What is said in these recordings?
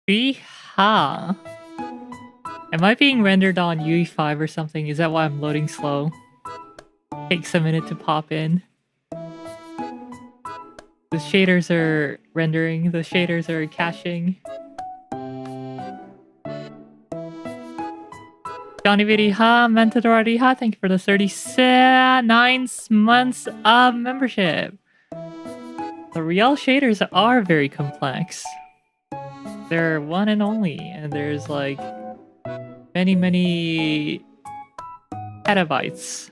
Yeehaw. Am I being rendered on UE5 or something? Is that why I'm loading slow? Takes a minute to pop in. The shaders are rendering, the shaders are caching. Johnny Vidi Ha, Mentadorati Ha, thank you for the 39 months of membership. The real shaders are very complex. They're one and only, and there's like many petabytes.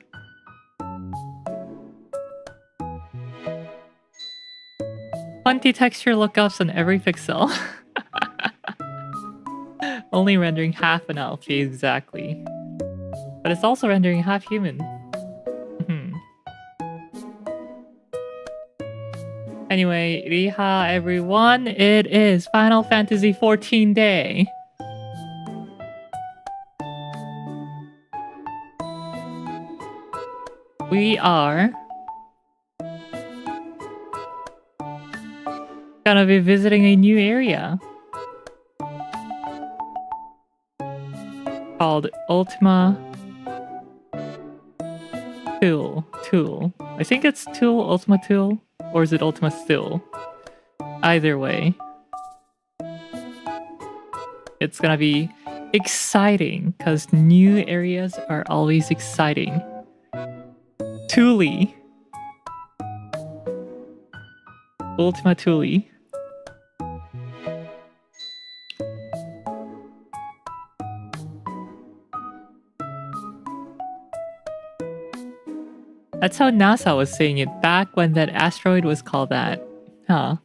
Plenty texture lookups on every pixel. Only rendering half an elf, exactly. But it's also rendering half human. Anyway, Riha everyone, it is Final Fantasy XIV day. We are gonna be visiting a new area called Ultima Thule. I think it's Thule, Ultima Thule, or is it Ultima Thule? Either way, it's gonna be exciting because new areas are always exciting. Thule. Ultima Thule. That's how NASA was saying it back when that asteroid was called that. Huh.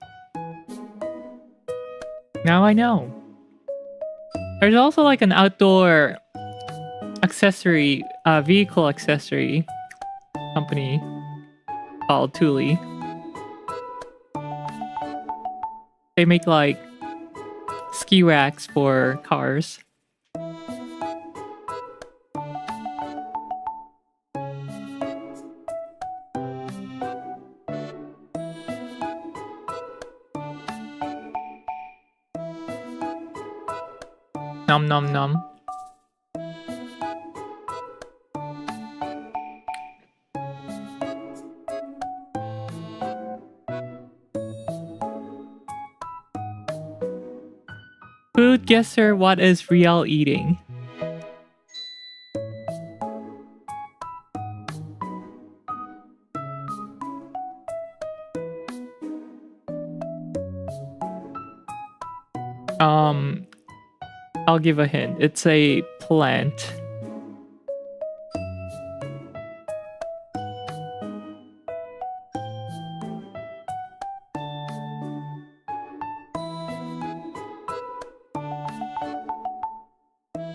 Now I know. There's also like an outdoor accessory, vehicle accessory company called Thule. They make like ski racks for cars. Nom nom nom. Food guesser, what is real eating? I'll give a hint. It's a plant.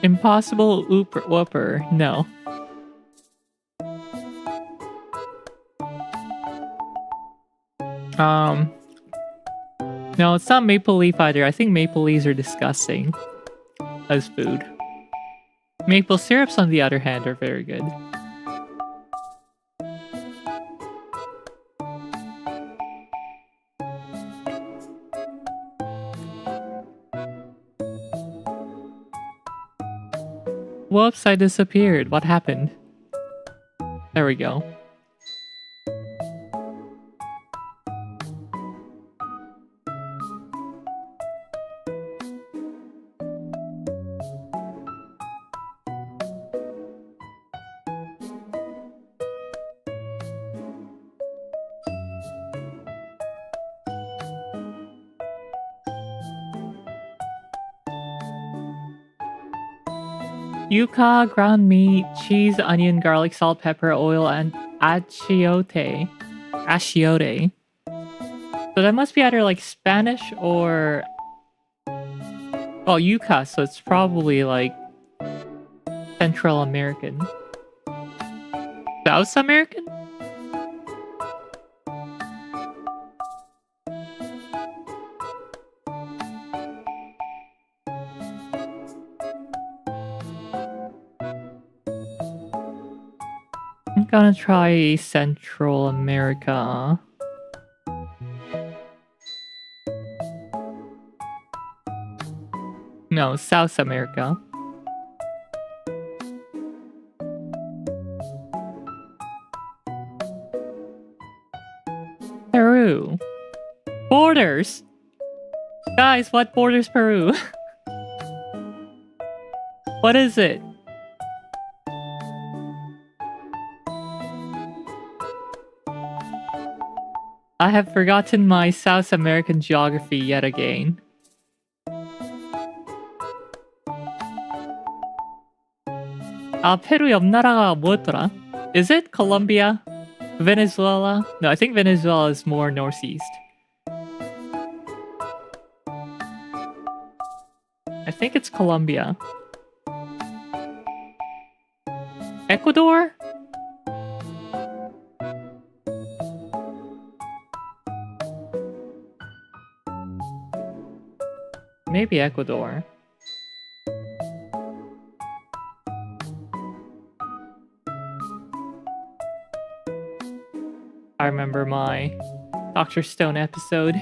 Impossible whooper. No. No, it's not maple leaf either. I think maple leaves are disgusting as food. Maple syrups, on the other hand, are very good. Whoops, I disappeared. What happened? There we go. Yuca, ground meat, cheese, onion, garlic, salt, pepper, oil, and achiote. So that must be either like Spanish or... well, yuca, so it's probably like Central American. South American? I'm gonna try Central America. No, South America. Peru. Borders! Guys, what borders Peru? What is it? I have forgotten my South American geography yet again. 페루 옆 나라가 뭐였더라? Is it Colombia? Venezuela? No, I think Venezuela is more northeast. I think it's Colombia. Ecuador? Maybe Ecuador. I remember my Dr. Stone episode.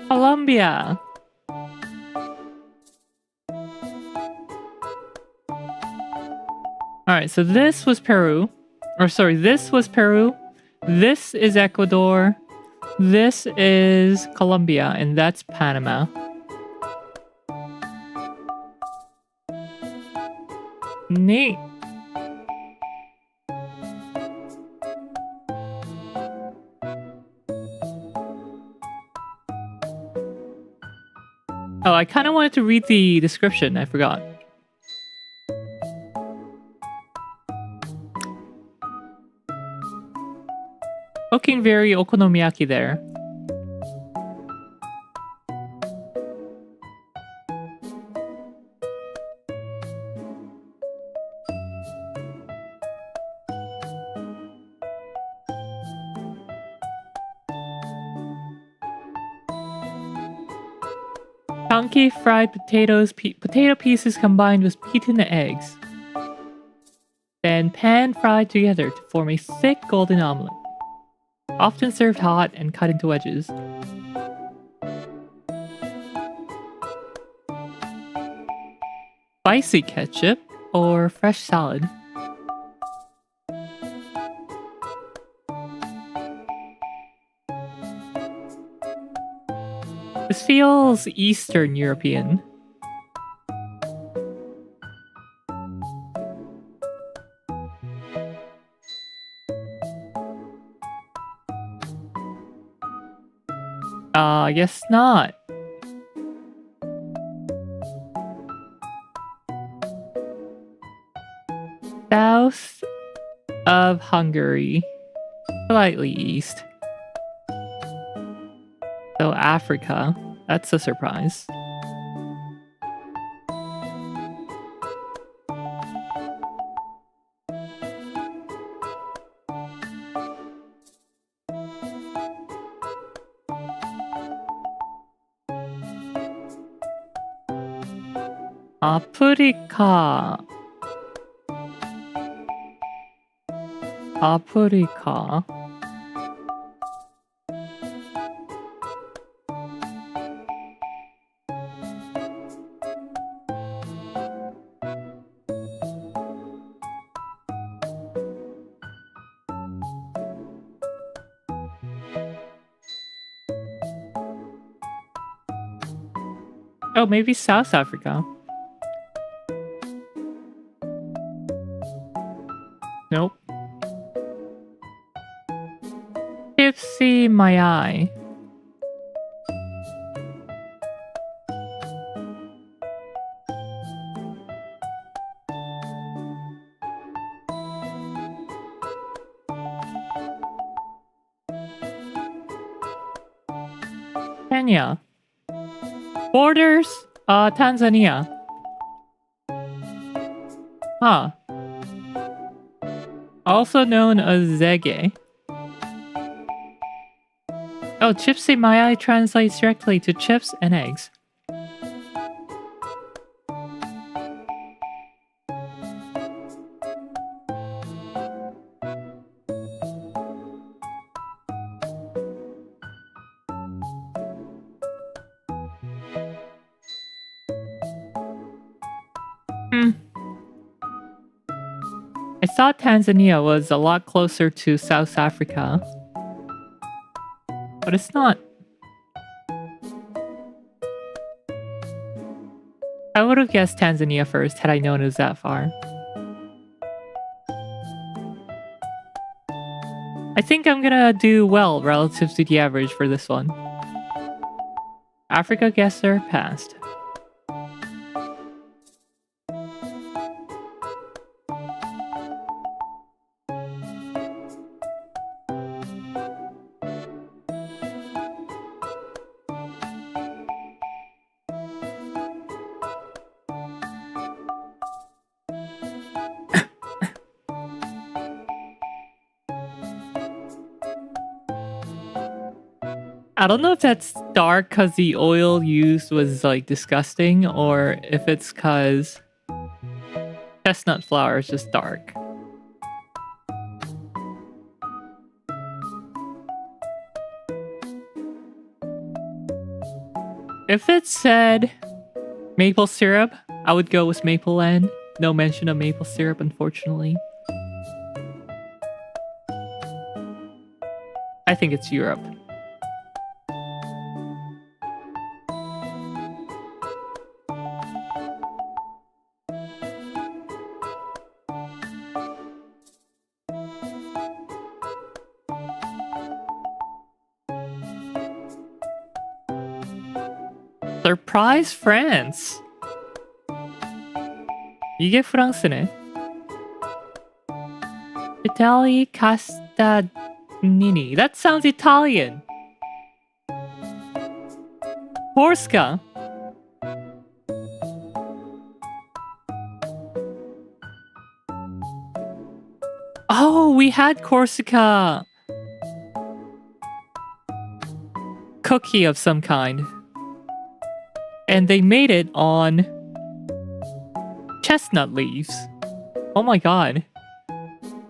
Colombia. Alright, so this was Peru. Or sorry, this was Peru. This is Ecuador. This is Colombia, and that's Panama. Neat. Oh, I kind of wanted to read the description. I forgot. Looking very okonomiyaki there. Chunky fried potatoes, potato pieces combined with beaten eggs. Then pan-fried together to form a thick golden omelette. Often served hot and cut into wedges. Spicy ketchup or fresh salad. This feels Eastern European. I guess not. South of Hungary. Slightly east. So Africa. That's a surprise. Africa. Africa. Oh, maybe South Africa. Nope. Tipsy my eye. Kenya. Borders, Tanzania. Huh. Also known as Zege. Oh, chips say my eye translates directly to chips and eggs. I thought Tanzania was a lot closer to South Africa, but it's not. I would have guessed Tanzania first had I known it was that far. I think I'm gonna do well relative to the average for this one. Africa guesser passed. I don't know if that's dark because the oil used was like disgusting, or if it's because chestnut flour is just dark. If it said maple syrup, I would go with Mapleland. No mention of maple syrup, unfortunately. I think it's Europe. Surprise France! 이게 프랑스네. Italy Castagnini. That sounds Italian. Corsica. Oh, we had Corsica. Cookie of some kind. And they made it on chestnut leaves. Oh my god.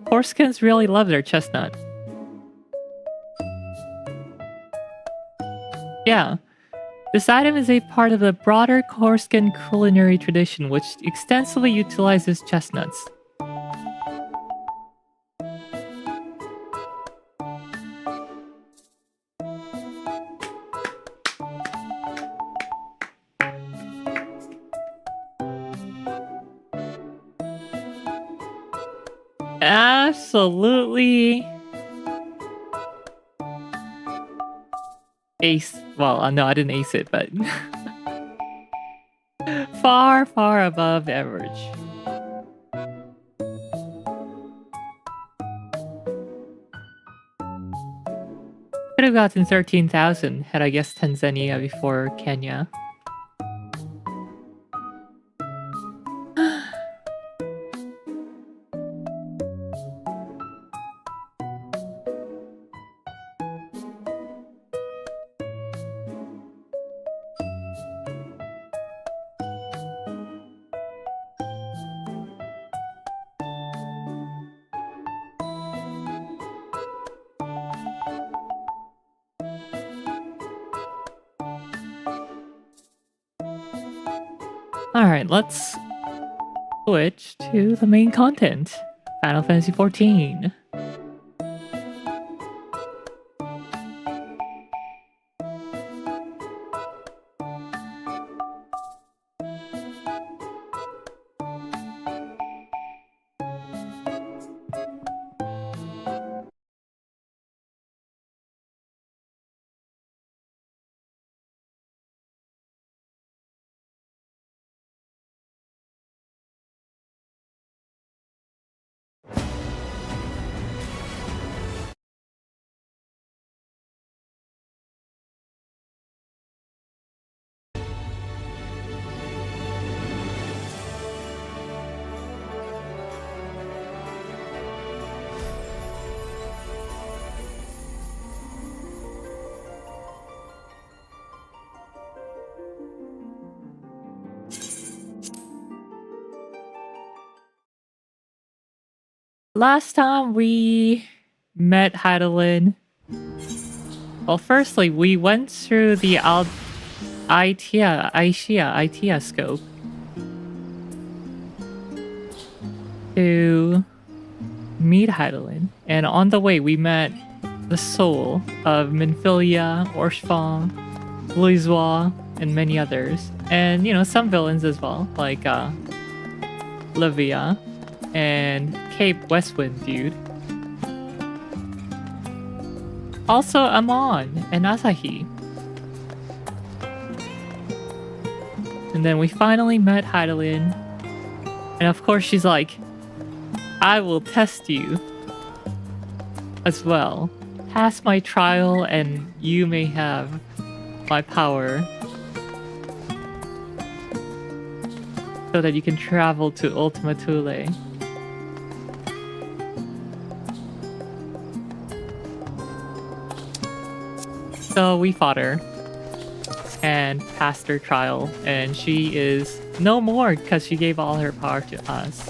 Corsicans really love their chestnut. Yeah. This item is a part of the broader Corsican culinary tradition, which extensively utilizes chestnuts. Absolutely. Ace. Well, no, I didn't ace it, but far, far above average. Could have gotten 13,000 had I guessed Tanzania before Kenya. Alright, let's switch to the main content. Final Fantasy XIV. Last time we met Heidelin. Well, firstly, we went through the ITEA scope to meet Heidelin, and on the way we met the soul of Minfilia, Orshfang, Louisois, and many others, and some villains as well, like Livia and Cape Westwind dude. Also Amon and Asahi. And then we finally met Heidelin, and of course she's like, I will test you as well. Pass my trial and you may have my power so that you can travel to Ultima Thule. So we fought her and passed her trial, and she is no more because she gave all her power to us.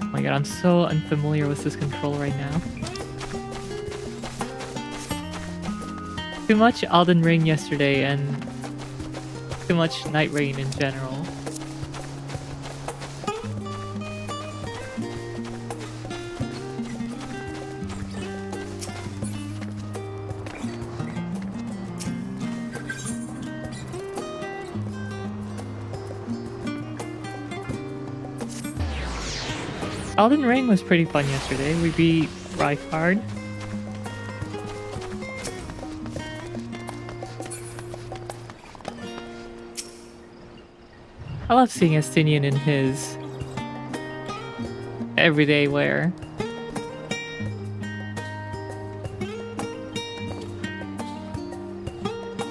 Oh my god, I'm so unfamiliar with this control right now. Too much Elden Ring yesterday and too much Night Rain in general. Elden Ring was pretty fun yesterday. We beat Rykard. I love seeing Estinian in his everyday wear.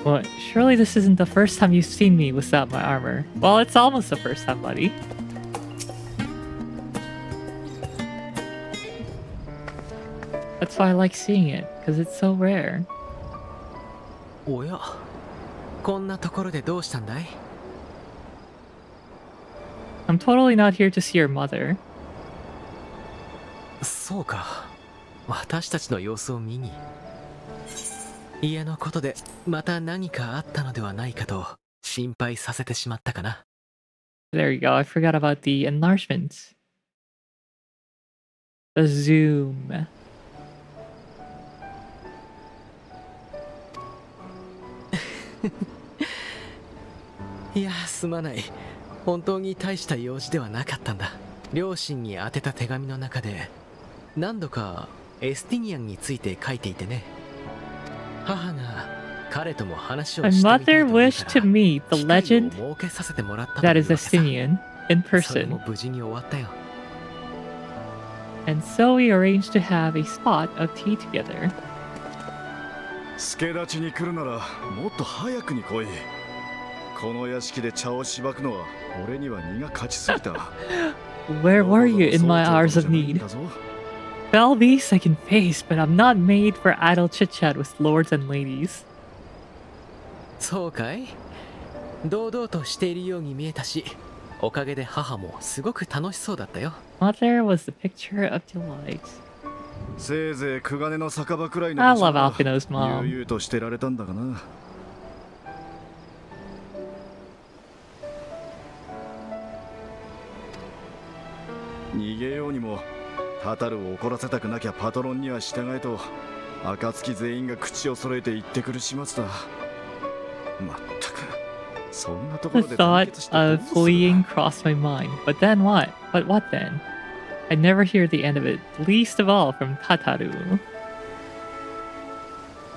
What? Surely this isn't the first time you've seen me without my armor. Well, it's almost the first time, buddy. That's why I like seeing it, because it's so rare. Oh yeah. こんなところでどうしたんだい? I'm totally not here to see your mother. そうか。私たちの様子を見に。家のことでまた何かあったのではないかと心配させてしまったかな。There you go. I forgot about the enlargements. The zoom. いや、すまない。本当に大した用事ではなかったんだ。両親に宛てた手紙の中で何度かエスティニアンについて書いていてね。母が彼とも話をしてみたいと思うから、 wished to meet the legend 機会を設けさせてもらったと that いう is わけさ。 Estinian in それも person. 無事に終わったよ。 And so we arranged to have a spot of tea together. 助立ちに来るならもっと早くに来い。この屋敷で茶をしばくのは俺には荷が勝ちすぎた。Where were you in my hours of need? Bell beast I can face, but I'm not made for idle chit-chat with lords and ladies. そうかい？堂々としているように見えたし、おかげで母もすごく楽しそうだったよ。 Mother was the picture of delight. せいぜいクガネの酒場くらい I の love Alphina's 悠 mom. 々としてられたんだがな。逃げようにもタタルを怒らせたくなきゃパトロンには従えと暁全員が口を揃えて言ってくる始末だ。まったくそんなとこ The ろで団結 thought してどう of する。 fleeing crossed my mind, but then what? But what then? I'd never hear the end of it, least of all from Tataru.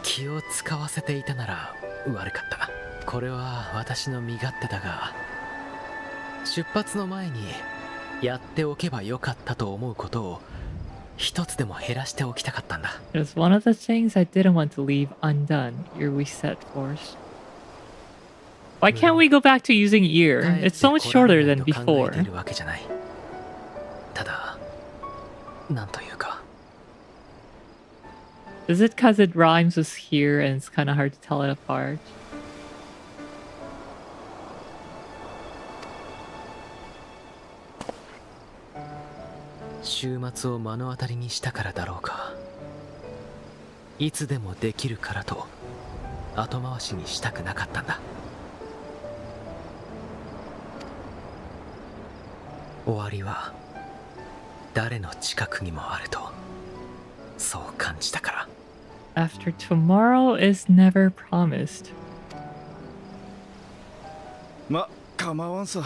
気を使わせていたなら悪かった。これは私の身勝手だが、出発の前にやっておけばよかったと思うことを一つでも減らしておきたかったんだ。 It was one of the things I didn't want to leave undone, ere we set forth. Why can't we go back to using ear? It's so much shorter than 帰ってこられないと考えてい before. るわけじゃない。ただ、なんというか、Is it because it rhymes with here and it's kind of hard to tell it apart?週末を目の当たりにしたからだろうか。いつでもできるからと後回しにしたくなかったんだ。終わりは誰の近くにもあるとそう感じたから。 After tomorrow is never promised. ま、構わんさ。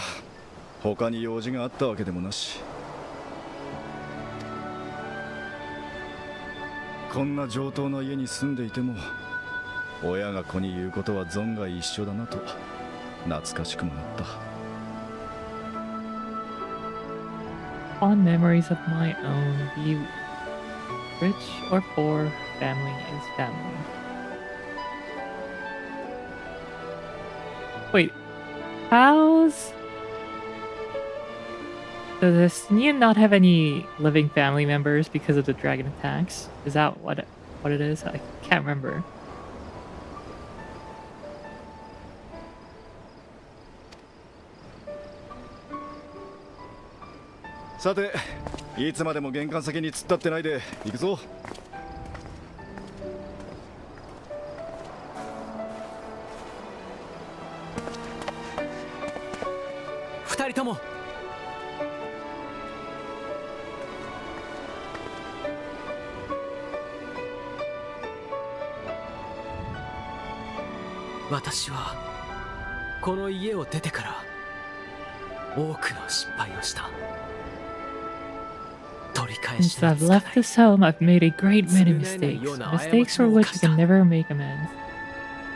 他に用事があったわけでもなし。こんな上等な家に住んでいても親が子に言うことは存外一緒だなと懐かしくもなった。Fond memories of my own. Be rich or poor, family is family. Wait, how's... Does Nia not have any living family members because of the dragon attacks? Is that what it is? I can't remember. さて、いつまでも玄関先に突っ立ってないで行くぞ。二人とも私はこの家を出てから多くの失敗をした。取り返し Since I've left this home, I've made a great many mistakes. Mistakes for which I can never make amends.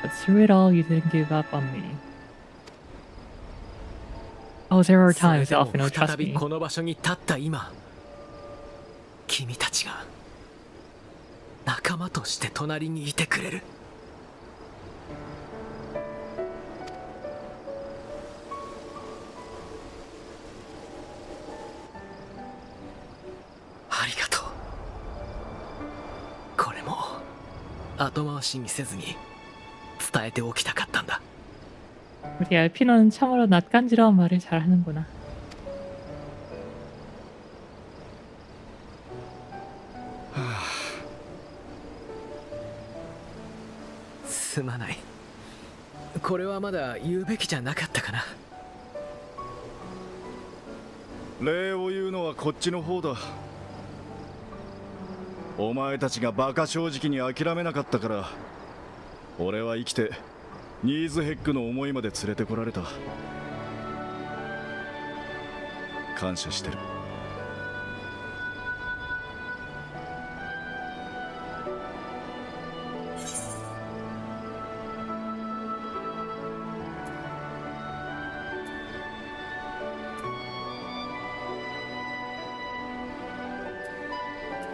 But through it all, you didn't give up on me. Oh, there were times, Alfino, trust me. この場所に立った今、君たちが仲間として隣にいてくれる。ありがとう。これも後回しにせずに伝えておきたかったんだ。 우리 알피노는 참으로 낯간지러운 말을 잘하는구나. すまない。これはまだ言うべきじゃなかったかな。礼を言うのはこっちの方だ。お前たちがバカ正直に諦めなかったから俺は生きてニーズヘックの思いまで連れてこられた。感謝してる。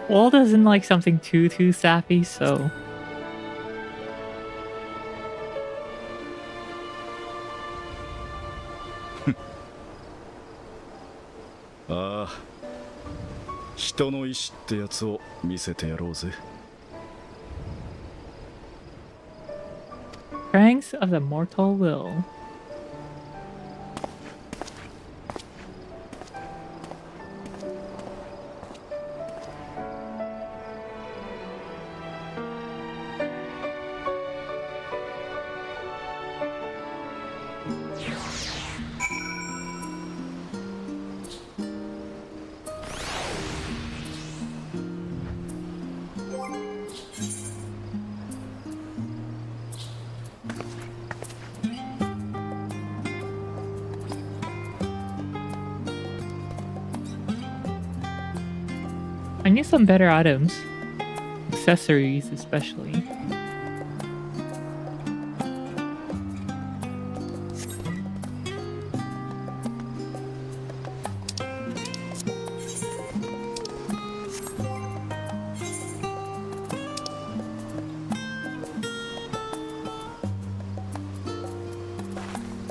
Wall doesn't like something too sappy, so... ああ、人の意志ってやつを見せてやろうぜ。Strength of the mortal will. I need some better items. Accessories, especially.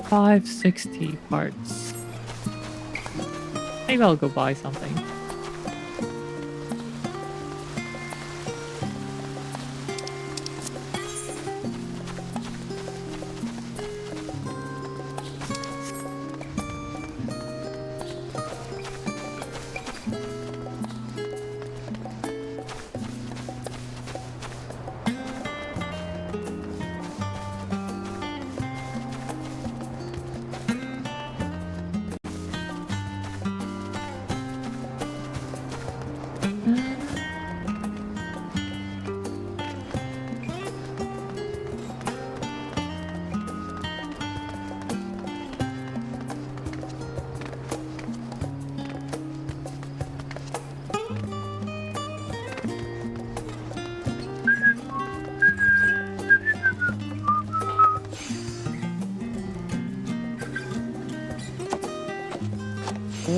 $560 parts. Maybe I'll go buy something.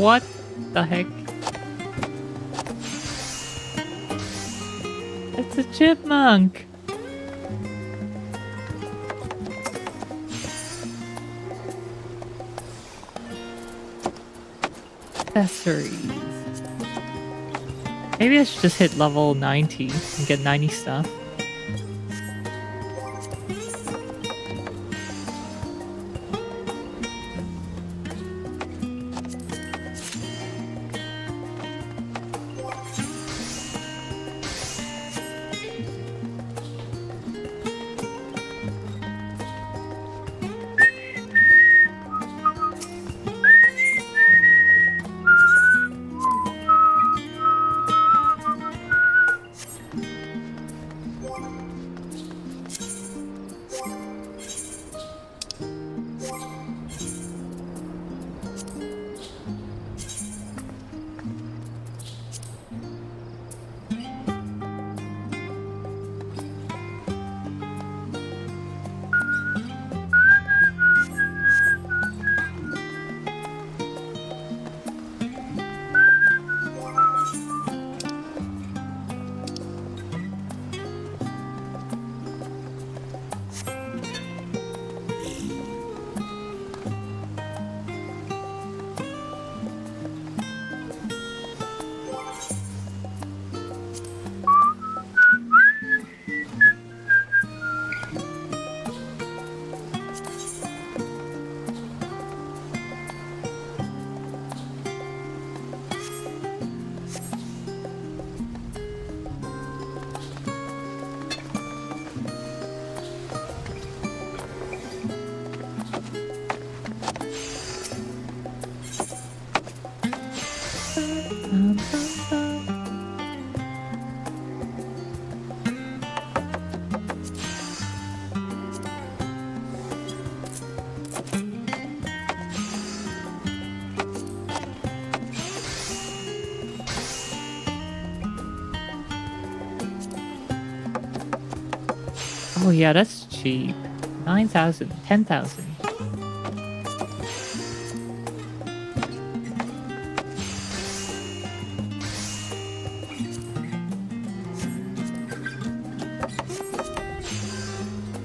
What the heck? It's a chipmunk! Accessories. Maybe I should just hit level 90 and get 90 stuff. Oh yeah, that's cheap. 9,000, 10,000.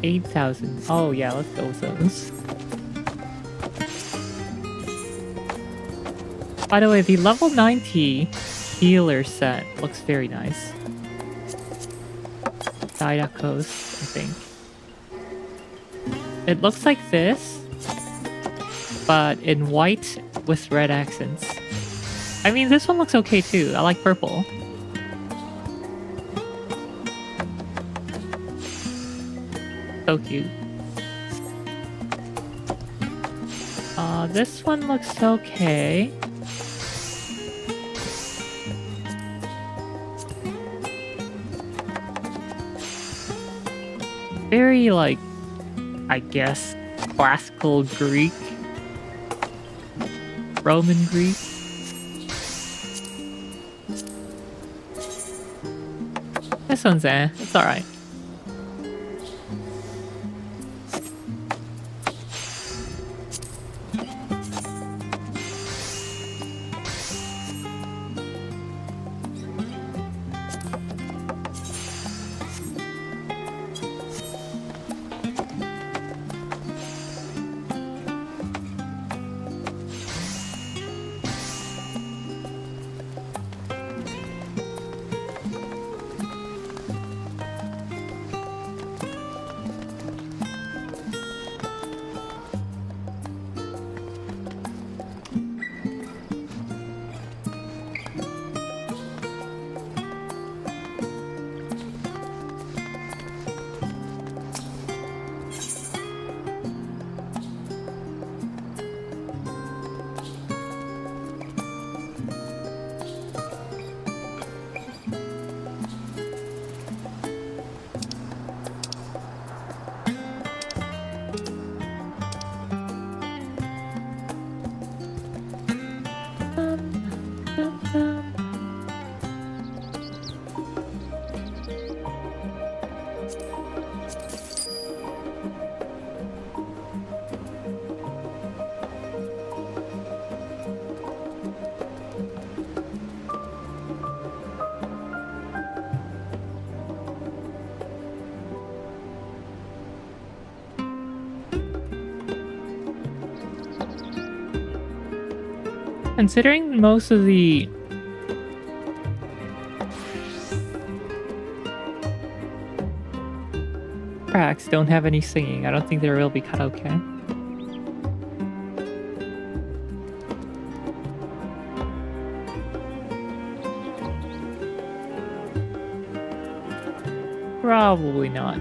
$8,000. Oh yeah, let's go with those. By the way, the level 90 healer set looks very nice. Didacos, I think. It looks like this, but in white with red accents. I mean, this one looks okay too. I like purple. So cute. This one looks okay. Very, like, I guess, classical Greek. Roman Greek. This one's it's alright. Considering most of the tracks don't have any singing, I don't think there will be karaoke. Probably not.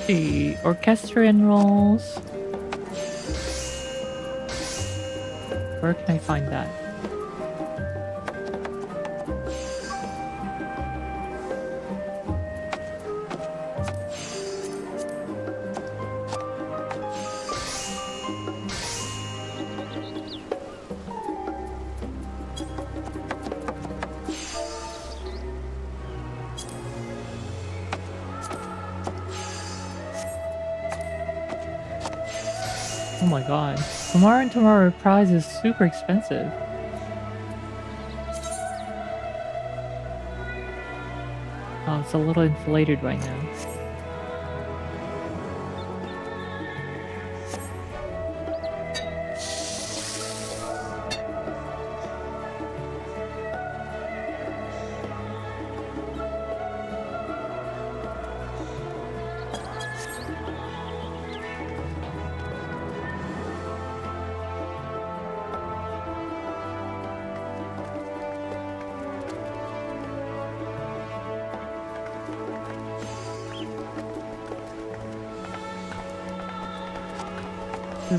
The orchestrion rolls. Where can I find that? Oh my god. Tomorrow and Tomorrow Reprise is super expensive. Oh, it's a little inflated right now.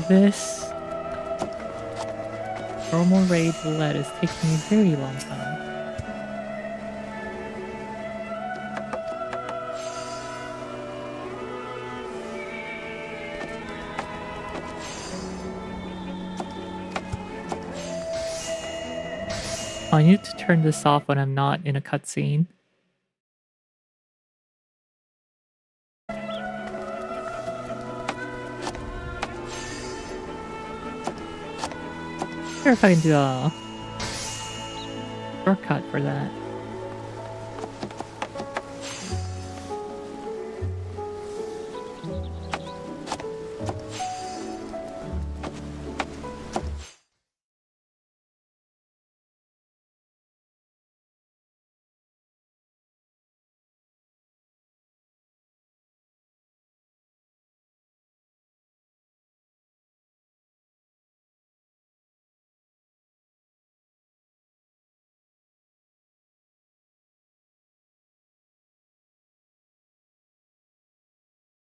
This normal raid roulette is taking a very long time. I need to turn this off when I'm not in a cutscene. I wonder if I can do a shortcut for that.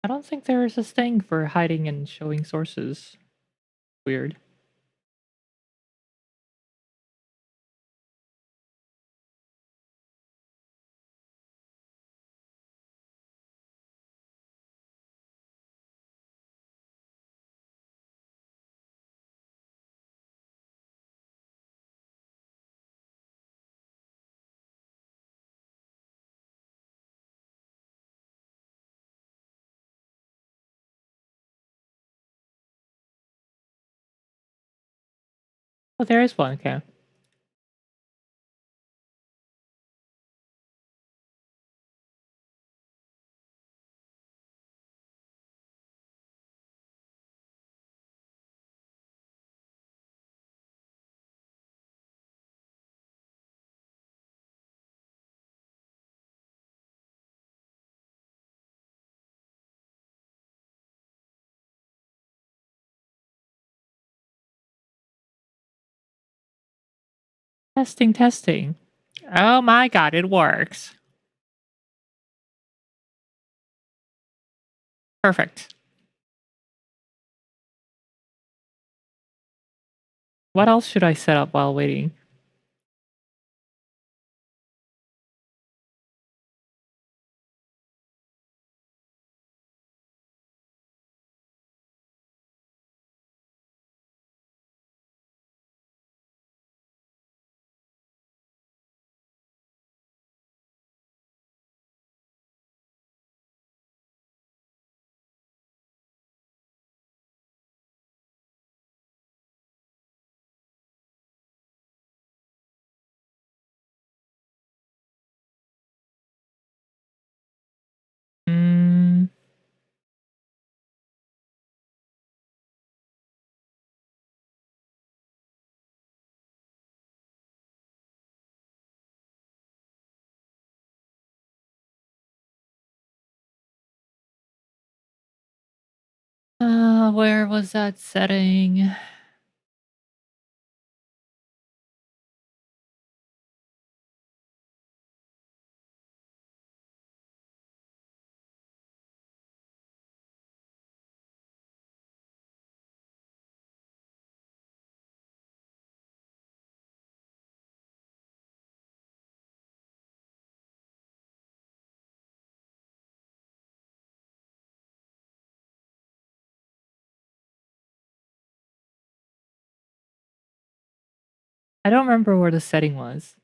I don't think there is a thing for hiding and showing sources. Weird. Oh, there is one, okay. Testing, testing. Oh my god, it works. Perfect. What else should I set up while waiting? Where was that setting? I don't remember where the setting was.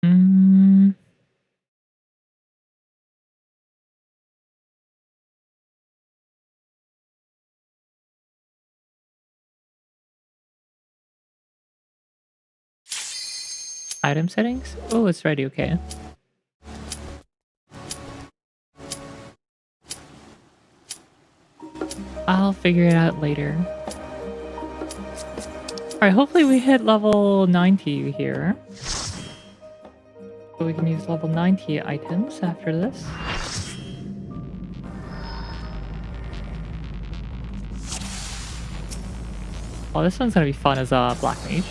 Mm. Item settings? Oh, it's ready, okay. I'll figure it out later. Alright, hopefully we hit level 90 here. So we can use level 90 items after this. Oh, this one's gonna be fun as a black mage.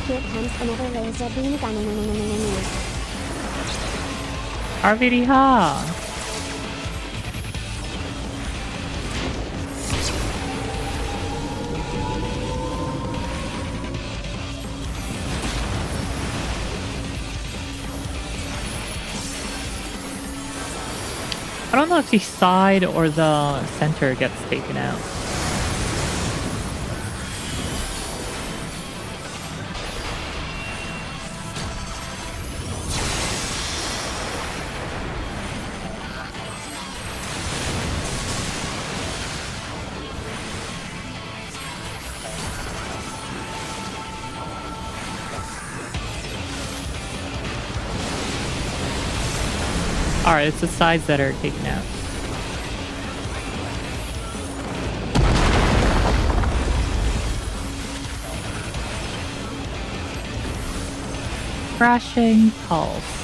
Here comes another laser beam gun. RVD ha! I don't know if the side or the center gets taken out. Alright, it's the sides that are taken out. Crashing pulse.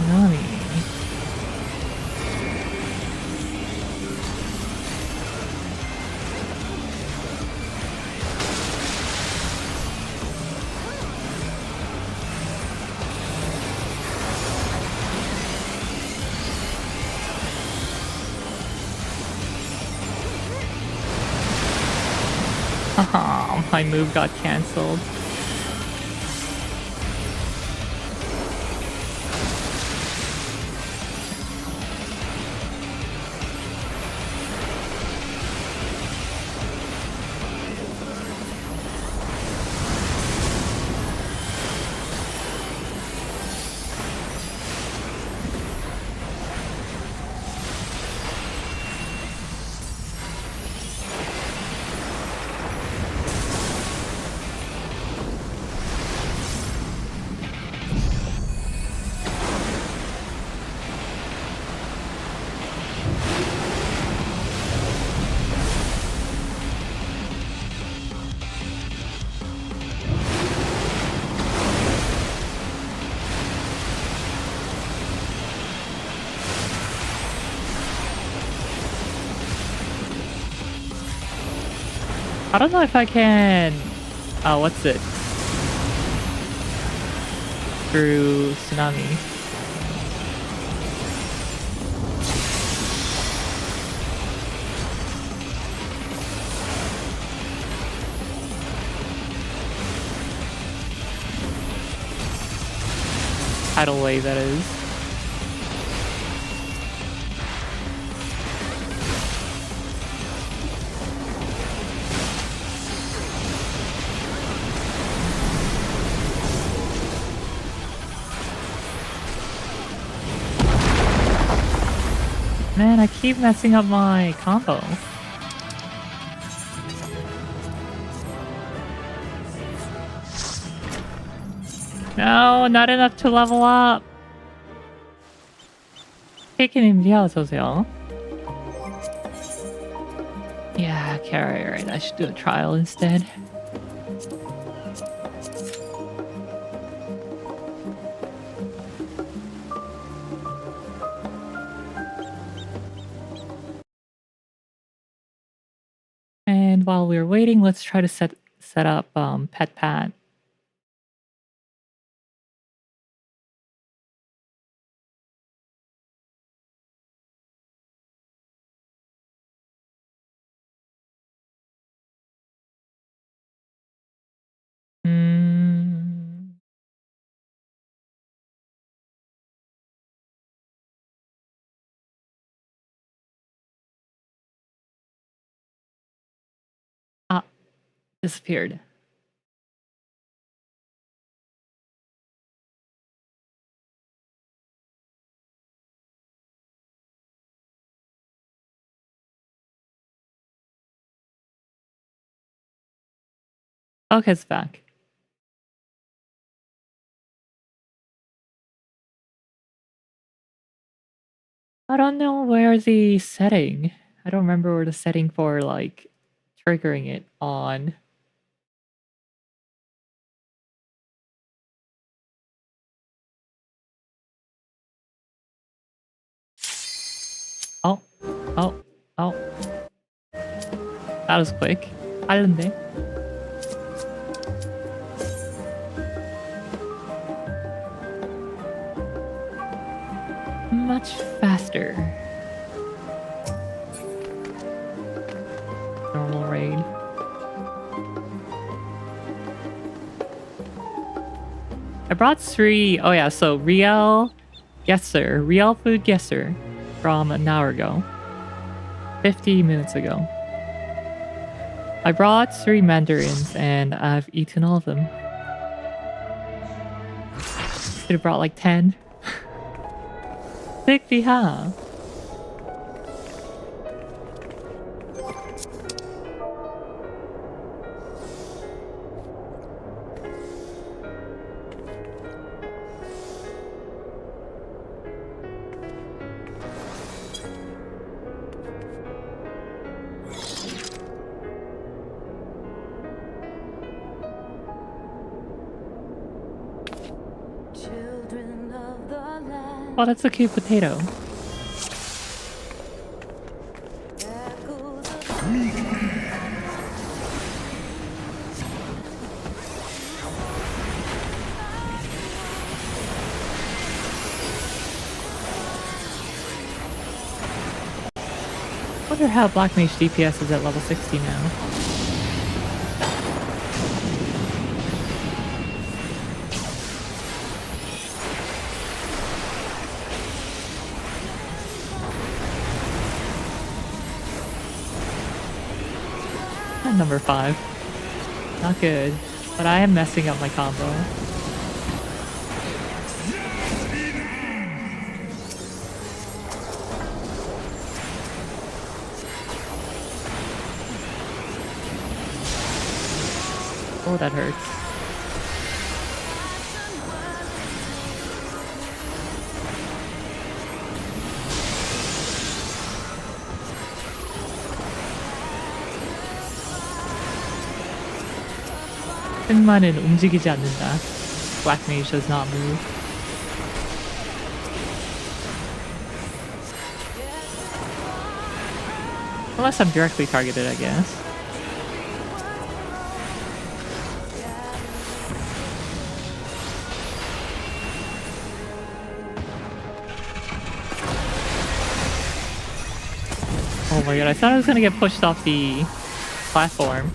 Nani. Haha, my move got cancelled. I don't know if I can... Oh, what's it? Through Tsunami. Tidal wave, that is. Man, I keep messing up my combo. No, not enough to level up. 케이크님이요, 어서오세요. Yeah, okay, alright, I should do a trial instead. And while we're waiting, let's try to set up Pet Pat. Ah, disappeared. Okay, it's back. I don't know where the setting. I don't remember where the setting for like triggering it on. Oh, oh, oh. That was quick. 빠른데? Much faster. Normal raid. I brought 3. Oh yeah, so Riel Guesser, Riel Food Guesser from an hour ago. 50 minutes ago. I brought 3 mandarins and I've eaten all of them. Could have brought like 10. 60, huh? Oh, that's a cute potato. I wonder how Black Mage DPS is at level 60 now. number 5. Not good. But I am messing up my combo. Oh, that hurts. 흑마는 움직이지 않는다. Black Mage does not move. Unless I'm directly targeted, I guess. Oh my god, I thought I was gonna get pushed off the platform.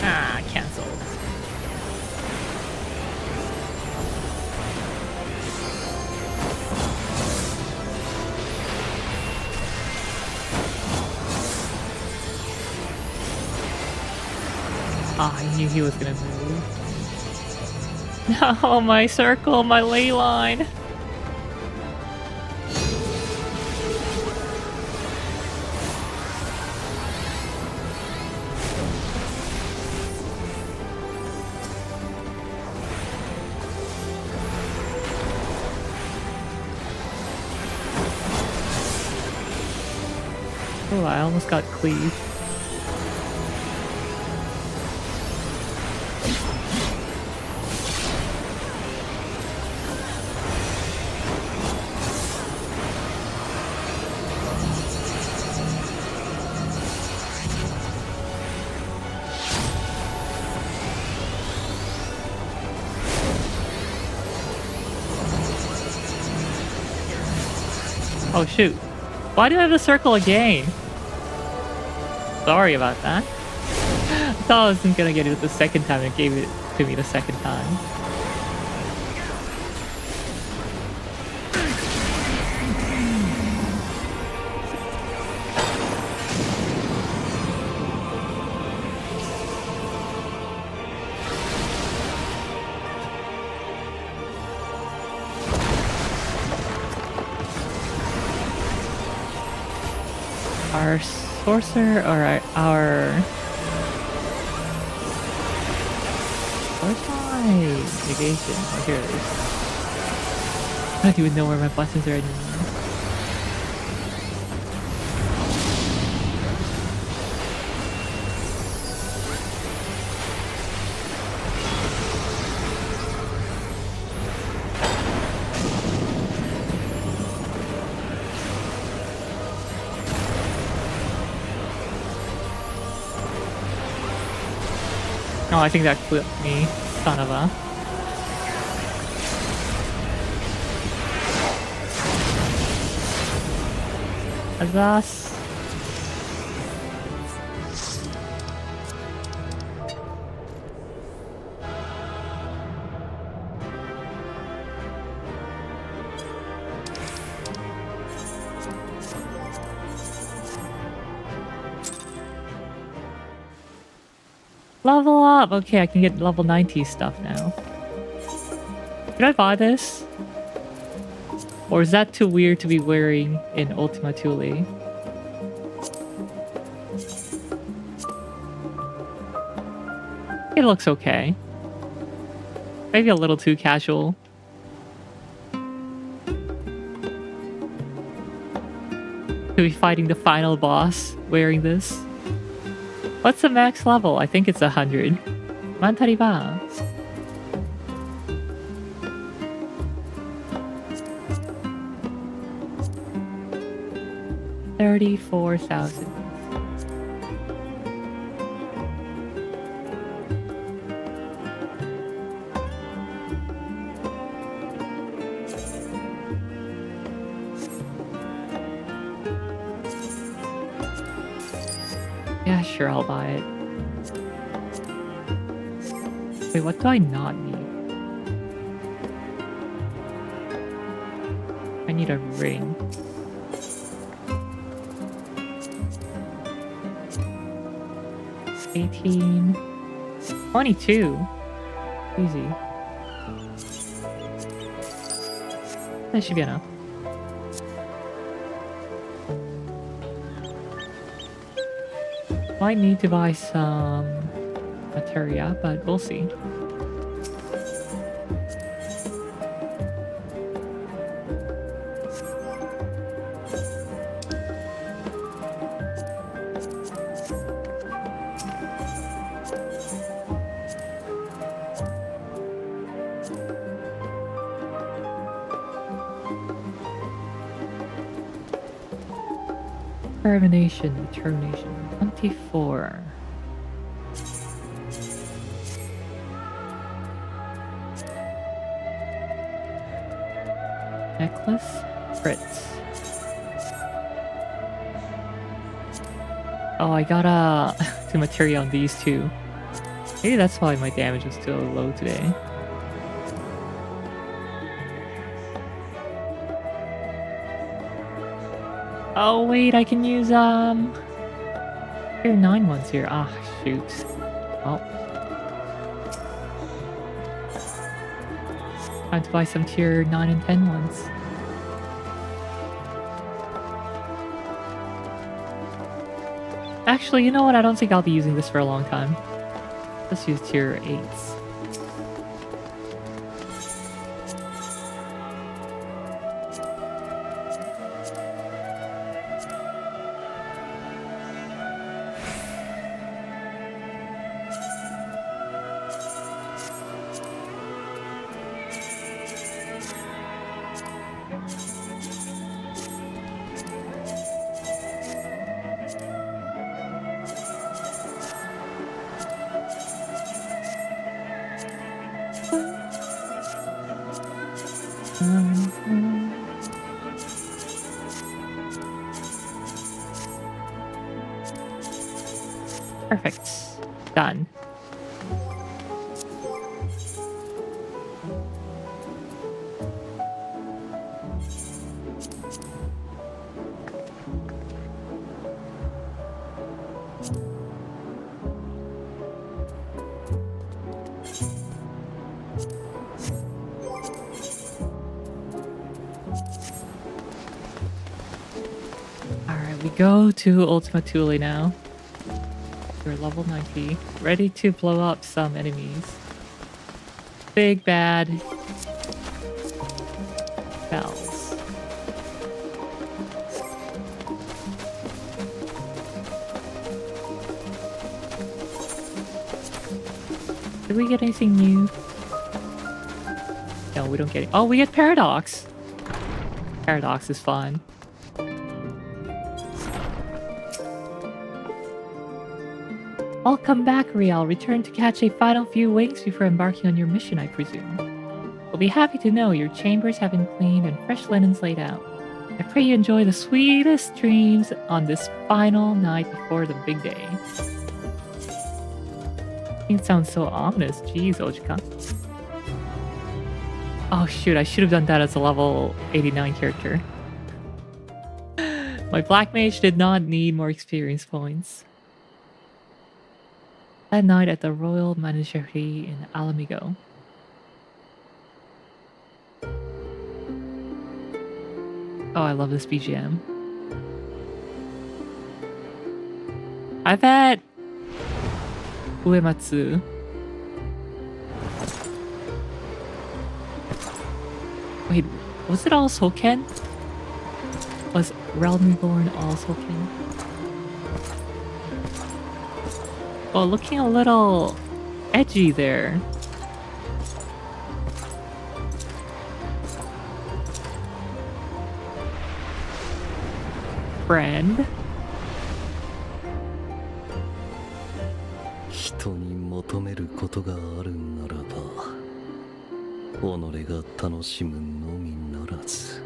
Ah, cancelled. Ah, I knew he was gonna move. No, my circle, my ley line. Oh, I almost got cleaved. Oh shoot. Why do I have the circle again? Sorry about that. I thought I wasn't gonna get it the second time. It gave it to me the second time. Our sorcerer or our where's my negation? Oh, here it is. I don't even know where my buttons are anymore. Oh, I think that clipped me. Son of a. Azas. Level up! Okay, I can get level 90 stuff now. Should I buy this? Or is that too weird to be wearing in Ultima Thule? It looks okay. Maybe a little too casual. To be fighting the final boss wearing this. What's the max level? I think it's 100. Mantari ba? 34,000. Yeah, sure, I'll buy it. Wait, what do I not need? I need a ring. $18. 22. Easy. That should be enough. Might need to buy some materia, but we'll see. Determination. 24. Necklace. Fritz. Oh, I got the material on these two. Maybe that's why my damage was still low today. Oh wait, I can use tier 9 ones here. Ah, shoot. Oh. Time to buy some tier 9 and 10 ones. Actually, you know what? I don't think I'll be using this for a long time. Let's use tier 8s. Perfect. Done. Alright, we go to Ultima Thule now. We're level 90, ready to blow up some enemies. Big bad bells. Did we get anything new? No, we don't get it. Oh, we get Paradox! Paradox is fun. Welcome back, Riel. Return to catch a final few wings before embarking on your mission, I presume. We'll be happy to know your chambers have been cleaned and fresh linens laid out. I pray you enjoy the sweetest dreams on this final night before the big day. It sounds so ominous. Jeez, Ojika. Oh shoot, I should have done that as a level 89 character. My Black Mage did not need more experience points. That night at the Royal Menagerie in Alamigo. Oh, I love this BGM. I bet Uematsu. Wait, was it all Soken? Was Realm Reborn all Soken? Oh, looking a little edgy there. friend. 人に求めることがあるならば己が楽しむのみならず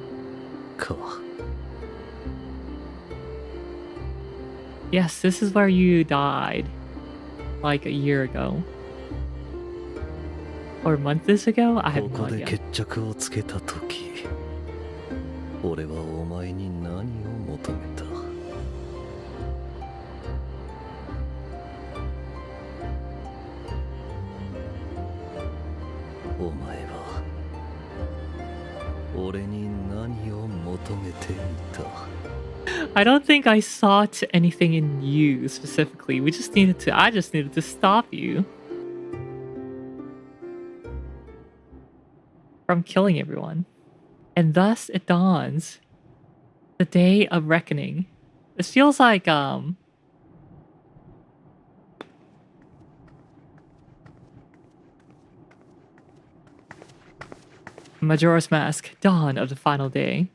か。 Yes, this is where you died. Like a year ago. Or months ago? I こ have こ no で idea. 決着をつけた時俺はお前に何を求めた。お前は俺に何を求めていた。 I don't think I sought anything in you specifically. I just needed to stop you from killing everyone. And thus it dawns. The day of reckoning. This feels like Majora's Mask, dawn of the final day.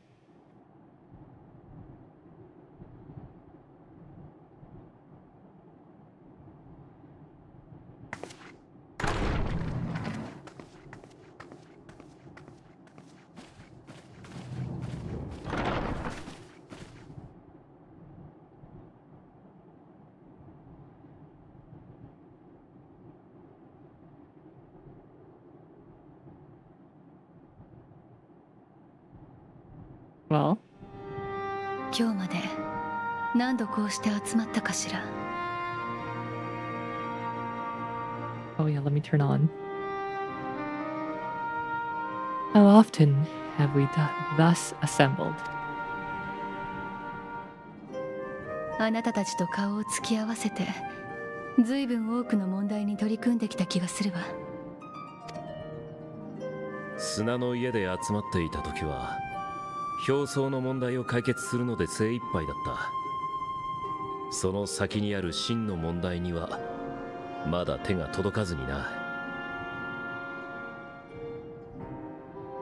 Well, 今日まで何度こうして集まったかしら。 oh yeah, let me turn on. How often have we thus assembled? あなたたちと顔を突き合わせて随分多くの問題に取り組んできた気がするわ。砂の家で集まっていた時は表層の問題を解決するので精一杯だった。その先にある真の問題にはまだ手が届かずにな。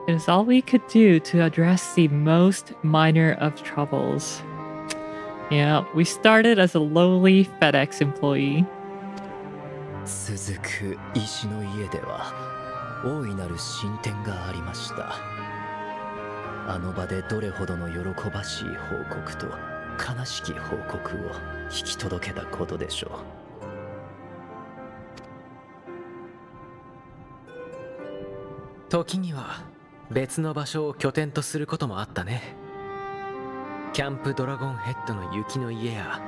It is all we could do to address the most minor of troubles. Yeah, we started as a lowly FedEx employee. 続く石の家では大いなる進展がありました。あの場でどれほどの喜ばしい報告と悲しき報告を引き届けたことでしょう。時には別の場所を拠点とすることもあったね。キャンプドラゴンヘッドの雪の家や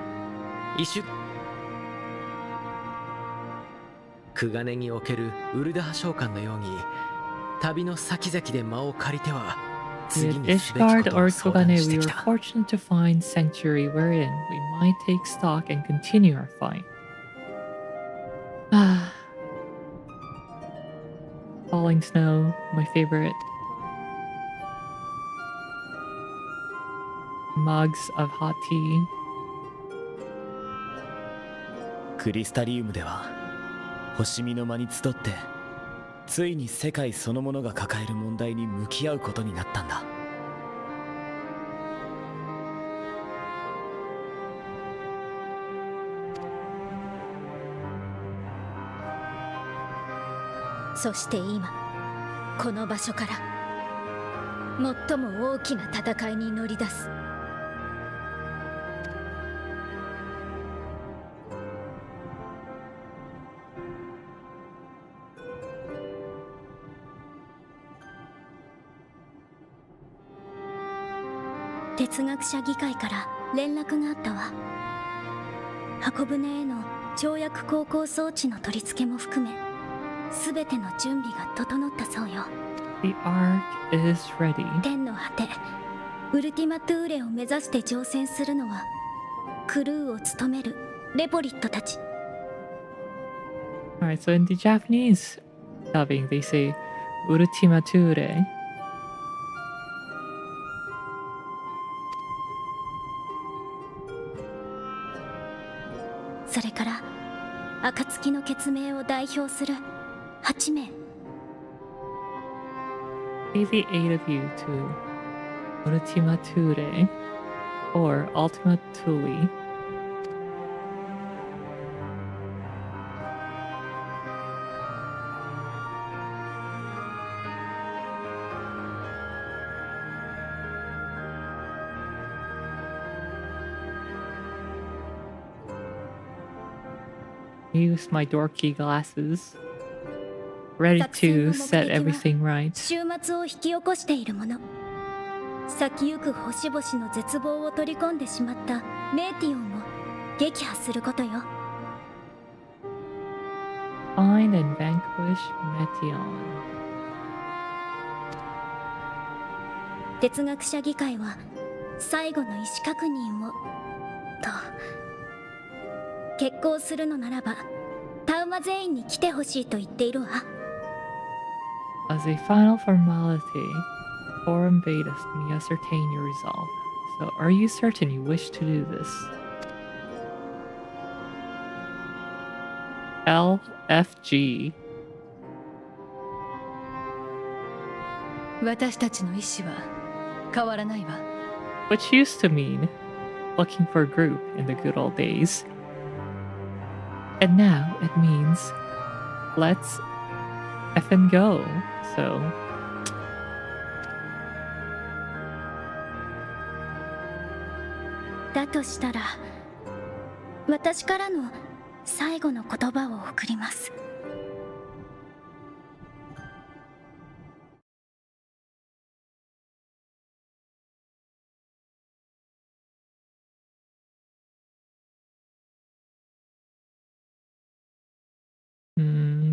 クガネにおけるウルダハ召喚のように旅の先々で間を借りては With Ishgard or Kogane, we were fortunate to find sanctuary wherein we might take stock and continue our fight. Falling snow, my favorite. Mugs of hot tea. クリスタリウムでは星見の間に集ってついに世界そのものが抱える問題に向き合うことになったんだ。そして今この場所から最も大きな戦いに乗り出す。哲学者議会から連絡があったわ。箱舟への跳躍航行装置の取り付けも含め全ての準備が整ったそうよ。 The Ark is ready. 天の果てウルティマトゥーレを目指して乗船するのはクルーを務めるレポリットたち。 Alright, so in the Japanese dubbing, they say Ultima Thule. それから暁の決命を代表する8名。 Be the 8 of you to Ultima Thule. or Ultima Thule. Use my dorky glasses. Ready to set everything right. 終末を引き起こしているもの。先行く星々の絶望を取り込んでしまったメーティオンを撃破することよ。Find and vanquish Meteon. 哲学者議会は最後の意思確認をと決行するのならばタウマ全員に来てほしいと言っているわ。As a final formality, Forum Beta me ascertain your resolve. So, are you certain you wish to do this? LFG. 私たちの意志は変わらないわ。Which used to mean looking for a group in the good old days. And now it means let's effing go. So, だとしたら私からの最後の言葉を送ります。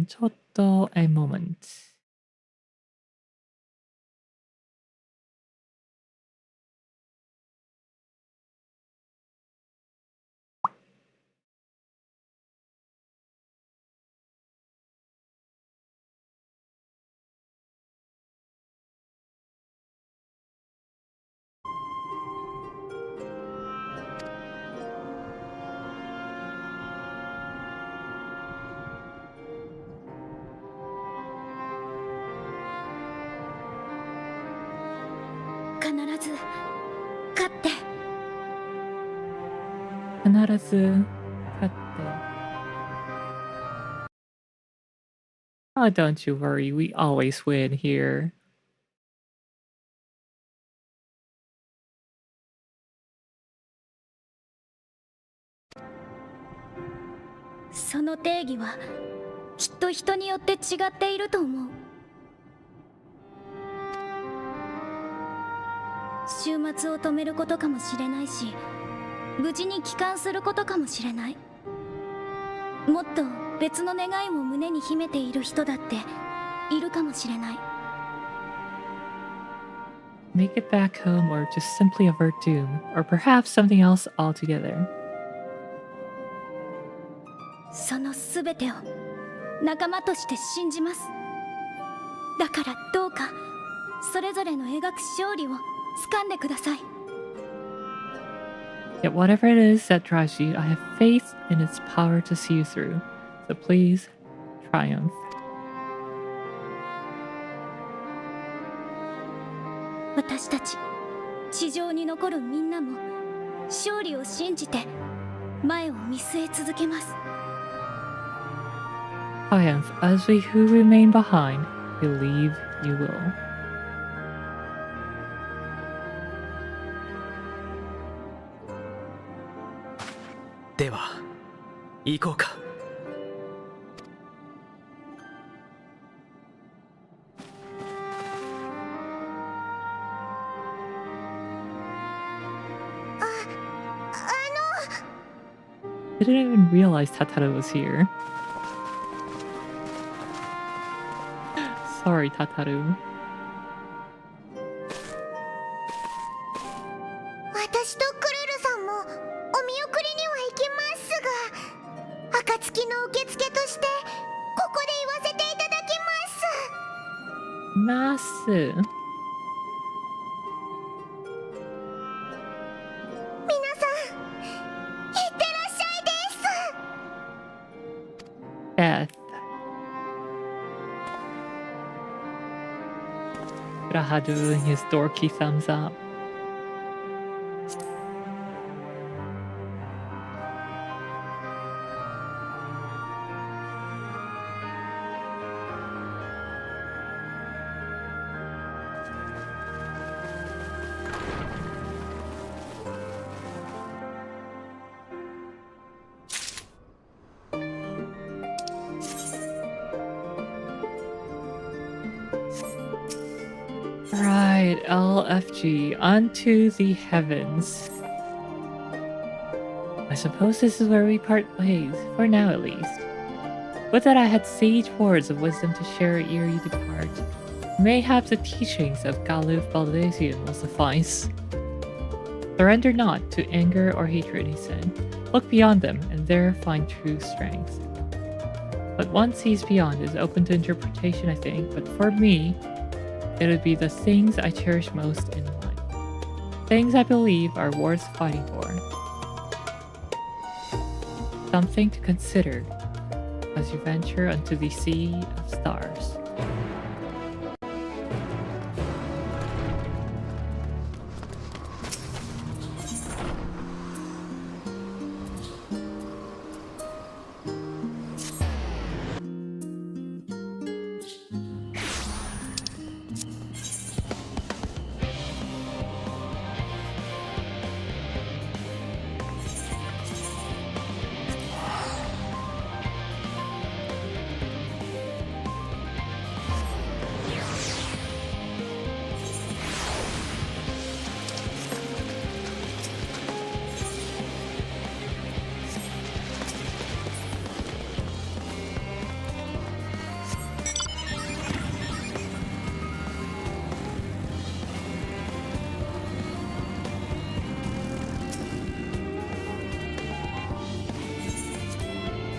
ちょっと a moment. Oh, don't you worry, we always win here. So その定義はきっと人によって違っていると思う。終末を止めることかもしれないし、無事に帰還することかもしれない。もっと別の願いも胸に秘めている人だっているかもしれない。Make it back home or just simply avert doom, or perhaps something else altogether. そのすべてを仲間として信じます。だからどうかそれぞれの描く勝利を掴んでください。Yet whatever it is that drives you, I have faith in its power to see you through. So please, triumph. 私たち地上に残るみんなも勝利を信じて前を見据え続けます。Triumph, as we who remain behind, believe you will. では行こうか。Didn't even realize Tataru was here. Sorry, Tataru. 私とクルルさんもお見送りには行きますが、暁の受付としてここで言わせていただきます。Masu. 皆さん、いってらっしゃいです。Beth. Raha doing his dorky thumbs up. LFG onto the heavens. I suppose this is where we part ways, for now at least. Would that I had sage words of wisdom to share ere you depart. Mayhap the teachings of Galuf Baldazian will suffice. Surrender not to anger or hatred, he said. Look beyond them, and there find true strength. What one sees beyond is open to interpretation, I think, but for me, it would be the things I cherish most in life. Things I believe are worth fighting for. Something to consider as you venture unto the sea of stars.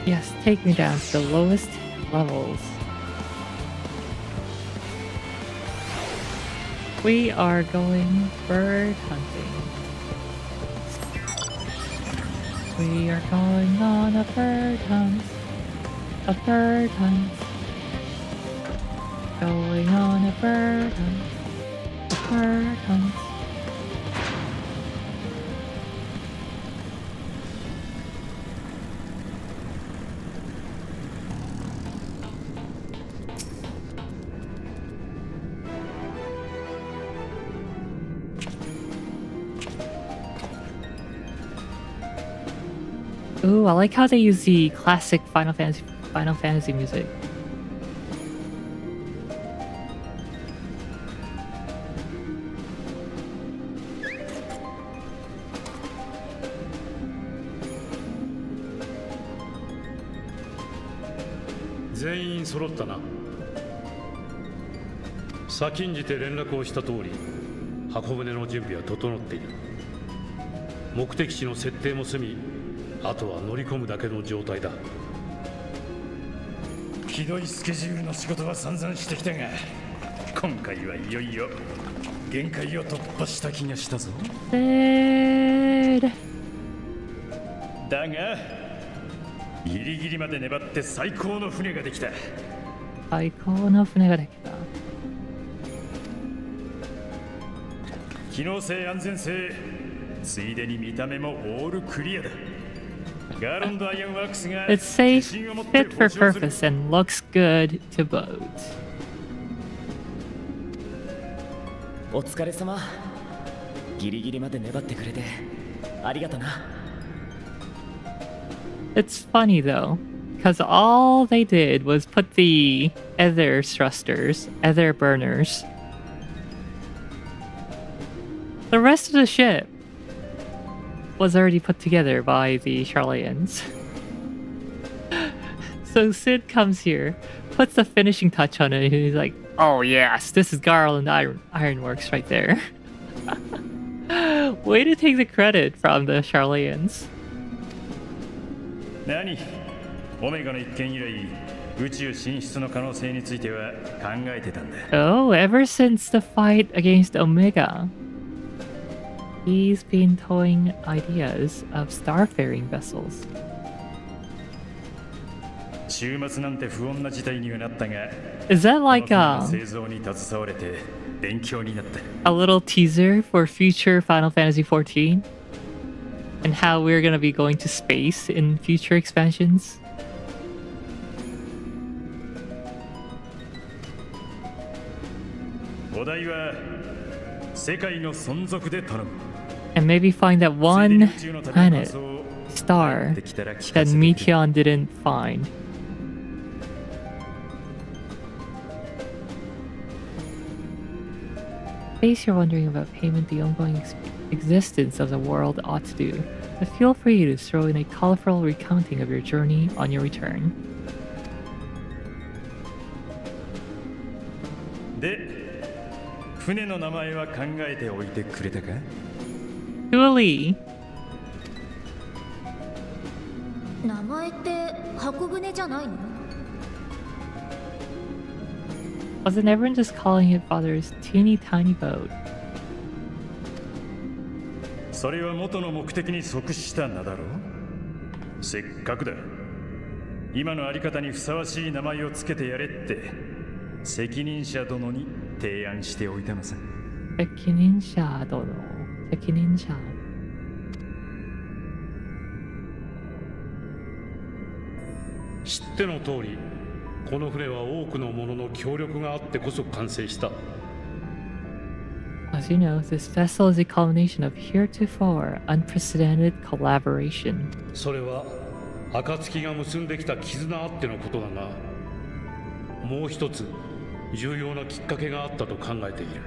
Yes, take me down to the lowest levels. We are going bird hunting. We are going on a bird hunt. A bird hunt. Going on a bird hunt. A bird hunt. Ooh, I like how they use the classic Final Fantasy music.全員揃ったな。先んじて連絡をした通り、箱舟の準備は整っている。目的地の設定も済み、あとは乗り込むだけの状態だ。ひどいスケジュールの仕事は散々してきたが、今回はいよいよ限界を突破した気がしたぞ。だがギリギリまで粘って最高の船ができた。最高の船ができた。機能性、安全性、ついでに見た目もオールクリアだ。It's safe, fit for purpose, and looks good to boat. お疲れ様。ギリギリまで粘ってくれてありがとな。It's funny though, because all they did was put the ether thrusters, ether burners. The rest of the ship was already put together by the Charlayans. So Sid comes here, puts the finishing touch on it, and he's like, oh yes, this is Garland Ironworks right there. Way to take the credit from the Charlayans. 何？オメガの一件以来、宇宙進出の可能性については考えてたんだ。Oh, ever since the fight against Omega, he's been toying ideas of starfaring vessels. 週末なんて不穏な事態にはなったが、 Is that like 製造に携われて勉強になった。a little teaser for future Final Fantasy XIV? And how we're gonna be going to space in future expansions? お題は世界の存続で頼む。 And maybe find that one planet, star, that Meteon didn't find. face you're wondering about payment the ongoing existence of the world ought to do, but feel free to throw in a colorful recounting of your journey on your return. で、船の名前は考えておいてくれたか？ Thule! 名前って箱舟じゃないの？ Wasn't everyone just calling it Father's teeny tiny boat? それは元の目的に即した名だろう。せっかくだ。今のあり方にふさわしい名前をつけてやれって責任者殿に提案しておいたのさ。責任者殿。責任者。知っての通り、この船は多くの者の協力があってこそ完成した。As you know, this vessel is a culmination of heretofore unprecedented collaboration. それは暁が結んできた絆あってのことだが、もう一つ重要なきっかけがあったと考えている。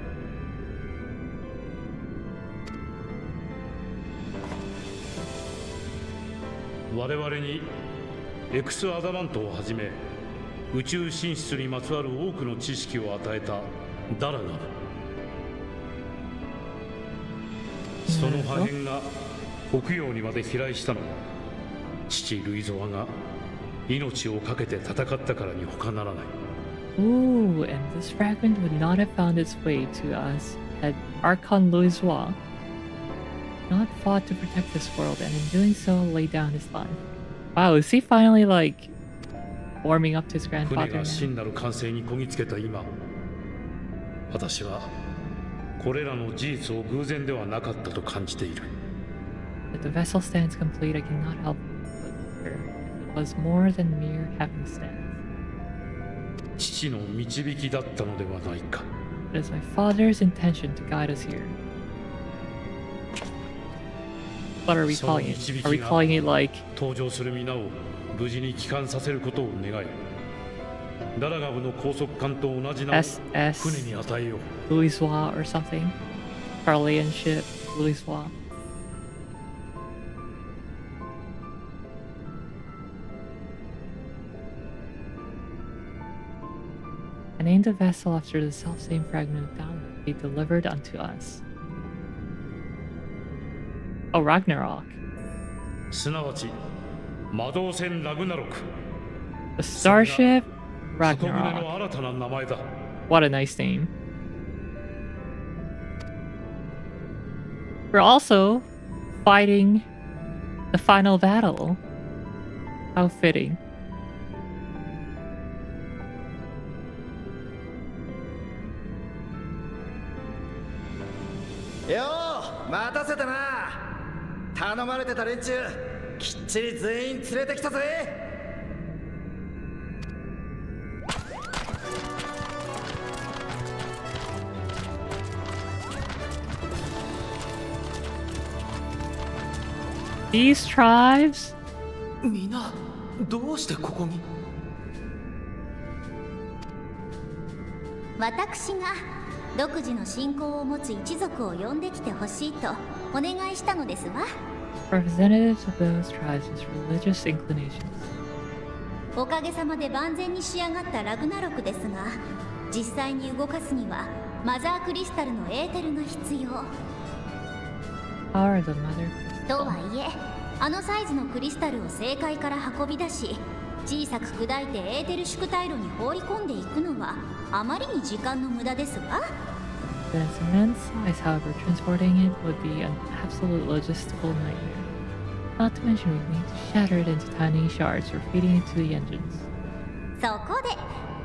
我々にエクスアダマントをはじめ宇宙進出にまつわる多くの知識を与えたダラが、その破片が北洋にまで飛来したのは父ルイゾワが命を懸けて戦ったからに他ならない。 Ooh, and this fragment would not have found its way to us had Archon Louisois not fought to protect this world and in doing so laid down his life. Wow, is he finally like warming up to his 船 grandfather が now? 真なる完成にこぎつけた今、私はこれらの事実を偶然ではなかったと感じている。 If the vessel stands complete, I cannot help but wonder if it was more than mere happenstance. 父の導きだったのではないか。 It is my father's intention to guide us here. What are we calling it? Are we calling it like 登場する皆を無事に帰還させることを願い、ダラガブの高速艦と同じ名を SS 船に与えよう。 Louisois or something? Charlian ship, Louisois. I named the vessel after the self-same fragment of download they delivered unto us. Oh, Ragnarok. すなわち魔導船ラグナロク。 The starship 箱舟 Ragnarok. の新たな名前だ。 What a nice name. We're also fighting the final battle. How fitting. よう待たせたな。頼まれてた連中きっちり全員連れてきたぜ。These tribes? みんなどうしてここに？私が独自の信仰を持つ一族を呼んできてほしいとお願いしたのですわ。 Representatives of those tribes with religious inclinations. おかげさまで万全に仕上がったラグナロクですが、実際に動かすにはマザークリスタルのエーテルが必要。 Power of the Mother と Crystal. はいえ、あのサイズのクリスタルを正界から運び出し、小さく砕いてエーテル縮体炉に放り込んでいくのはあまりに時間の無駄ですわ。 With its immense size, however, transporting it would be an absolute logistical nightmare. Not to mention we'd need to shatter it into tiny shards for feeding it to the engines. そこで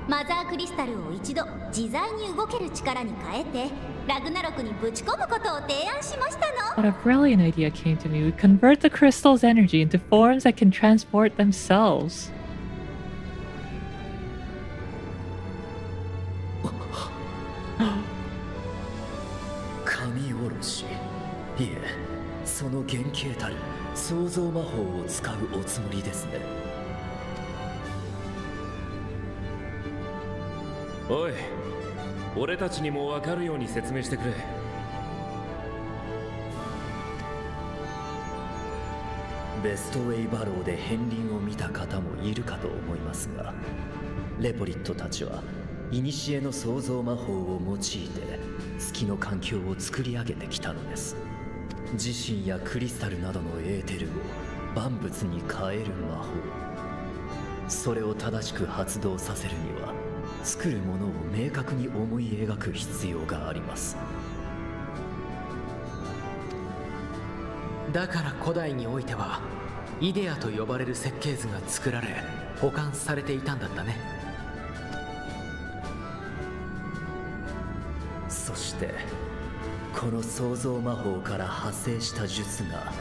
マザークリスタルを一度自在に動ける力に変えてラグナロクにぶち込むことを提案しましたの。 What a brilliant idea came to me. We convert the crystal's energy into forms that can transport themselves. 神おろし、いえ、その原型たる創造魔法を使うおつもりですね。おい、俺たちにも分かるように説明してくれ。ベストウェイバローで片鱗を見た方もいるかと思いますが、レポリットたちは古の創造魔法を用いて月の環境を作り上げてきたのです。自身やクリスタルなどのエーテルを万物に変える魔法。それを正しく発動させるには、作るものを明確に思い描く必要があります。だから古代においてはイデアと呼ばれる設計図が作られ保管されていたんだったね。そしてこの創造魔法から派生した術が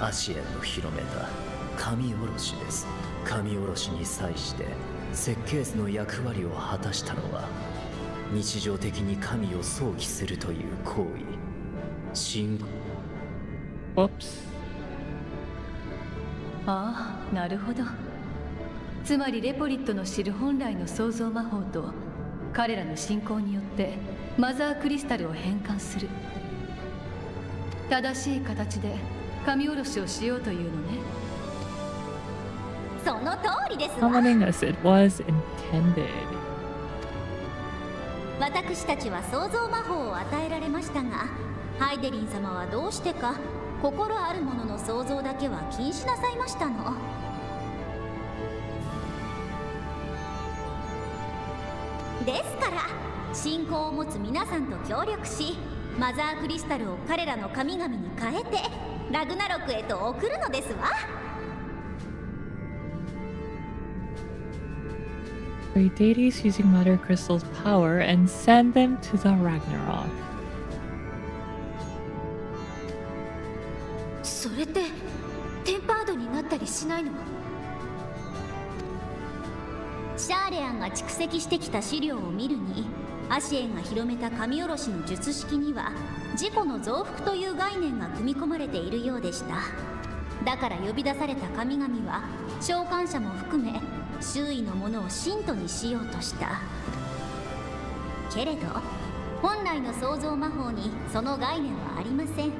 アシエンの広めた神おろしです。神おろしに際して設計図の役割を果たしたのは、日常的に神を想起するという行為。Whoops. ああ、なるほど。つまりレポリットの知る本来の創造魔法と彼らの信仰によってマザークリスタルを変換する。正しい形で神おろしをしようというのね。その通りですわ。 Summoning as it was intended. 私たちは創造魔法を与えられましたが、ハイデリン様はどうしてか心あるものの創造だけは禁止なさいましたの。ですから信仰を持つ皆さんと協力し、マザークリスタルを彼らの神々に変えてラグナロクへと送るのですわ。Create deities using Mother Crystal's power and send them to the Ragnarok. それってテンパードになったりしないの？シャーレアンが蓄積してきた資料を見るに、アシエンが広めた神おろしの術式には自己の増幅という概念が組み込まれているようでした。だから呼び出された神々は召喚者も含め周囲のものを信徒にしようとした。けれど本来の創造魔法にその概念はありません。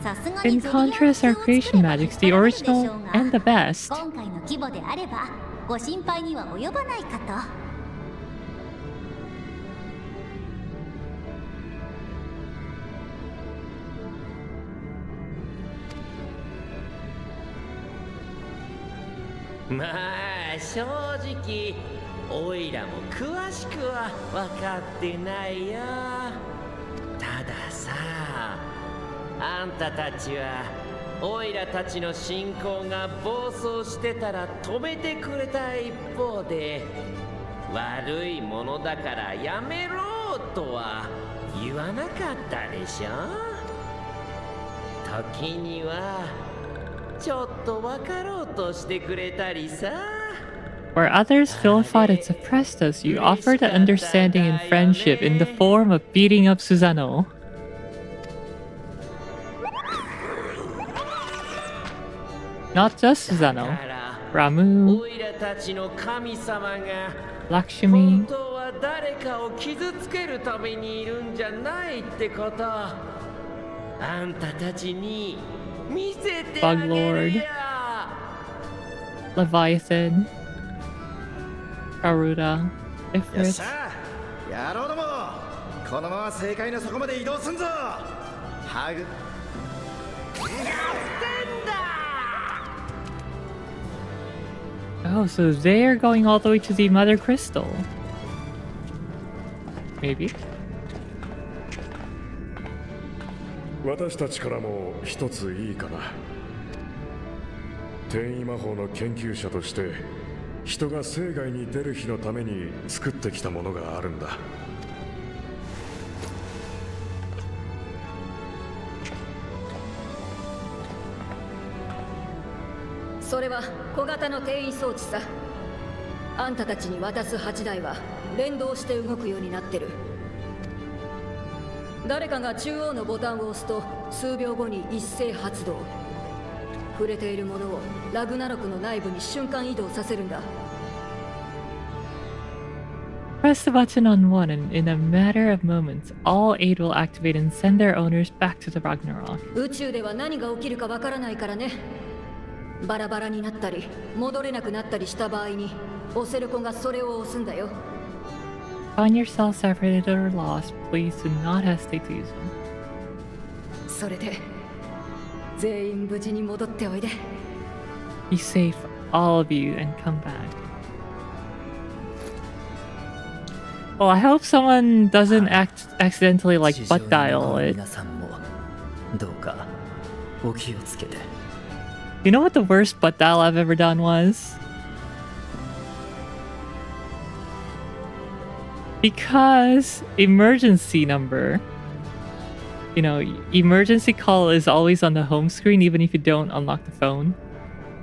さすがに In contrast, our creation magic's the original and the best. 今回の規模であればご心配には及ばないかと。まあ正直オイラも詳しくは分かってないよ。たださ、あんたたちはオイラたちの信仰が暴走してたら止めてくれた一方で、悪いものだからやめろとは言わなかったでしょ。時にはちょっと分かろうとしてくれたりさ。Where others vilified and suppressed us, you offered understanding and friendship in the form of beating up Susano. Not just Susano, Ramu, オイラたちの神様が Lakshmi, 本当は誰かを傷つけるためにいるんじゃないってこと、あんたたちに見せてあげるよ。 Leviathan, Garuda, よっ Ifrit. しゃ野郎ども、このまま正解の底まで移動すんぞ。ハグOh, so they're going all the way to the Mother Crystal. Maybe. 私たちからも一ついいかな。転移魔法の研究者として人が生涯に出る日のために作ってきたものがあるんだ。それは小型の転移装置さ。あんたたちに渡す8台は連動して動くようになってる。誰かが中央のボタンを押すと数秒後に一斉発動。触れているものをラグナロクの内部に瞬間移動させるんだ。Press the button on one and in a matter of moments, all 8 will activate and send their owners back to the Ragnarok. 宇宙では何が起きるかわからないからね。バラバラになったり戻れなくなったりした場合にオセロコがそれを押すんだよ。 Find yourself separated or lost, please do not hesitate to use them. それで全員無事に戻っておいで。 Be safe, all of you, and come back. Well, I hope someone doesn't accidentally like butt dial it. 皆さんもどうかお気をつけて。 You know what the worst butt dial I've ever done was? Because emergency number, you know, emergency call is always on the home screen even if you don't unlock the phone.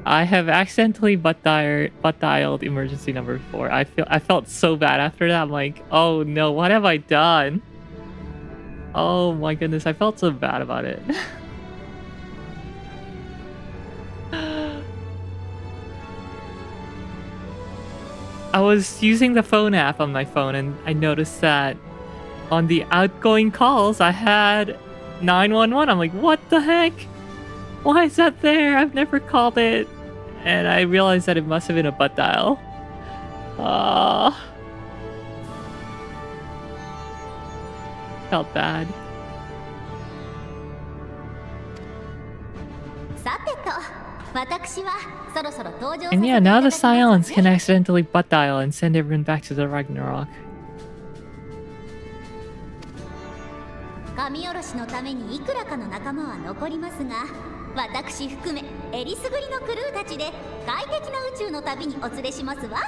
I have accidentally butt dialed emergency number before. I felt so bad after that. I'm like, oh no, what have I done? Oh my goodness, I felt so bad about it. I was using the phone app on my phone and I noticed that on the outgoing calls I had 911. I'm like, what the heck? Why is that there? I've never called it. And I realized that it must have been a butt dial. Felt bad. さてと、私はそろそろ登場させ And て yeah, いた now だ the きます Scions can accidentally butt dial and send everyone back to the Ragnarok. 神おろしのためにいくらかの仲間は残りますが、私含めえりすぐりのクルーたちで快適な宇宙の旅にお連れしますわ。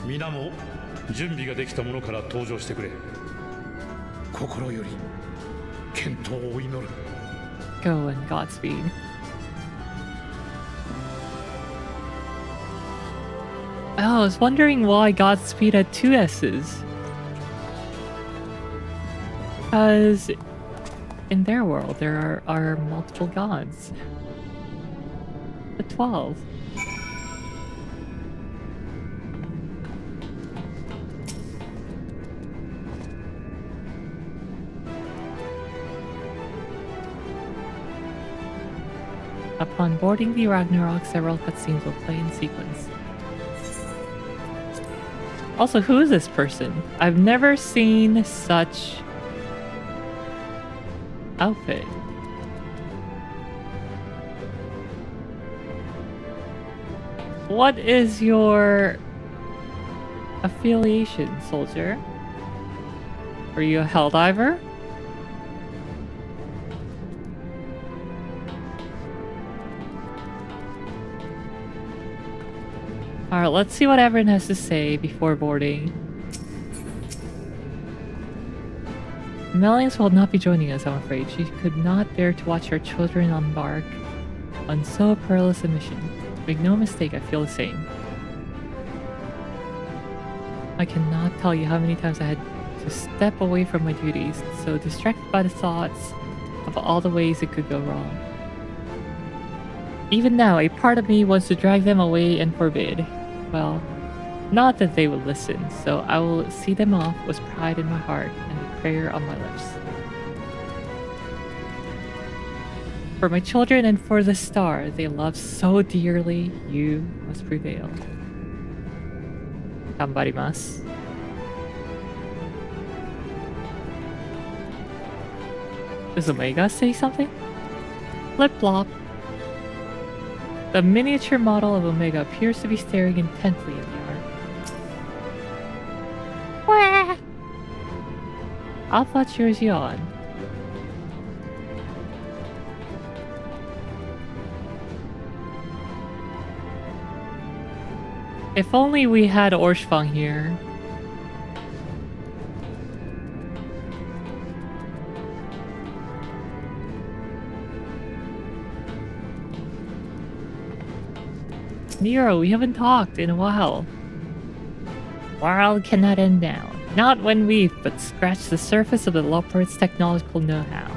皆も準備ができたものから登場してくれ。心より健闘を祈る。 Go and Godspeed. Oh, I was wondering why Godspeed had 2 S's. Because in their world there are multiple gods. The 12. Upon boarding the Ragnarok, several cutscenes will play in sequence. Also, who is this person? I've never seen such outfit. What is your affiliation, soldier? Are you a Helldiver? Alright, let's see what everyone has to say before boarding. Melians will not be joining us, I'm afraid. She could not bear to watch her children embark on so perilous a mission. Make no mistake, I feel the same. I cannot tell you how many times I had to step away from my duties, so distracted by the thoughts of all the ways it could go wrong. Even now, a part of me wants to drag them away and forbid. Well, not that they would listen, so I will see them off with pride in my heart and a prayer on my lips. For my children and for the star they love so dearly, you must prevail. Ganbarimasu. Does Omega say something? Flip flop. The miniature model of Omega appears to be staring intently at the art. Wah! I thought she was yawn. If only we had Orshfang here. Nero, we haven't talked in a while. World cannot end now. Not when we've but scratched the surface of the Loport's technological know-how.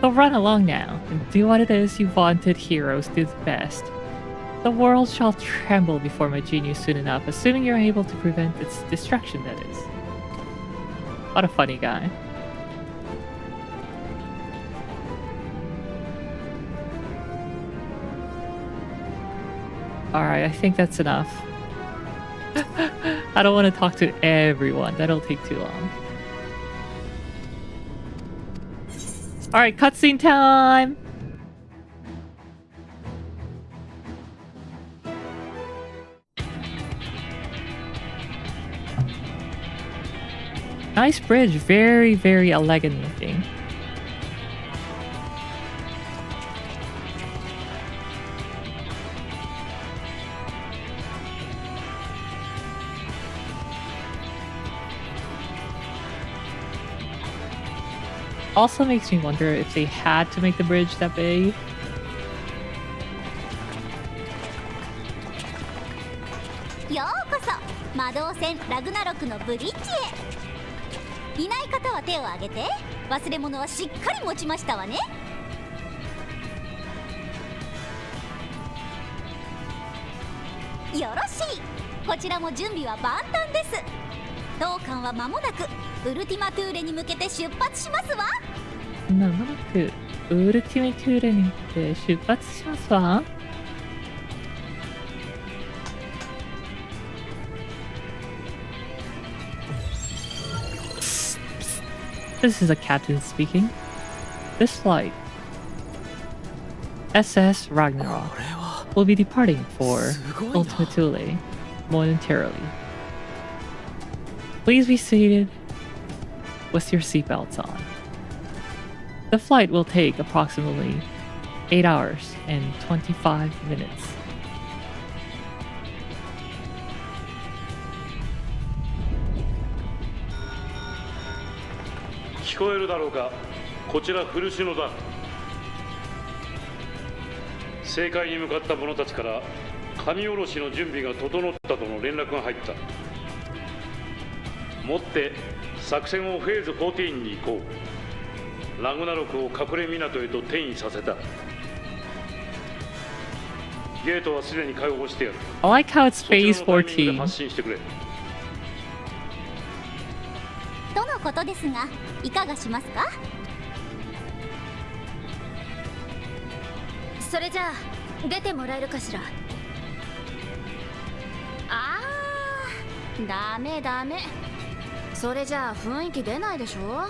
So run along now, and do what it is you wanted heroes do the best. The world shall tremble before my genius soon enough, assuming you're able to prevent its destruction, that is. What a funny guy. Alright, I think that's enough. I don't want to talk to everyone. That'll take too long. Alright, cutscene time! Nice bridge. Very, very elegant looking. Also makes me wonder if they had to make the bridge that big. Yo koso, 魔導戦ラグナロクのブリッジへ。いない方は手を挙げて。忘れ物はしっかり持ちましたわね。よろしい。こちらも準備は万端です。当館は間もなくウルティマトゥーレに向けて出発しますわ。間もなくウルティマトゥーレに向けて出発しますわ。This is a captain speaking. This flight, SS Ragnarok, will be departing for Ultima Thule momentarily. Please be seated with your seatbelts on. The flight will take approximately 8 hours and 25 minutes. 聞こえるだろうか。こちら古篠だ。政界に向かった者たちから神下ろしの準備が整ったとの連絡が入った。もって作戦をフェーズ14に行こう。ラグナロクを隠れ港へと転移させた。ゲートはすでに開放してやる。I like how it's phase 14. 発進してくれ。とのことですが、いかがしますか？それじゃあ出てもらえるかしら。あー、ダメダメ。それじゃあ雰囲気出ないでしょ。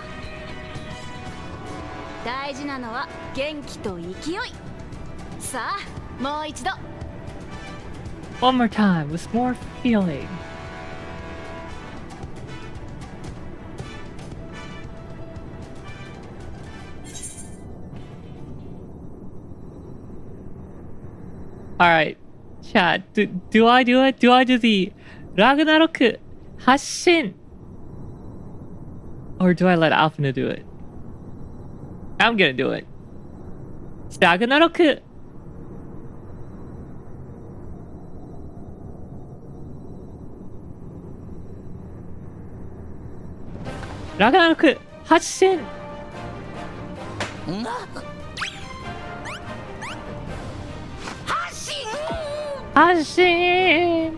大事なのは元気と勢い。さあもう一度。 One more time with more feeling. Alright, chat, do I do it? Do I do the Ragnarok Hashin? Or do I let Alphina do it? I'm gonna do it. Ragnarok. Ragnarok Hashin. Hashin.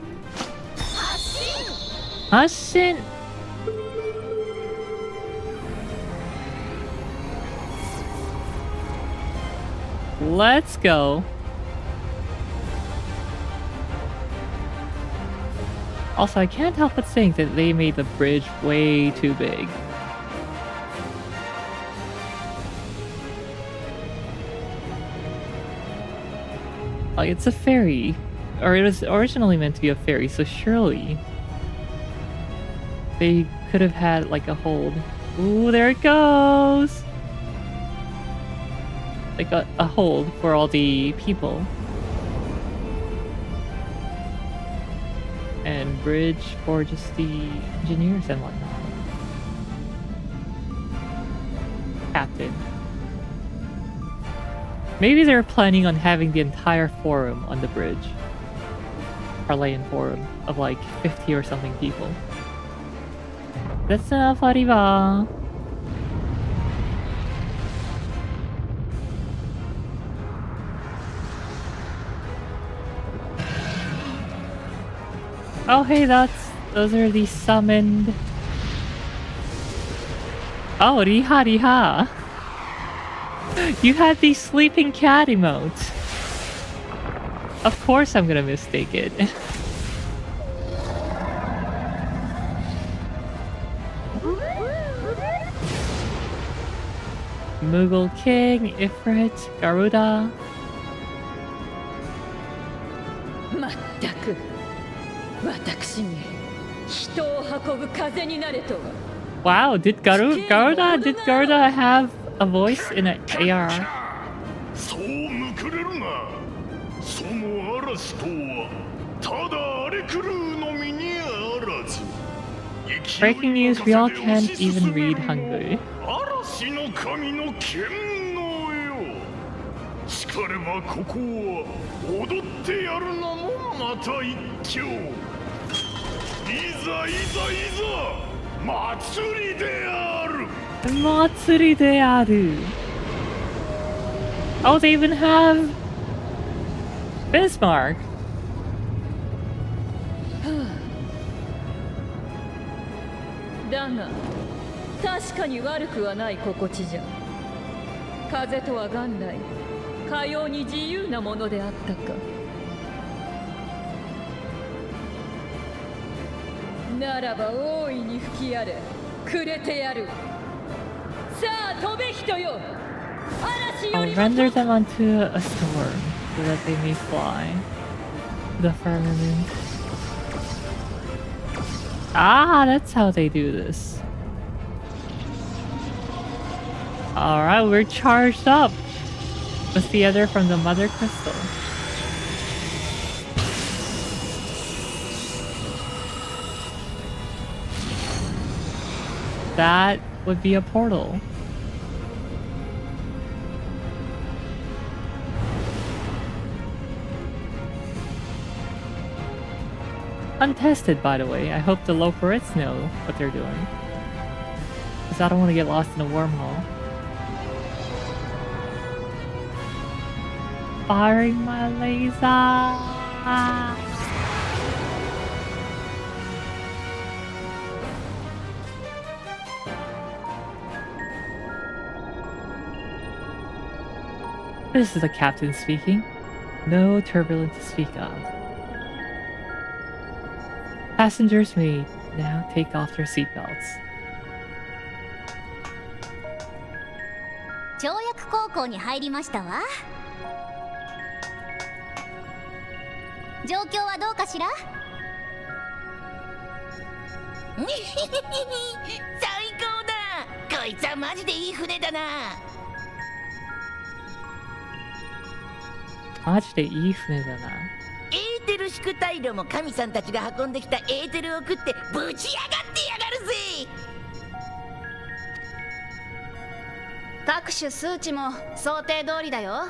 Hashin. Let's go. Also, I can't help but think that they made the bridge way too big. Like, it's a ferry. Or it was originally meant to be a ferry, so surely they could have had like a hold. Ooh, there it goes! Like a hold for all the people. And bridge for just the engineers and whatnot. Captain. Maybe they're planning on having the entire forum on the bridge. Parlayan forum of like 50 or something people. That's enough, Arriba. Oh, hey, those are the summoned. Oh, Riha Riha. You had the sleeping cat emote. Of course I'm gonna mistake it. Mughal King, Ifrit, Garuda. まったく私に人を運ぶ風になれとは。 Wow, did Garuda have a voice in an AR? そうむくれるな。その嵐とはただ荒れ狂うのみにあらず。 Breaking news, we all can't even read Hangul. 嵐の神の剣のよ。しかればここは踊ってやるのもまた一興。いざいざいざ。 祭りである。祭りである。Oh, they even have Bismarck. だが確かに悪くはない心地じゃ。風とは元来かように自由なものであったか。ならば大いに吹き荒れくれてやる。さあ飛べ人よ。嵐よ I'll り render them onto a storm so that they may fly to the firmament. Ah, that's how they do this. Alright, we're charged up with the other from the Mother Crystal. That would be a portal. Untested, by the way. I hope the Loporits know what they're doing. Because I don't want to get lost in a wormhole. Firing my laser! This is the captain speaking. No turbulence to speak of. Passengers may now take off their seatbelts. 跳躍高校に入りましたわ。状況はどうかしら？最高だ。こいつはマジでいい船だな。マジでいい船だな。エーテル宿大路も神さんたちが運んできたエーテルを食ってぶち上がってやがるぜ。各種数値も想定通りだよ。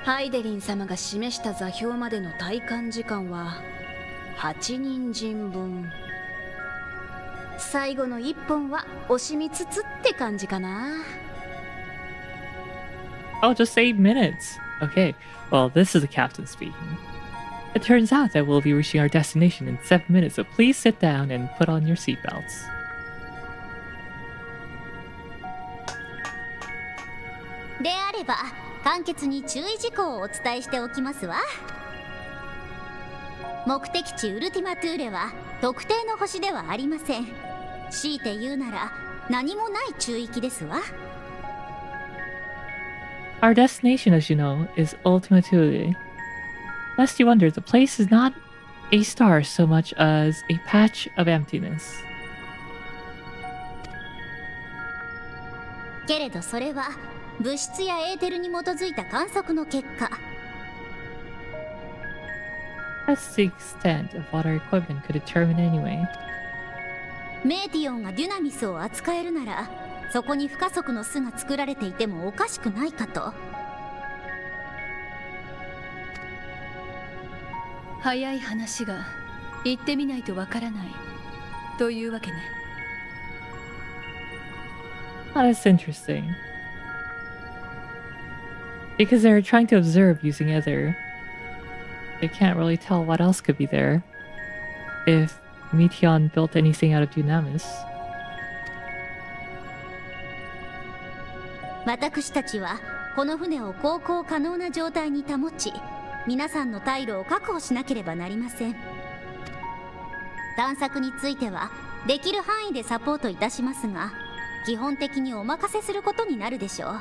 ハイデリン様が示した座標までの体感時間は8人陣分。最後の1本は惜しみつつって感じかな。Oh, just 8 minutes. Okay, well, this is the captain speaking. It turns out that we'll be reaching our destination in 7 minutes, so please sit down and put on your seatbelts. De あれば簡潔に注意事項をお伝えしておきますわ。目的地ウルティマトゥーレは特定の星ではありません。強いて言うなら何もない中域ですわ。Our destination, as you know, is Ultima Thule. Lest you wonder, the place is not a star so much as a patch of emptiness. けれどそれは物質やエーテルに基づいた観測の結果。That's the extent of what our equipment could determine anyway. メーティオンがデュナミスを扱えるなら、そこに不可測の巣が作られていてもおかしくないかと。早い話が行ってみないとわからないというわけね。That's interesting. Because they're trying to observe using ether, they can't really tell what else could be there. if Meteon built anything out of Dunamis. 私たちはこの船を航行可能な状態に保ち、皆さんの退路を確保しなければなりません。探索についてはできる範囲でサポートいたしますが、基本的にお任せすることになるでしょう。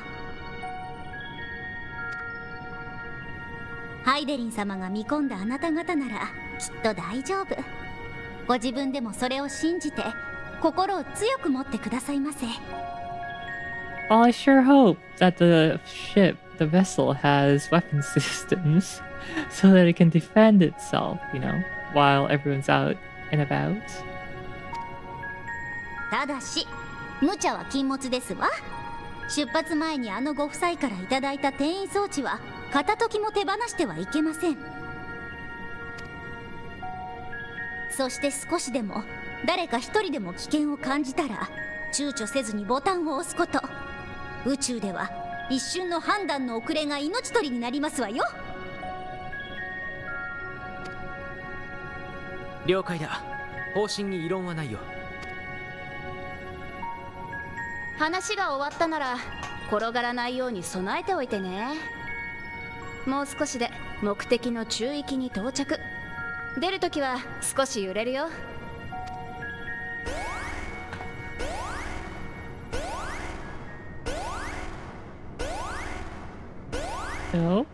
ハイデリン様が見込んだあなた方ならきっと大丈夫。ご自分でもそれを信じて心を強く持ってくださいませ。Well, I sure hope that the vessel has weapon systems so that it can defend itself, while everyone's out and about. ただし、無茶は禁物ですわ。出発前にあのご夫妻からいただいた転移装置は片時も手放してはいけません。そして少しでも誰か一人でも危険を感じたら躊躇せずにボタンを押すこと。宇宙では一瞬の判断の遅れが命取りになりますわよ。了解だ。方針に異論はないよ。話が終わったなら転がらないように備えておいてね。もう少しで目的の中域に到着。出るときは少し揺れるよ。No?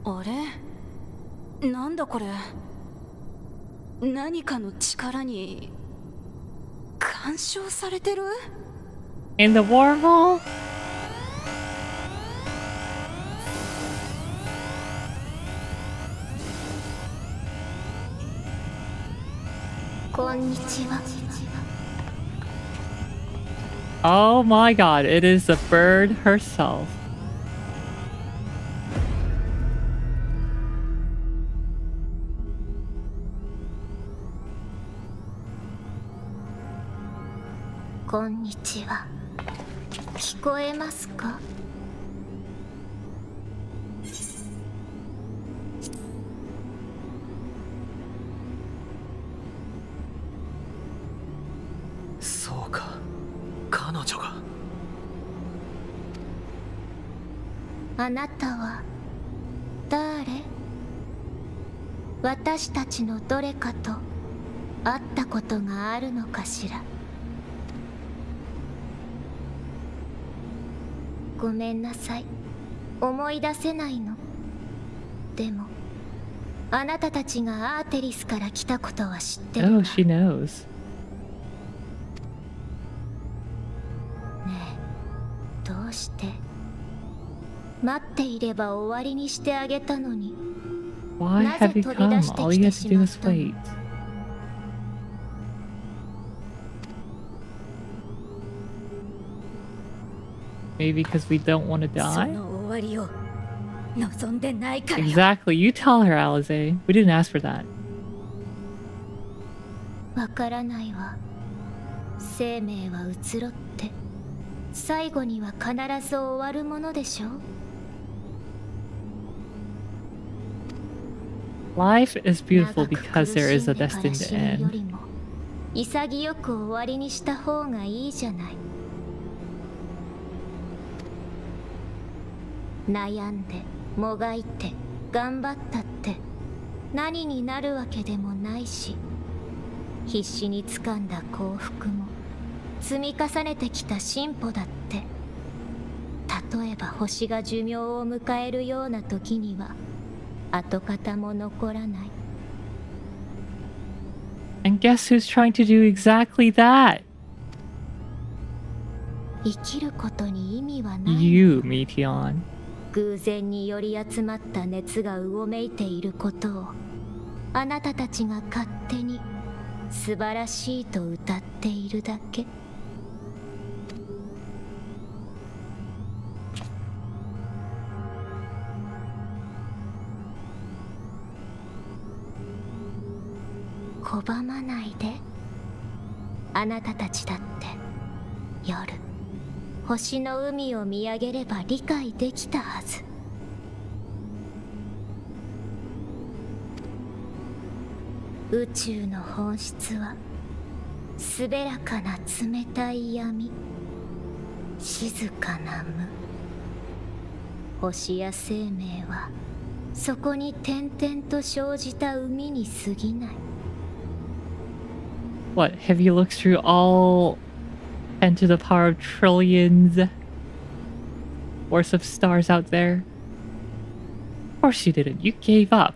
あれ？なんだこれ？何かの力に干渉されてる？ In the wormhole? こんにちは。 Oh my god, it is the bird herself. こんにちは。聞こえますか？そうか、彼女が。あなたは誰？私たちのどれかと会ったことがあるのかしら？ごめんなさい、思い出せないの。でもあなたたちがアーテリスから来たことは知ってるわ。 Oh, she knows. ねえ、どうして待っていれば終わりにしてあげたのに、 Why なぜ have you 飛び出 come? して All き you て have し to do まっ is たの？ wait. Maybe because we don't want to そ die? の終わりを望んでないからよ。 Exactly, you tell her, Alize. We didn't ask for that. わからないわ。生命は移ろって最後には必ず終わるものでしょう。 Life is beautiful 長く because there is a 苦しんで destined から死ぬよ end. りも潔く終わりにした方がいいじゃない。悩んでもがいて頑張ったって何になるわけでもないし、必死に掴んだ幸福も積み重ねてきた進歩だって、例えば星が寿命を迎えるような時には跡形も残らない。 And guess who's trying to do exactly that? 生きることに意味はない。 You, Meteon. 偶然により集まった熱がうごめいていることをあなたたちが勝手に素晴らしいと歌っているだけ。拒まないで。あなたたちだって夜星の海を見上げれば理解できたはず。宇宙の本質は滑らかな冷たい闇、静かな無。星や生命はそこに点々と生じた海に過ぎない。 What, have you looked through all 10 to the power of trillions worth of stars out there? Of course you didn't. You gave up.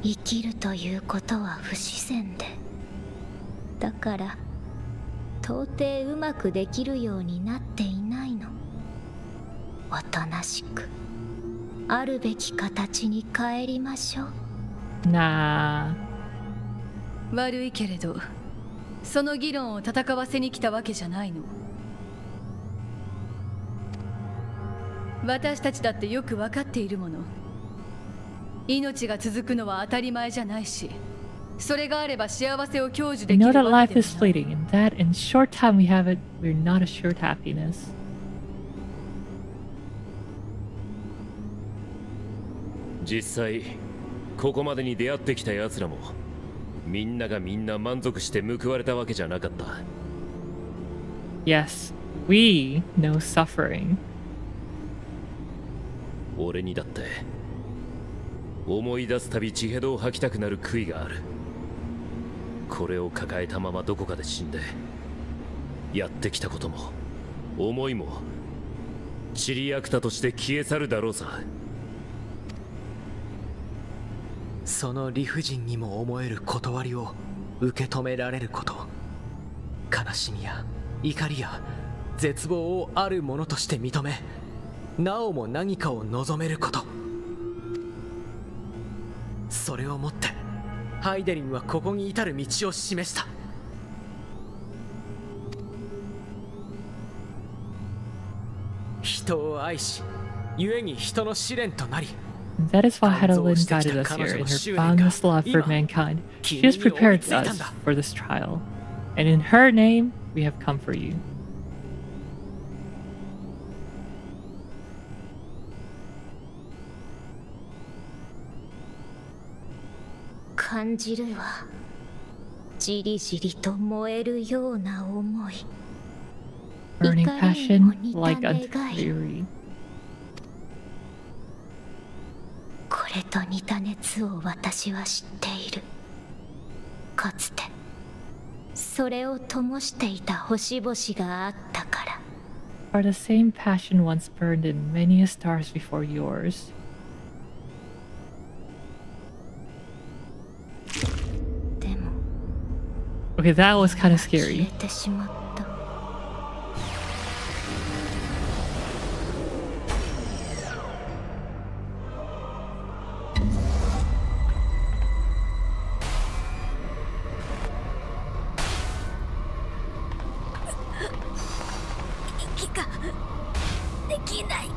生きるということは不自然で、だから到底うまくできるようになっていないの。おとなしくあるべき形に帰りましょう。Nah. 悪いけれど、その議論を戦わせに来たわけじゃないの。私たちだってよく分かっているもの。命が続くのは当たり前じゃないし、それがあれば幸せを享受 We でき know る that わ life けで is もない。 fleeting, and that in short time we have it, we're not assured happiness. 実際ここまでに出会ってきた奴らもみんながみんな満足して報われたわけじゃなかった。 Yes, we know suffering. 俺にだって思い出すたび血へどを吐きたくなる悔いがある。これを抱えたままどこかで死んで、やってきたことも思いも塵あくたとして消え去るだろうさ。その理不尽にも思える断りを受け止められること、悲しみや怒りや絶望をあるものとして認め、なおも何かを望めること、それをもってハイデリンはここに至る道を示した。人を愛し、故に人の試練となり、 That is why Heidelin guided us here in her boundless love for mankind. She has prepared us for this trial, and in her name, we have come for you. 感じるわ。じりじりと燃えるような思い。 Burning 怒りにも passion 似た like a 願い。 fury. これと似た熱を私は知っている。かつてそれを灯していた星々があったから。 For the same passion once burned in many a stars before yours. でも Okay, that was kind of 消え scary. てしまった。息ができない。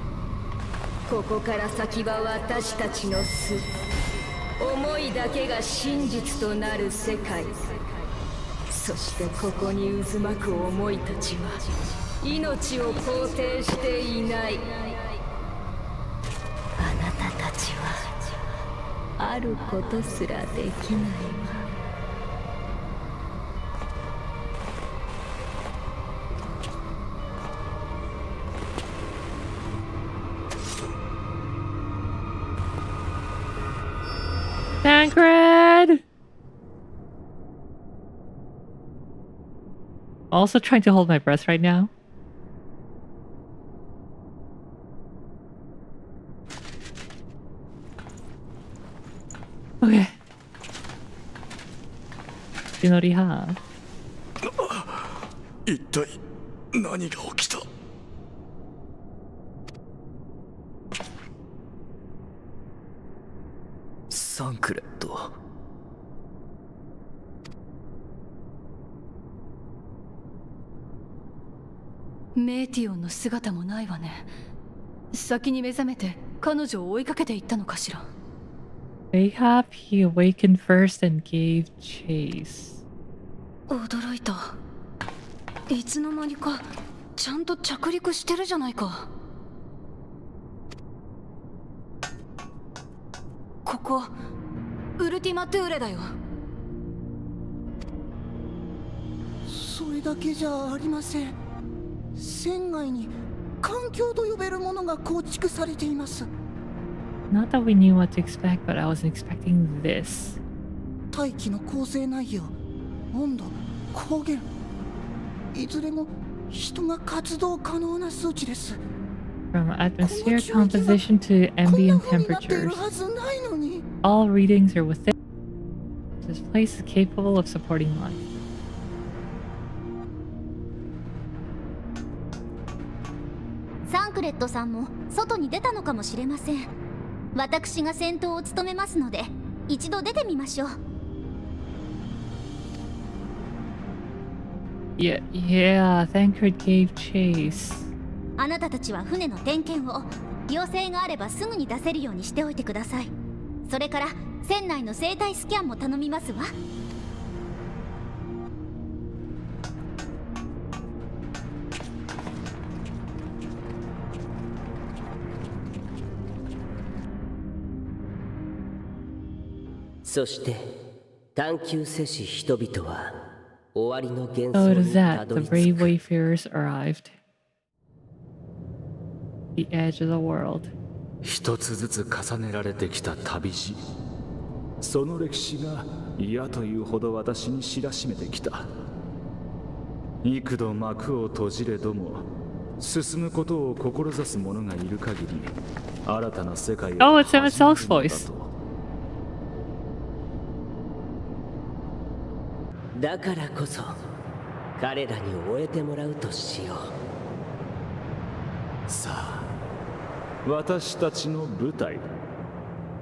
ここから先は私たちの巣。思いだけが真実となる世界。そしてここに渦巻く思いたちは命を肯定していない。あなたたちはあることすらできないわ。 Tancred! Also trying to hold my breath right now. Okay. Yunoriha. 一体何が起きた？サンクレット。メーティオンの姿もないわね。先に目覚めて彼女を追いかけていったのかしら。 Mayhap he awakened first and gave chase. 驚いた。いつの間にかちゃんと着陸してるじゃないか。ここウルティマ・トゥーレだよ。それだけじゃありません。船外に環境と呼べるものが構築されています。 Not that we knew what to expect, but I wasn't expecting this. 大気の構成内容、温度、光源、いずれも人が活動可能な数値です。 From atmosphere composition to ambient temperatures, all readings are within. This place is capable of supporting life. サンクレットさんも外に出たのかもしれません。私が先頭を務めますので、一度出てみましょう。Yeah, Thancred gave chase. あなたたちは船の点検を、要請があればすぐに出せるようにしておいてください。それから船内の生態スキャンも頼みますわ。そして探求せし人々は終わりの幻 So 想 it に is た that ど the り brave 着く。 wayfarers arrived. The edge of the world. 一つずつ重ねられてきた旅路、その歴史が嫌というほど私に知らしめてきた。幾度幕を閉じれども進むことを志す者がいる限り新たな世界を Oh, it's MSL's voice. だからこそ彼らに終えてもらうとしよう。さあ、私たちの舞台、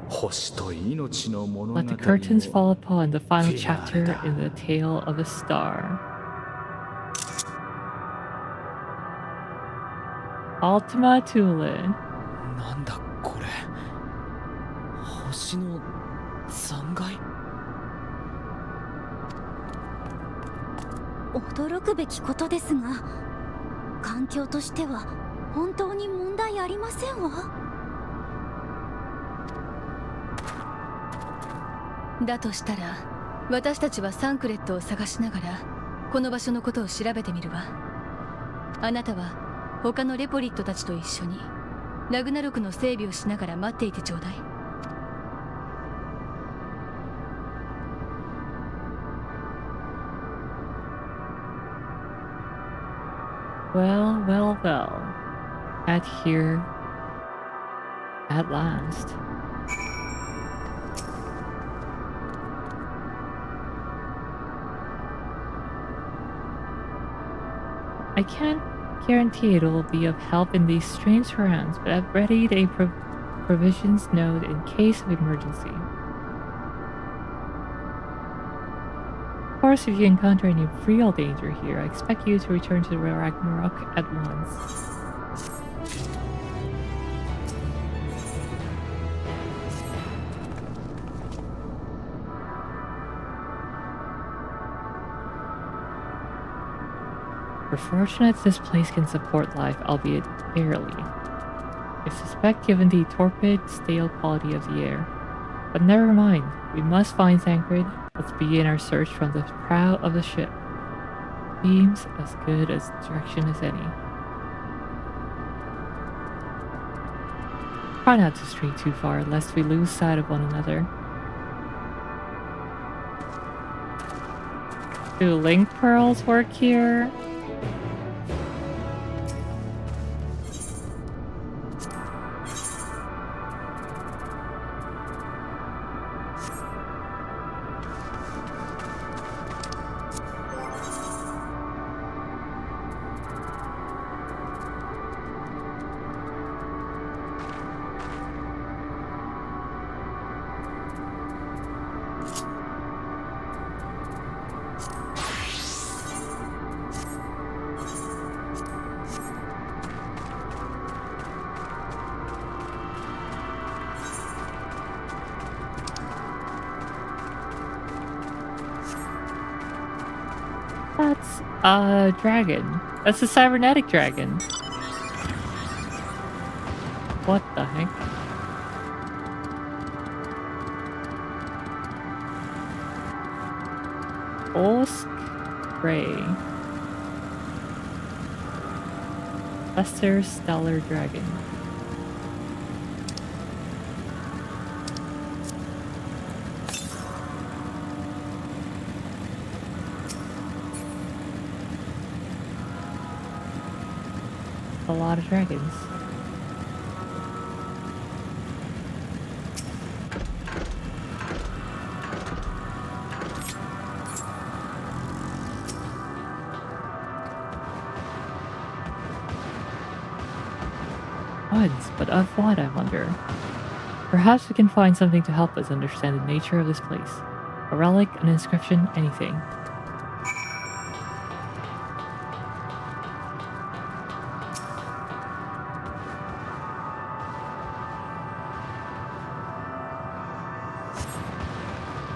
星と命の物語を Let the curtains fall upon the final chapter in the tale of a star. Ultima Thule. なんだこれ、星の残骸。驚くべきことですが、環境としては本当に問題ありませんわ。だとしたら私たちはサンクレットを探しながらこの場所のことを調べてみるわ。あなたは他のレポリットたちと一緒にラグナロクの整備をしながら待っていてちょうだい。Well, well, well. At here. At last. I can't guarantee it will be of help in these strange surrounds, but I've readied a provisions node in case of emergency. Of course, if you encounter any real danger here, I expect you to return to Ragnarok at once. We're fortunate this place can support life, albeit barely. I suspect given the torpid, stale quality of the air. But never mind, we must find Thancred. Let's begin our search from the prow of the ship. Seems as good as direction as any. Try not to stray too far, lest we lose sight of one another. Do link pearls work here? That's a dragon. That's a cybernetic dragon. What the heck? Osk Ray. Lesser Stellar Dragon. A lot of dragons. Odds, but of what, I wonder? Perhaps we can find something to help us understand the nature of this place. A relic, an inscription, anything.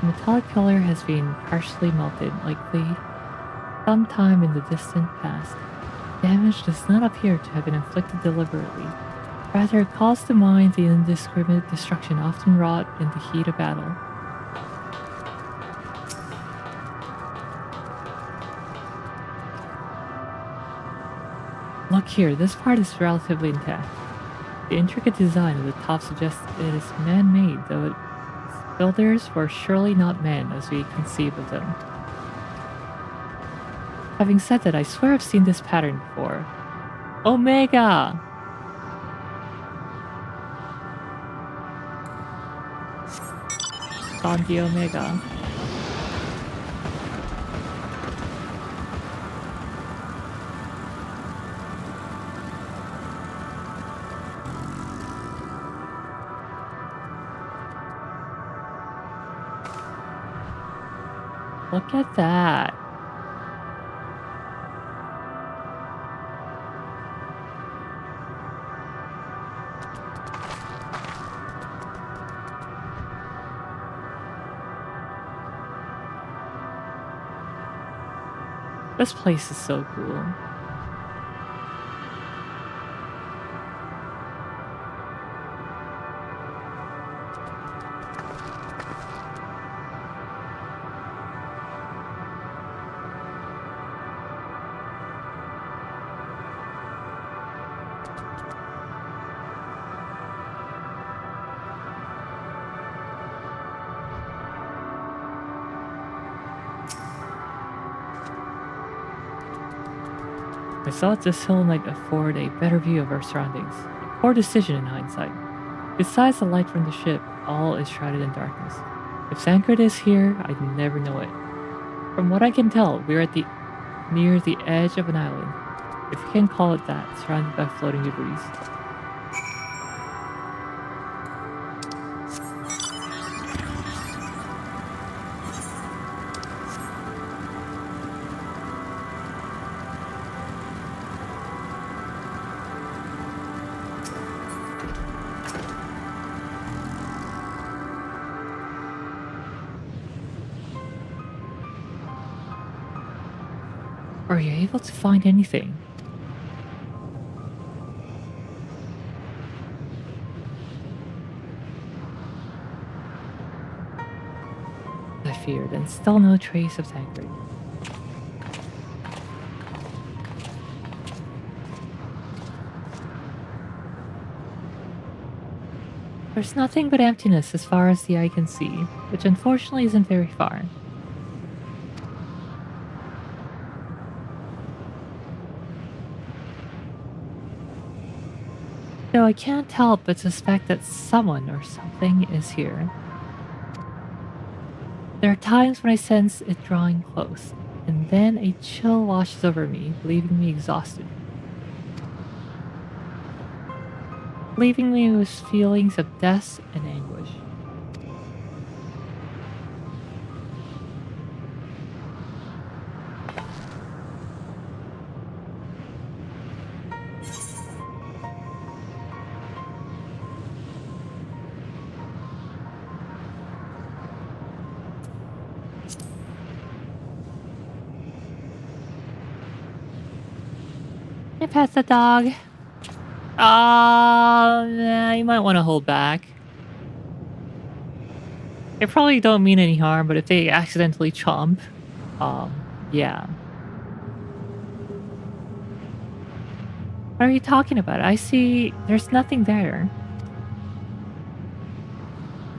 The metallic color has been partially melted, likely sometime in the distant past. Damage does not appear to have been inflicted deliberately. Rather, it calls to mind the indiscriminate destruction often wrought in the heat of battle. Look here, this part is relatively intact. The intricate design of the top suggests it is man-made, though its builders were surely not men as we conceive of them. Having said that, I swear I've seen this pattern before. Omega! On the Omega. Look at that. This place is so cool. I thought this hill might afford a better view of our surroundings. A poor decision in hindsight. Besides the light from the ship, all is shrouded in darkness. If Sankard is here, I'd never know it. From what I can tell, we're at near the edge of an island, if you can call it that, surrounded by floating debris. Are you able to find anything? I feared, and still no trace of Tancred. There's nothing but emptiness as far as the eye can see, which unfortunately isn't very far. Though I can't help but suspect that someone or something is here. There are times when I sense it drawing close, and then a chill washes over me, leaving me exhausted. Leaving me with feelings of death and anguish. Can I pet the dog? Nah, you might want to hold back. They probably don't mean any harm, but if they accidentally chomp, Yeah. What are you talking about? I see there's nothing there.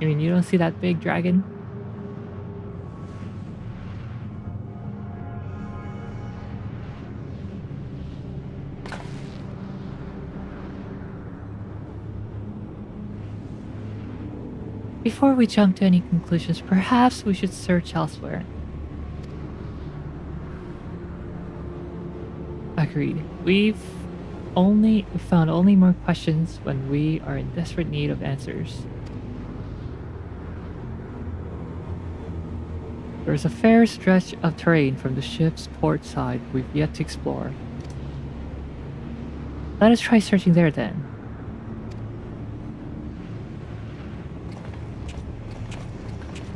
I mean, you don't see that big dragon? Before we jump to any conclusions, perhaps we should search elsewhere. Agreed. We found only more questions when we are in desperate need of answers. There is a fair stretch of terrain from the ship's port side we've yet to explore. Let us try searching there then.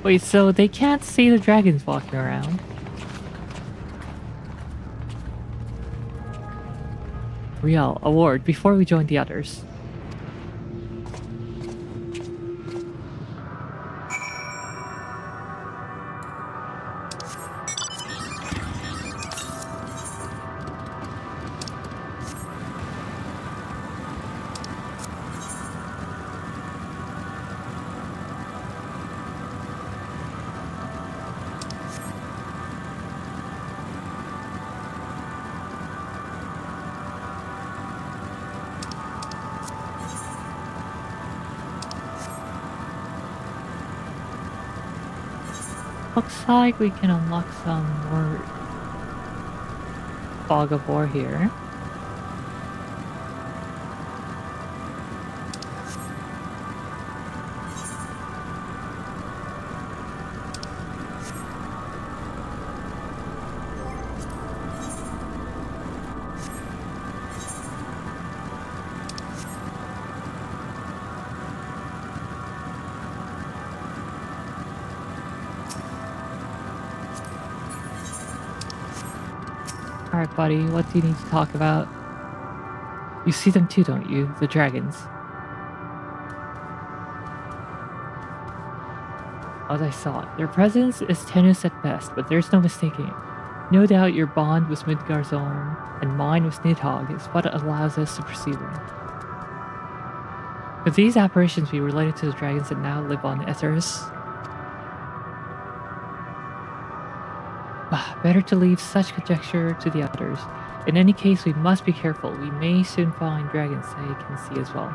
Wait, so they can't see the dragons walking around? Real award before we join the others. Looks like we can unlock some more fog of war here. Alright, buddy, what do you need to talk about? You see them too, don't you? The dragons. As I saw it, their presence is tenuous at best, but there's no mistaking it. No doubt your bond with Midgard's arm and mine with Nidhogg is what allows us to perceive them. Could these apparitions be related to the dragons that now live on Ethers? Better to leave such conjecture to the others. In any case, we must be careful. We may soon find dragons they can see as well.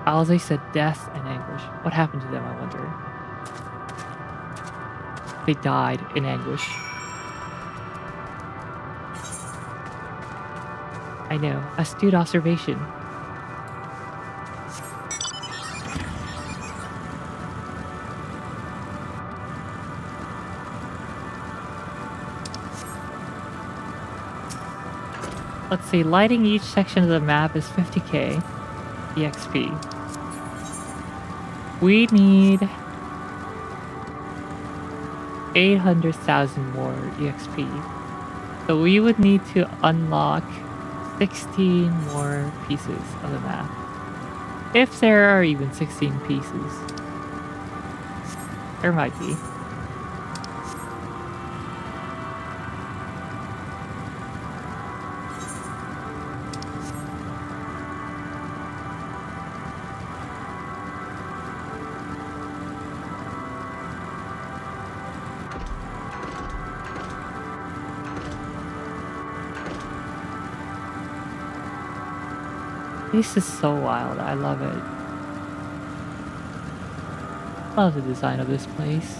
Alze said death and anguish. What happened to them, I wonder? They died in anguish. I know. Astute observation. Let's see, lighting each section of the map is 50k EXP. We need 800,000 more EXP. So we would need to unlock 16 more pieces of the map. If there are even 16 pieces. There might be. This is so wild. I love it. Love the design of this place.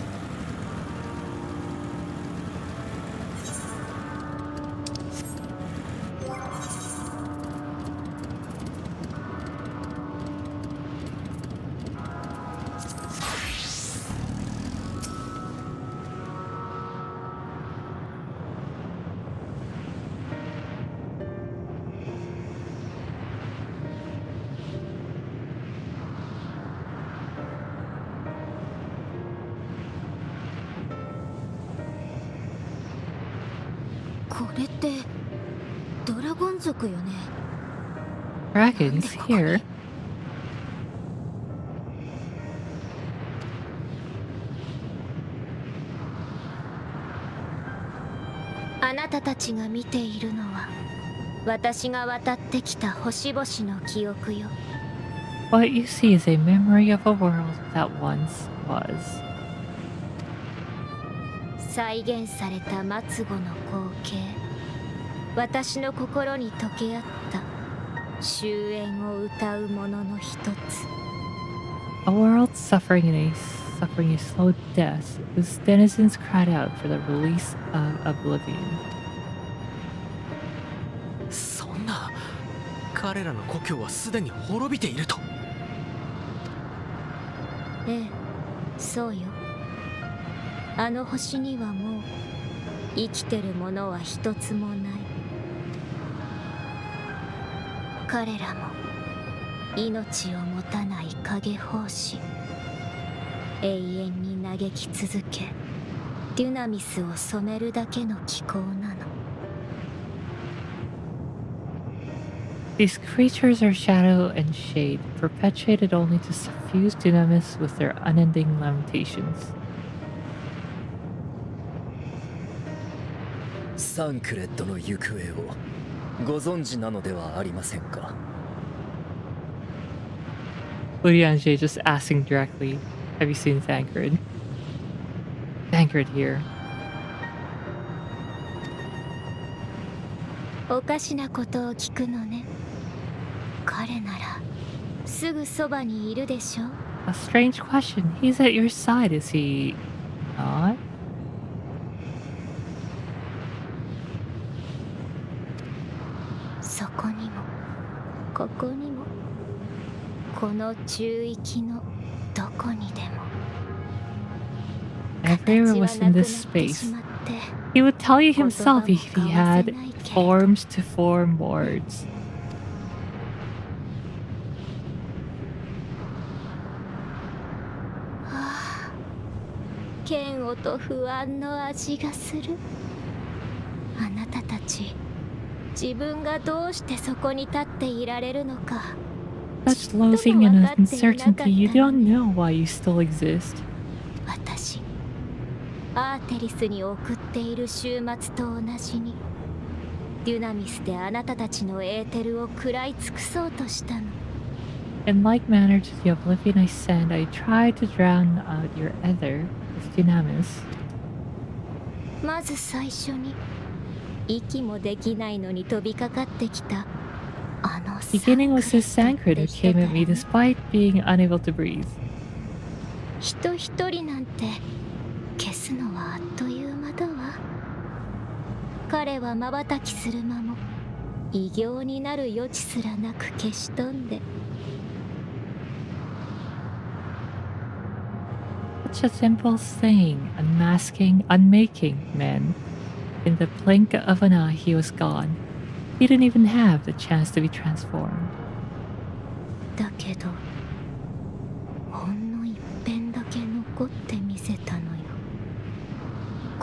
Dragons here. あなたたちが見ているのは私が渡ってきた星々の記憶よ。 What you see is a memory of a world that once was. 再現された末後の光景、私の心に溶け合った終焉を歌うものの一つ。 A world suffering a slow death, whose denizens cried out for the release of oblivion. そんな、彼らの故郷はすでに滅びていると。ええ、そうよ。あの星にはもう生きてるものは一つもない。彼らも命を持たない影胞子、永遠に嘆き続けデュナミスを染めるだけの気候なの。 These creatures are shadow and shade, perpetuated only to suffuse Dunamis with their unending lamentations. サンクレットの行方をご存知なのではありませんか。 Udianje just asking directly, have you seen Thancred? Thancred here. おかしなことを聞くのね。彼ならすぐそばにいるでしょ。 A strange question. He's at your side, is he not? そこにもここにもこの中域のどこにでも Everywhere within this space. He would tell you himself if he had forms to form words. 嫌悪と不安の味がする。あなたたち、自分がどうしてそこに立っていられるのか。 Such loathing and uncertainty, you don't know why you still exist. 私、アーテリスに送っている終末と同じに、デュナミスであなたたちのエーテルを食らい尽くそうとしたの。 In like manner to the oblivion I send, I tried to drown out your ether with Dunamis. まず最初に息もできないのに飛びかかってきたあの Beginning with this Sancred who came at me despite being unable to breathe. 人一人なんて消すのはあっという間だわ。彼は瞬きする間も異形になる余地すらなく消し飛んで。 Such a simple thing, unmaking men. In the blink of an eye, he was gone. He didn't even have the chance to be transformed. だけど、ほんの一片だけ残ってみせたのよ。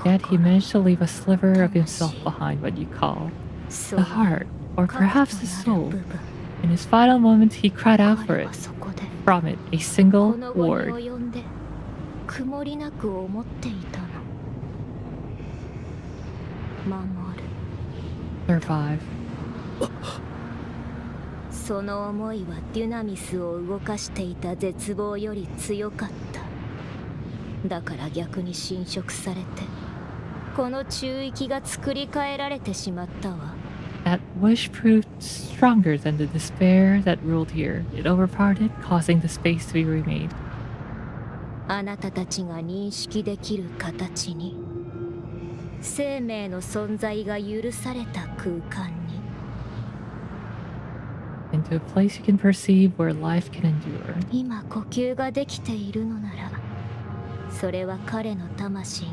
Yet he managed to leave a sliver of himself behind, what you call the heart, or perhaps the soul. In his final moment, he cried out for it. From it, a single word. 曇りなく思っていたの。守る。 Survive. その思いはデュナミスを動かしていた絶望より強かった。だから逆に侵食されて、この中域が作り変えられてしまったわ。 That wish proved stronger than the despair that ruled here. It overpowered it, causing the space to be remade. あなたたちが認識できる形に、生命の存在が許された空間に。 Into a place you can perceive where life can endure. 今呼吸ができているのなら、それは彼の魂が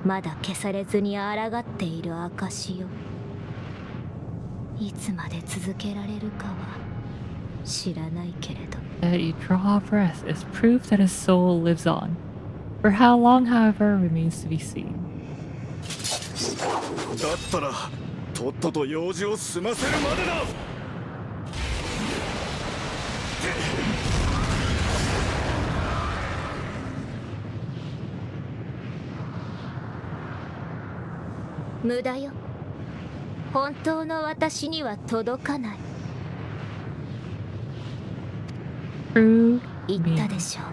まだ消されずに抗っている証よ。いつまで続けられるかは知らないけれど。 That you draw a breath is proof that his soul lives on. For how long, however, remains to be seen. だったらとっとと用事を済ませるまでだ。無駄よ。本当の私には届かない。 True 言ったでしょう。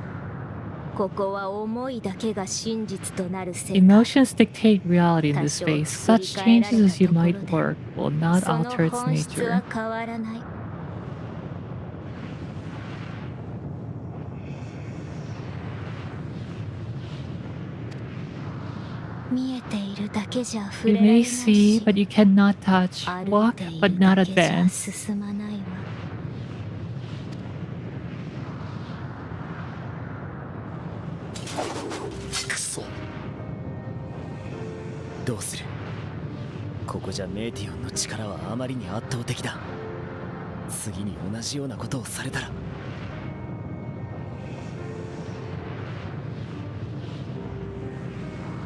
ここは思いだけが真実となる世界。 Emotions dictate reality in this space. Such changes as you might work will not その alter its 本質は nature. 変わらない。見えているだけじゃ触 You れられな may い see, し、 but you cannot touch. 歩い Walk, てい but る not だけじゃ advance. 進まないわ。くそ。どうする？ここじゃメーティオンの力はあまりに圧倒的だ。次に同じようなことをされたら。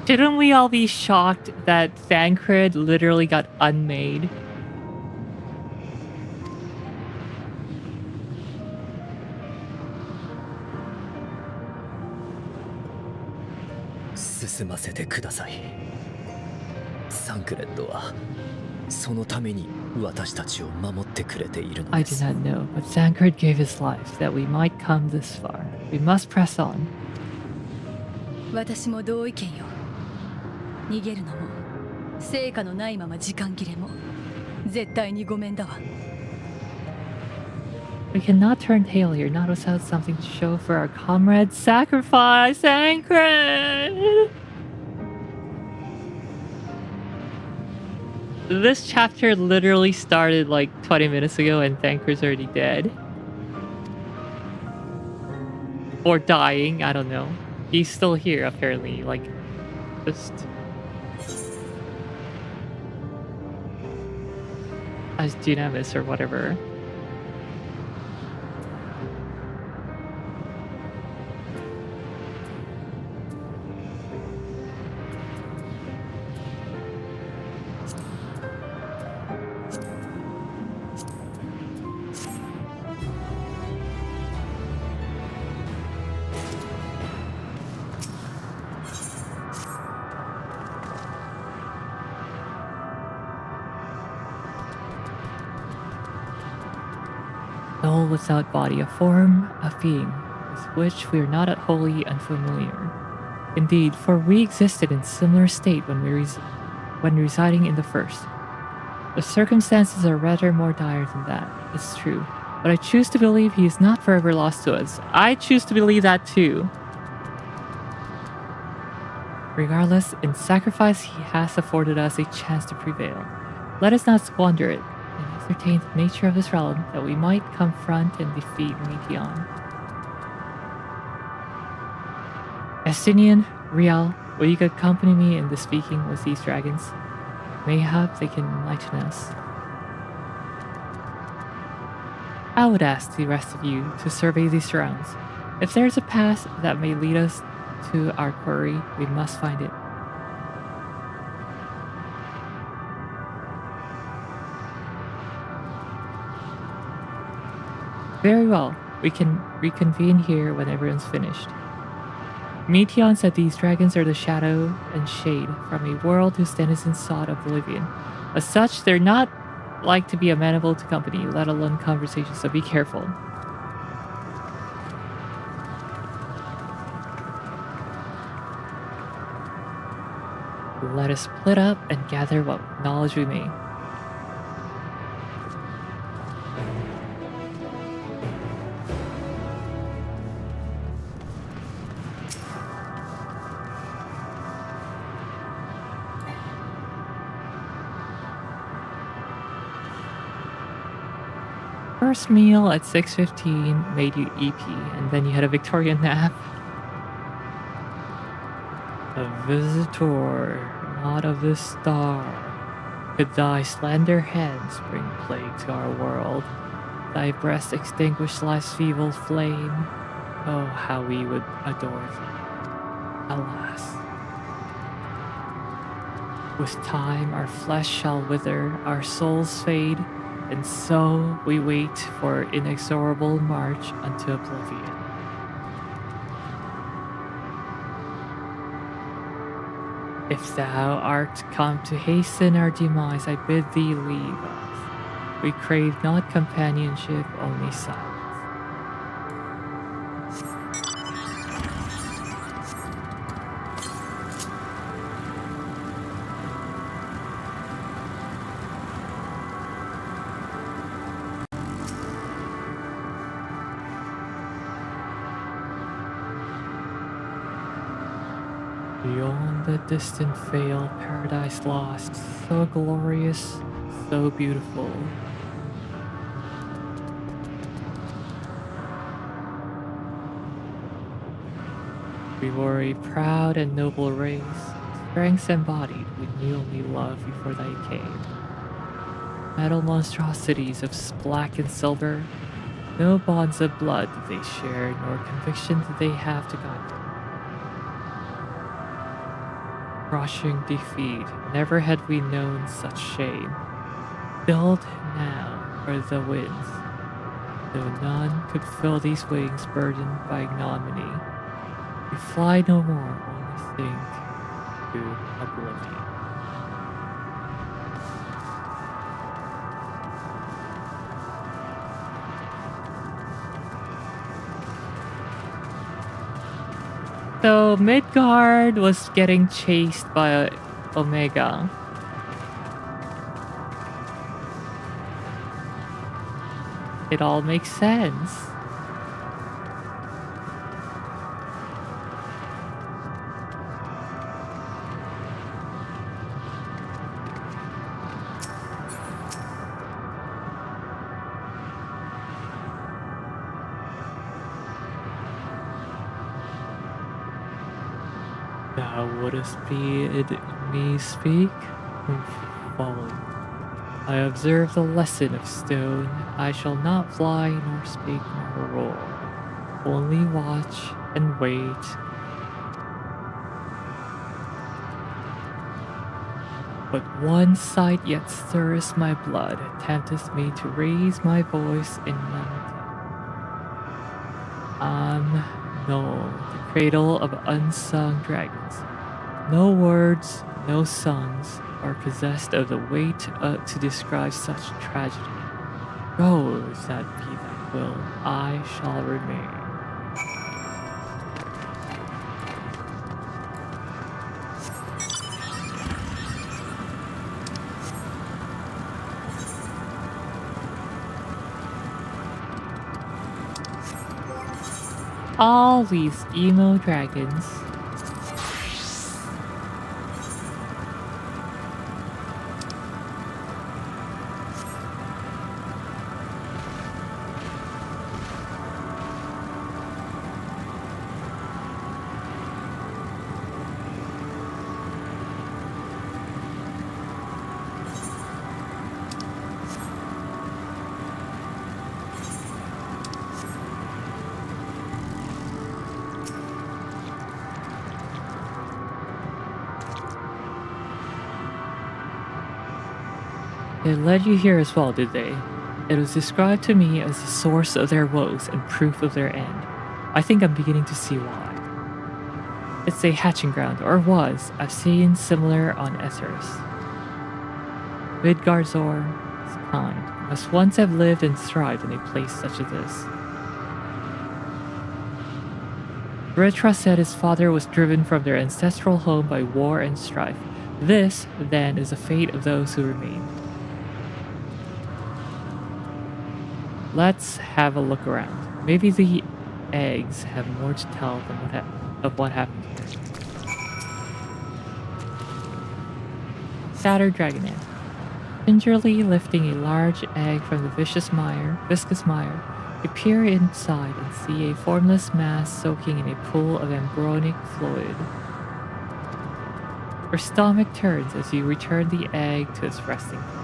Shouldn't we all be shocked that Thancred literally got unmade? 進ませてください。サンクレッドはそのために私たちを守ってくれているの I で do す。 not know, but Thancred gave his life that we might come this far. We must press on. 私も同意見よ。逃げるのも成果のないまま時間切れも絶対にごめんだわ。 We cannot turn tail here, not without something to show for our comrade's sacrifice, Thancred! This chapter literally started like 20 minutes ago and Thancred's already dead. Or dying, I don't know. He's still here apparently, like just as Dynamis or whatever. Soul without body, a form of being with which we are not wholly unfamiliar. Indeed, for we existed in similar state when residing in the first. The circumstances are rather more dire than that, it's true. But I choose to believe he is not forever lost to us. I choose to believe that too. Regardless, in sacrifice he has afforded us a chance to prevail. Let us not squander it, and ascertain the nature of this realm that we might confront and defeat Meteon. Estinian, Rial, will you accompany me in the speaking with these dragons? Mayhap they can enlighten us. I would ask the rest of you to survey these surrounds. If there is a path that may lead us to our quarry, we must find it. Very well, we can reconvene here when everyone's finished. Meteon said these dragons are the shadow and shade from a world whose denizens sought oblivion. As such, they're not like to be amenable to company, let alone conversation, so be careful. Let us split up and gather what knowledge we may. First meal at 6:15 made you EP, and then you had a Victorian nap. A visitor, not of this star. Could thy slender hands bring plague to our world? Thy breast extinguish life's feeble flame. Oh, how we would adore thee. Alas. With time our flesh shall wither, our souls fade, and so we wait for inexorable march unto oblivion. " If thou art come to hasten our demise, I bid thee leave us. We crave not companionship, only silence. Beyond the distant veil, paradise lost, so glorious, so beautiful. We were a proud and noble race, strengths embodied, we knew only love before thy came. Metal monstrosities of black and silver, no bonds of blood did they share, nor conviction did they have to guide them. Crushing defeat, never had we known such shame. Filled now are the winds, though none could fill these wings burdened by ignominy. We fly no more, only sink to oblivion. So Midgard was getting chased by Omega. It all makes sense. Thou wouldst bid me speak? Folly. I observe the lesson of stone. I shall not fly, nor speak, nor roar. Only watch and wait. But one sight yet stirs my blood, tempteth me to raise my voice in lament. No, the cradle of unsung dragons. No words, no songs are possessed of the weight to describe such tragedy. Go, if that be thy will, I shall remain. All these emo dragons. They led you here as well, did they? It was described to me as the source of their woes and proof of their end. I think I'm beginning to see why. It's a hatching ground, or was. I've seen similar on Ethers. Midgardzor is kind, must once have lived and thrived in a place such as this. Ritra said his father was driven from their ancestral home by war and strife. This, then, is the fate of those who remain. Let's have a look around. Maybe the eggs have more to tell than what happened here. Shattered dragon ant. Gingerly lifting a large egg from the viscous mire, you peer inside and see a formless mass soaking in a pool of embryonic fluid. Her stomach turns as you return the egg to its resting place.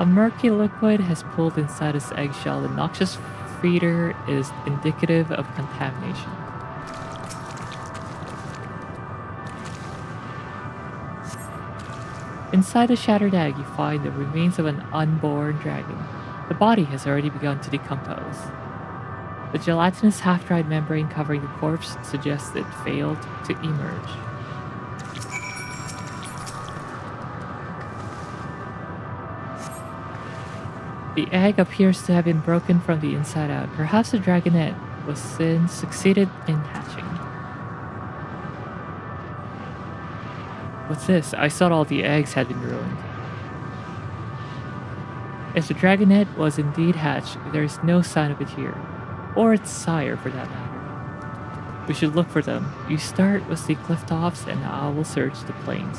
A murky liquid has pooled inside its eggshell. The noxious feeder is indicative of contamination. Inside the shattered egg, you find the remains of an unborn dragon. The body has already begun to decompose. The gelatinous half-dried membrane covering the corpse suggests it failed to emerge. The egg appears to have been broken from the inside out. Perhaps the dragonette was then succeeded in hatching. What's this? I thought all the eggs had been ruined. If the dragonette was indeed hatched, there is no sign of it here, or its sire for that matter. We should look for them. You start with the cliff tops and I will search the plains.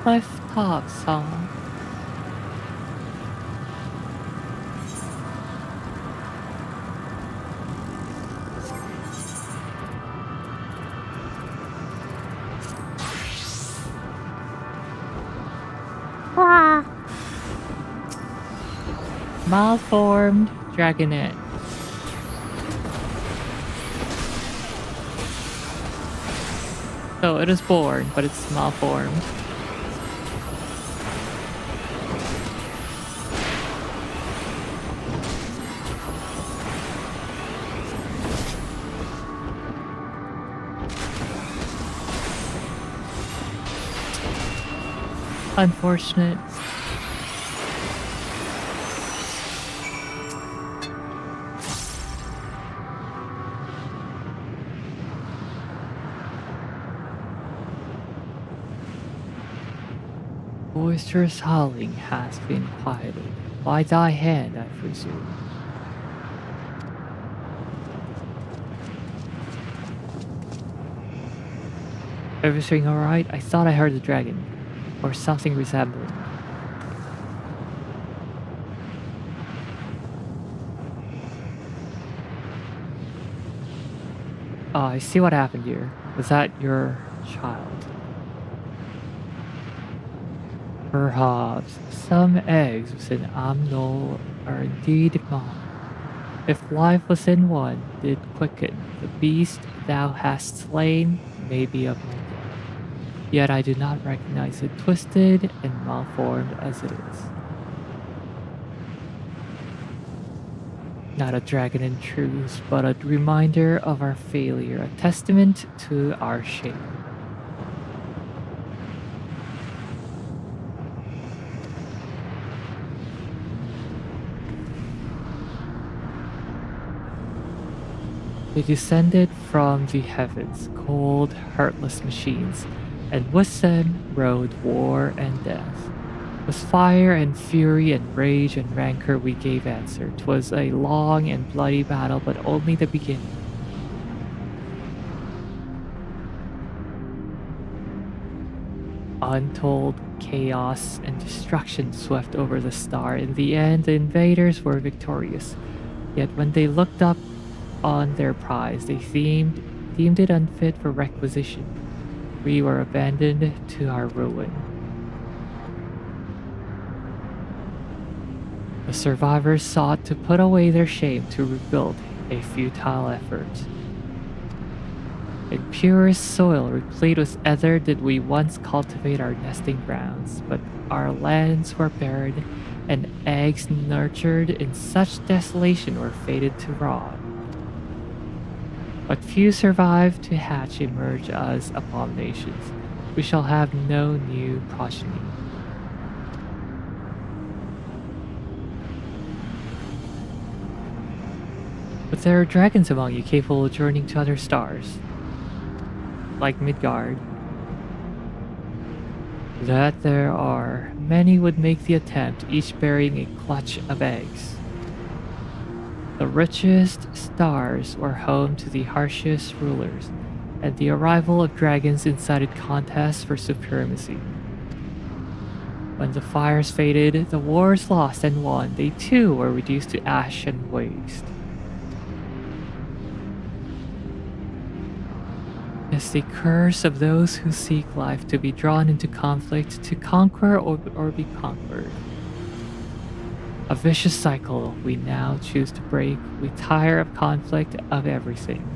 Cliff tops, huh? Malformed dragonette. So it is born, but it's malformed. Unfortunate. Boisterous howling has been quieted by thy hand, I presume. Everything alright? I thought I heard a dragon. Or something resembling. Oh, I see what happened here. Was that your child? Perhaps some eggs within Amnol are indeed mine. If life within one did quicken, the beast thou hast slain may be of no good. Yet I do not recognize it, twisted and malformed as it is. Not a dragon in truth, but a reminder of our failure, a testament to our shame. They descended from the heavens, cold, heartless machines, and with them rode war and death. With fire and fury and rage and rancor we gave answer. 'Twas a long and bloody battle, but only the beginning. Untold chaos and destruction swept over the star. In the end, the invaders were victorious. Yet when they looked up on their prize, they deemed it unfit for requisition. We were abandoned to our ruin. The survivors sought to put away their shame to rebuild, a futile effort. In purest soil replete with ether did we once cultivate our nesting grounds, but our lands were barren, and eggs nurtured in such desolation were fated to rot. But few survive to hatch emerge as abominations. We shall have no new progeny. But there are dragons among you capable of journeying to other stars. Like Midgard. That there are, many would make the attempt, each bearing a clutch of eggs. The richest stars were home to the harshest rulers, and the arrival of dragons incited contests for supremacy. When the fires faded, the wars lost and won, they too were reduced to ash and waste. is the curse of those who seek life to be drawn into conflict, to conquer or be conquered. A vicious cycle we now choose to break. We tire of conflict, of everything.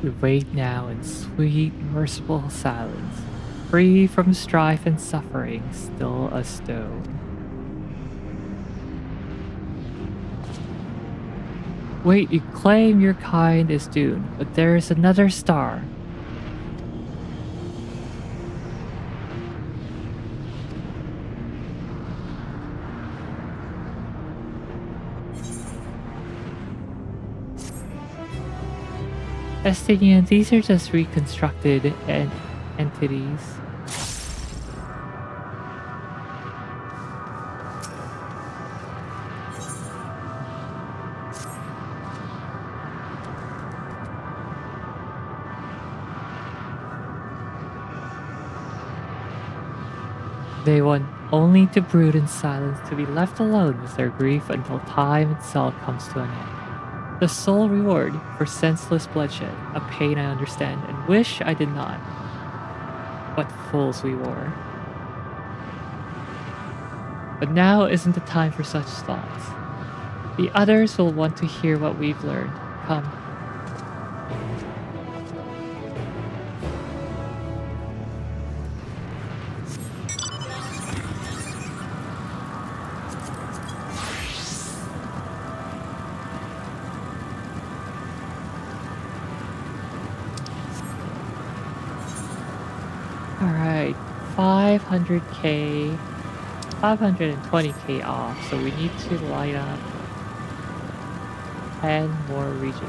We wait now in sweet, merciful silence, free from strife and suffering, still a stone. Wait, you claim your kind is doomed, but there is another star. Estinian, these are just reconstructed entities. They want only to brood in silence, to be left alone with their grief until time itself comes to an end. The sole reward for senseless bloodshed, a pain I understand and wish I did not. What fools we were. But now isn't the time for such thoughts. The others will want to hear what we've learned. Come. Alright, 500k, 520k off, so we need to light up 10 more regions.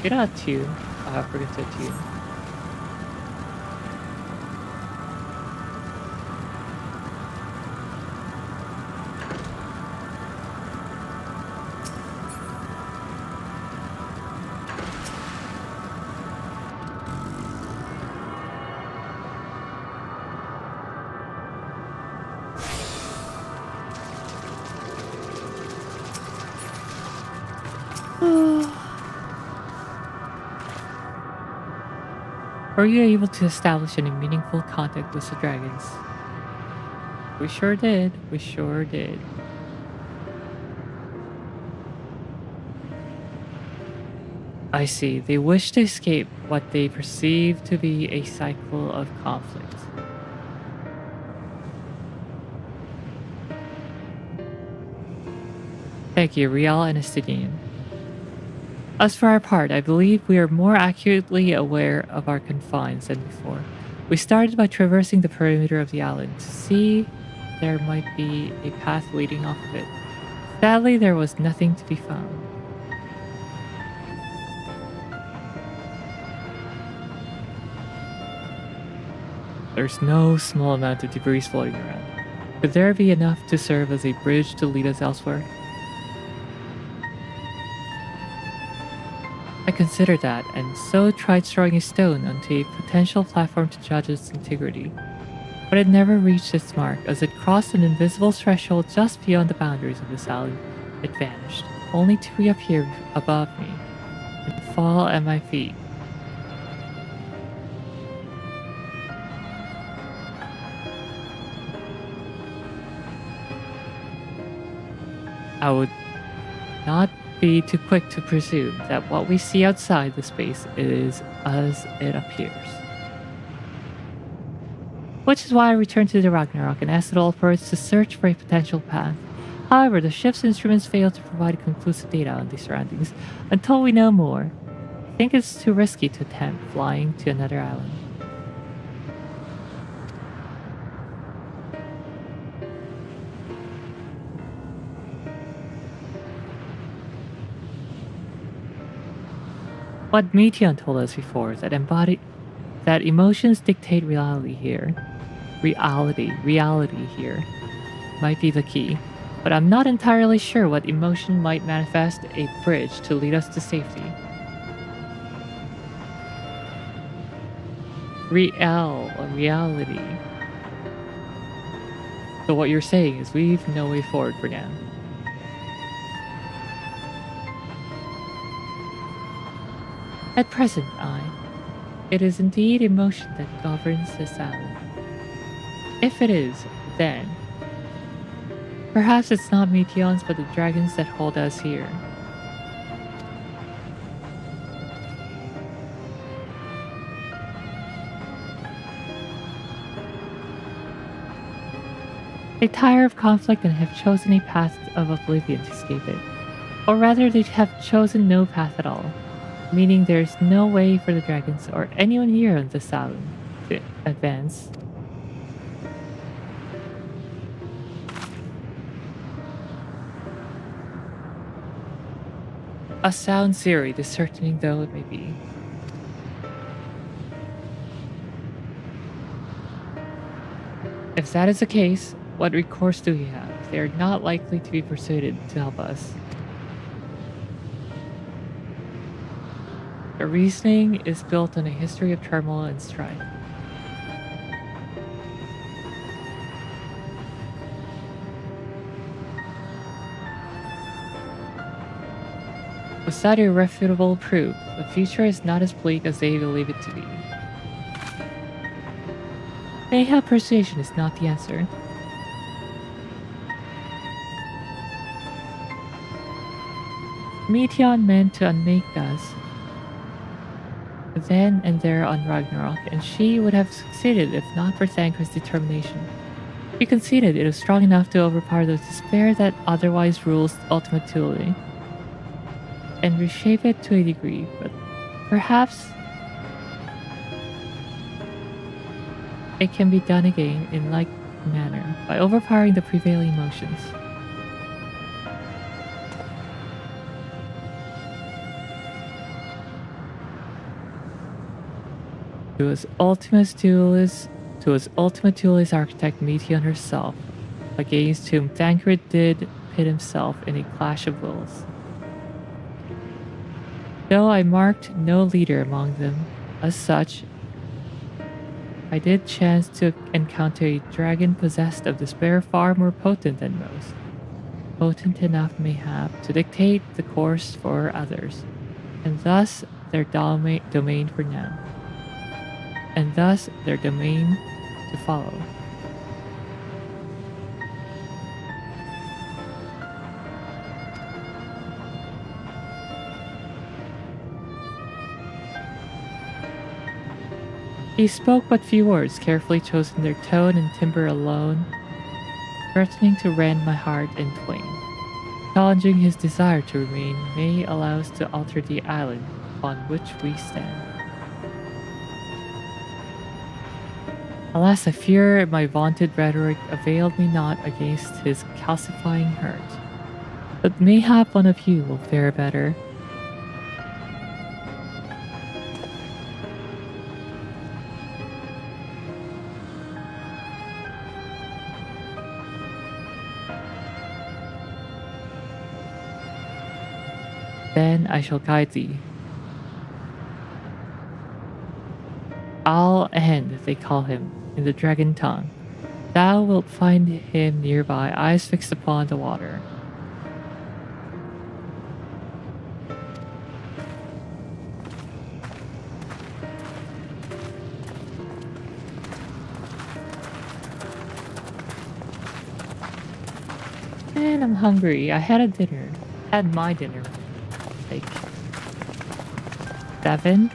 Get out tune. Forget to tune. Were you able to establish any meaningful contact with the dragons? We sure did. We sure did. I see. They wish to escape what they perceive to be a cycle of conflict. Thank you, Rial and Estinian. As for our part, I believe we are more accurately aware of our confines than before. We started by traversing the perimeter of the island to see there might be a path leading off of it. Sadly, there was nothing to be found. There's no small amount of debris floating around. Could there be enough to serve as a bridge to lead us elsewhere? I considered that, and so tried throwing a stone onto a potential platform to judge its integrity. But it never reached its mark. As it crossed an invisible threshold just beyond the boundaries of this island, it vanished, only to reappear above me and fall at my feet. I would not be too quick to presume that what we see outside the space is as it appears. Which is why I returned to the Ragnarok and asked the Ultimates to search for a potential path. However, the ship's instruments failed to provide conclusive data on the surroundings until we know more. I think it's too risky to attempt flying to another island. What Meteon told us before, that emotions dictate reality here. Reality here might be the key, but I'm not entirely sure what emotion might manifest a bridge to lead us to safety. Reality. So what you're saying is we've no way forward for now. At present, it is indeed emotion that governs this island. If it is, then perhaps it's not Meteons but the dragons that hold us here. They tire of conflict and have chosen a path of oblivion to escape it. Or rather, they have chosen no path at all, meaning there's no way for the dragons or anyone here on this island to advance. A sound theory, disheartening though it may be. If that is the case, what recourse do we have? They are not likely to be persuaded to help us. Their reasoning is built on a history of turmoil and strife. With that irrefutable proof, the future is not as bleak as they believe it to be. Mayhap persuasion is not the answer. Meteon meant to unmake us then and there on Ragnarok, and she would have succeeded if not for Thankr's determination. She conceded it was strong enough to overpower the despair that otherwise rules Ultima Thule, and reshape it to a degree, but perhaps it can be done again in like manner by overpowering the prevailing emotions. To his Ultima Thule's architect Meteon herself, against whom Thancred did pit himself in a clash of wills. Though I marked no leader among them, as such, I did chance to encounter a dragon possessed of despair far more potent than most. Potent enough, mayhap, to dictate the course for others, and thus their domain for now. And thus their domain to follow. He spoke but few words, carefully chosen their tone and timbre alone, threatening to rend my heart in twain. Challenging his desire to remain may allow us to alter the island upon which we stand. Alas, I fear my vaunted rhetoric availed me not against his calcifying hurt. But mayhap one of you will fare better. Then I shall guide thee. Al-End, they call him, in the dragon tongue. Thou wilt find him nearby, eyes fixed upon the water. Man, I'm hungry. I had a dinner. Had my dinner. Like 7?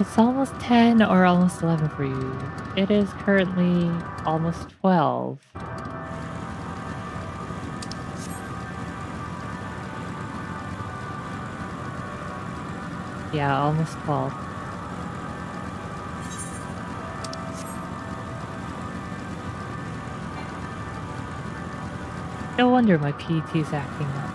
It's almost 10 or almost 11 for you. It is currently almost 12. Yeah, almost 12. No wonder my PT is acting up.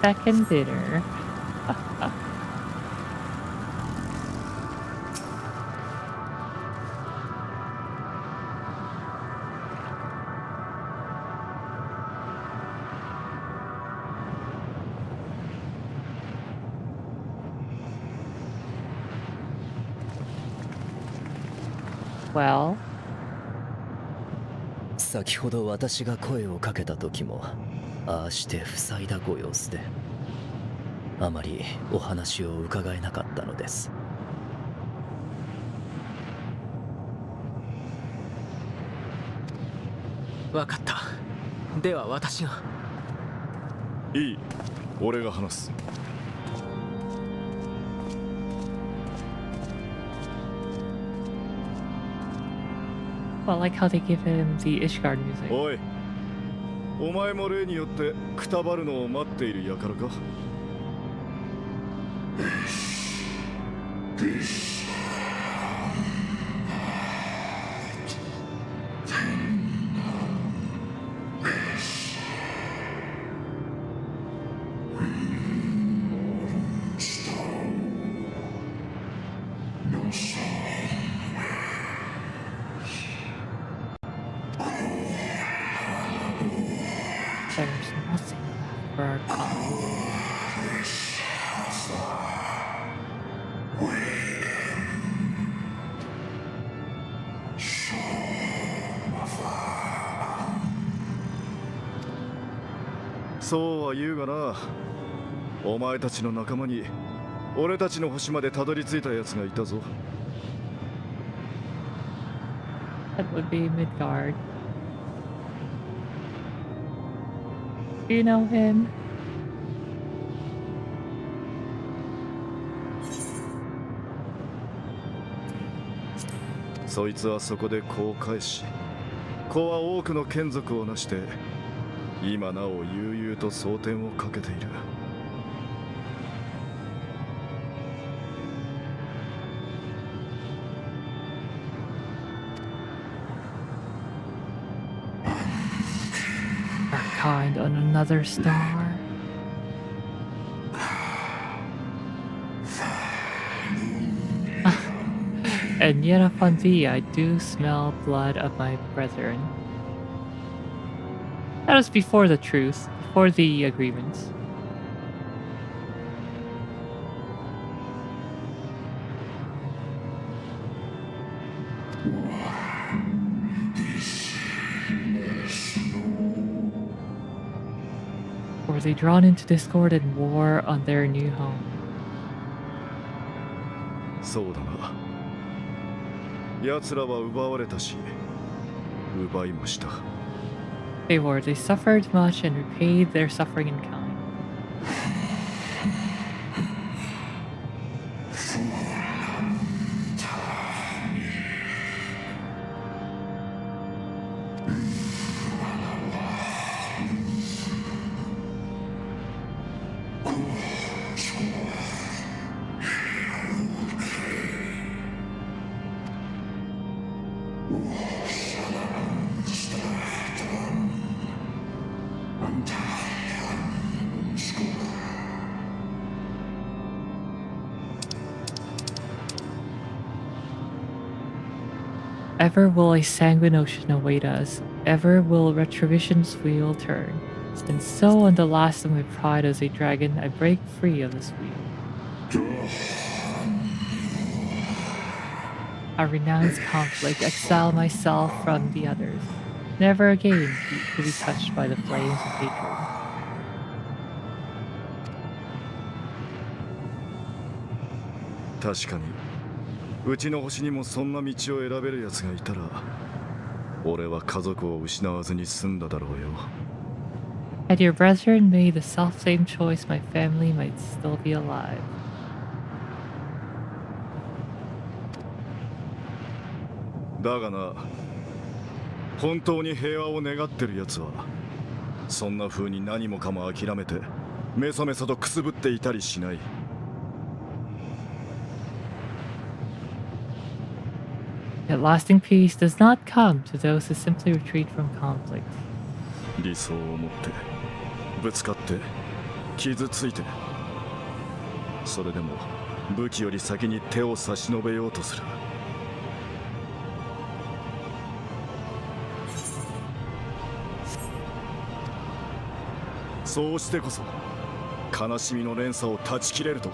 Second dinner. Well, 先ほど私が声をかけた時もああして塞いだご様子であまりお話を伺えなかったのです。わかった。では私が。いい、俺が話す。well, I like how they give him the Ishgard music. おい、お前も例によってくたばるのを待っている輩か。There's nothing left for our cause.そうは言うがな、お前たちの仲間に俺たちの星までたどり着いた奴がいたぞ。That would be Midgard. Do you know him? そいつはそこで子を返し、子は多くの眷属を成して今なお悠々と蒼天をかけている。Kind on another star. And yet upon thee I do smell blood of my brethren. That was before the truce, before the agreements. Were they drawn into discord and war on their new home? そうだな。奴らは奪われたし、奪いもした。They were. They suffered much and repaid their suffering in kind. Ever will a sanguine ocean await us, ever will retribution's wheel turn. And so on the last of my pride as a dragon, I break free of this wheel. I renounce conflict, exile myself from the others, never again to be touched by the flames of hatred.確かにうちの星にもそんな道を選べる奴がいたら、俺は家族を失わずに済んだだろうよ。Had your brethren made the self-same choice, my family might still be alive.だがな、本当に平和を願ってる奴はそんな風に何もかも諦めてメソメソとくすぶっていたりしない。Yet lasting peace does not come to those who simply retreat from conflict. 理想を持ってぶつかって傷ついて、それでも武器より先に手を差し伸べようとする。そうしてこそ悲しみの連鎖を断ち切れると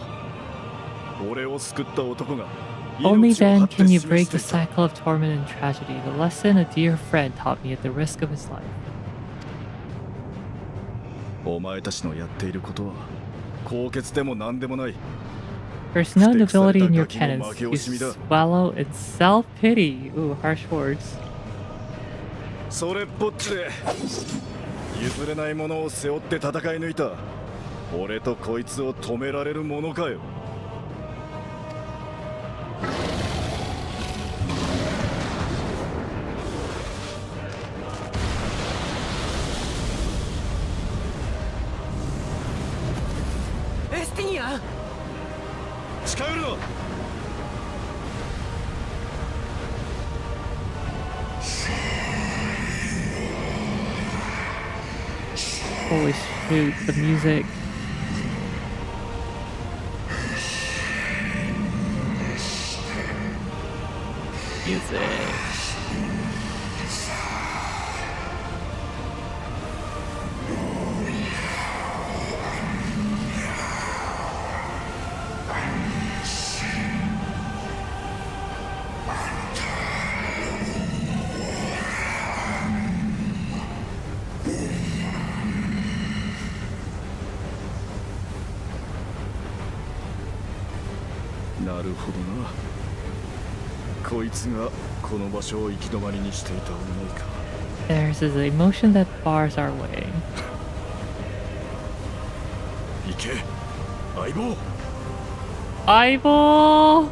俺を救った男が Only then can you break the cycle of torment and tragedy, the lesson a dear friend taught me at the risk of his life. お前たちのやっていることは高潔でも何でもない。 There's no nobility in your penance. You swallow in self-pity. Ooh, harsh words. それっぽっちで譲れないものを背負って戦い抜いた俺とこいつを止められるものかよ。エスティニアン、近寄るな。Holy shoot, the music. Music. .なるほどな。こいつがこの場所を行き止まりにしていた思いか。 There's an emotion that bars our way. 行け、相棒。相棒。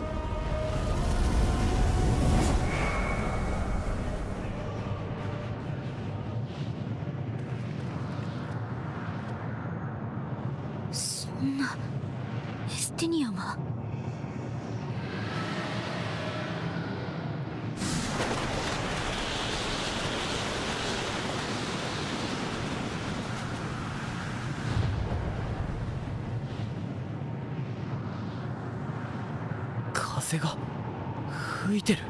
そんなエスティニアンは。風が吹いてる。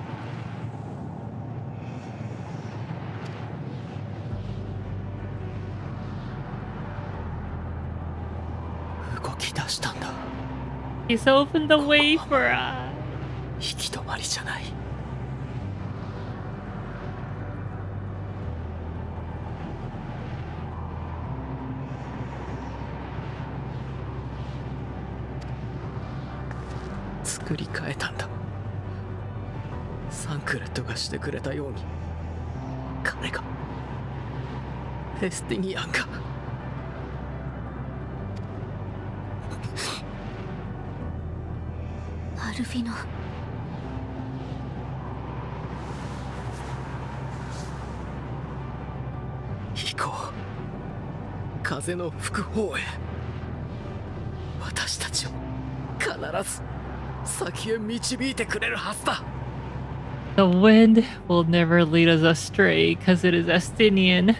動き出したんだ。 He's opened the way for us. 引き止まりじゃない。作り変えたんだ。サンクレットがしてくれたように彼が、エスティニアンが。アルフィノ。行こう。風の吹く方へ。私たちを必ず先へ導いてくれるはずだ。 The wind will never lead us astray, because it is Estinian.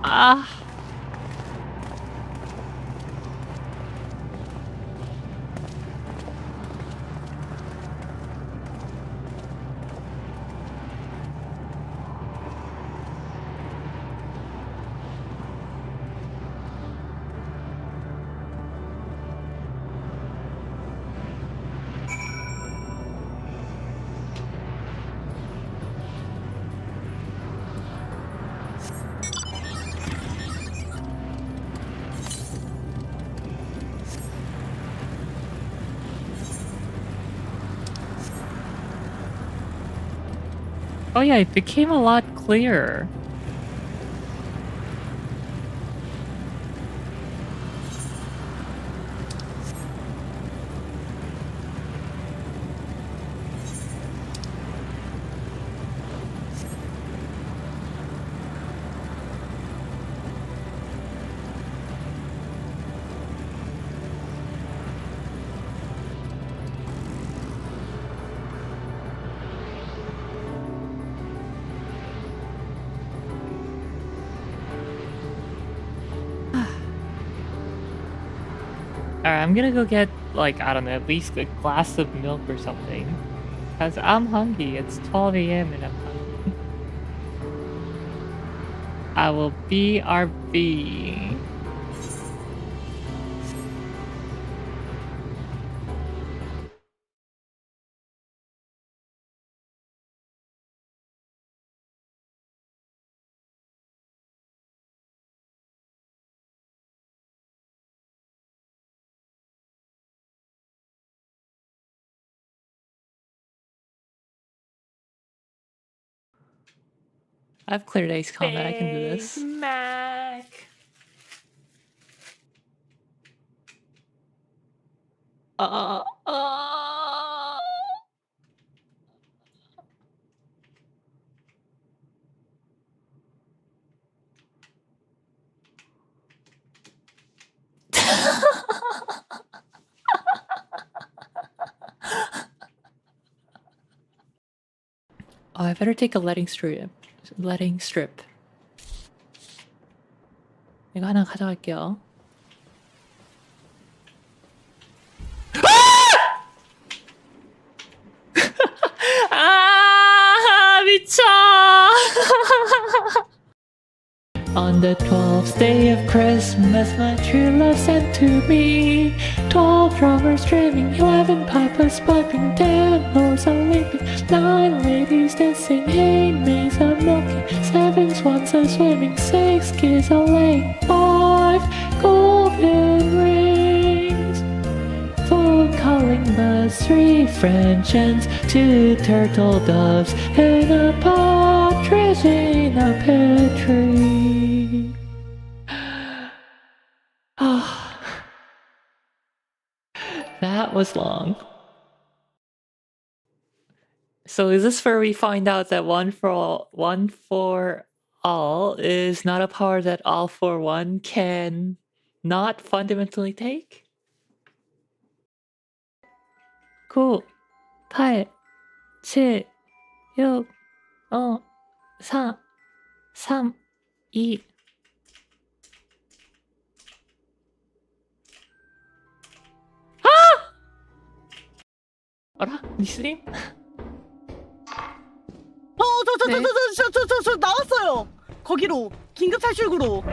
Ah. Oh yeah, it became a lot clearer. Alright, I'm gonna go get, like, I don't know, at least a glass of milk or something. Because I'm hungry. It's 12 a.m. and I'm hungry. I will BRB. I've cleared Ace Combat. I can do this. Mac. Oh, I better take a letting strip. 이거 하나 가져갈게요. 아, 미쳐. On the 12th day of Christmas, my true love sent to me 12 drummers drumming, 11 pipers piping, 10 lords a leaping, 9 ladies dancing, 8 maids a milking, 7 swans a swimming, 6 kids a laying, 5 golden rings, 4 calling birds, 3 French hens, 2 turtle doves, and a partridge in a pear tree. That was long. So is this where we find out that one for all is not a power that all for one can not fundamentally take? Cool. 8, 7, 6, 5, 4, 3, 2. 알아? 니스님? 저 나왔어요. 거기로 긴급 탈출구로.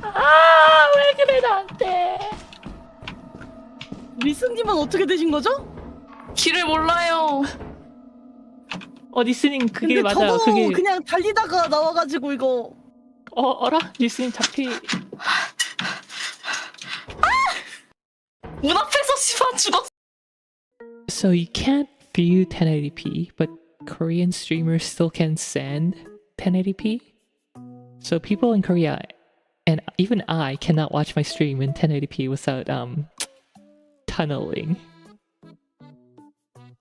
아, 왜 그래 나한테? 리스님은 어떻게 되신 거죠? 길을 몰라요. 니스님 그게 근데 맞아요. 저도 그게 그냥 달리다가 나와가지고 이거. 알아? 니스님 잡히. 문 앞에서 씨발 죽었어. So you can't view 1080p, but Korean streamers still can send 1080p. So people in Korea, and even I, cannot watch my stream in 1080p without tunneling.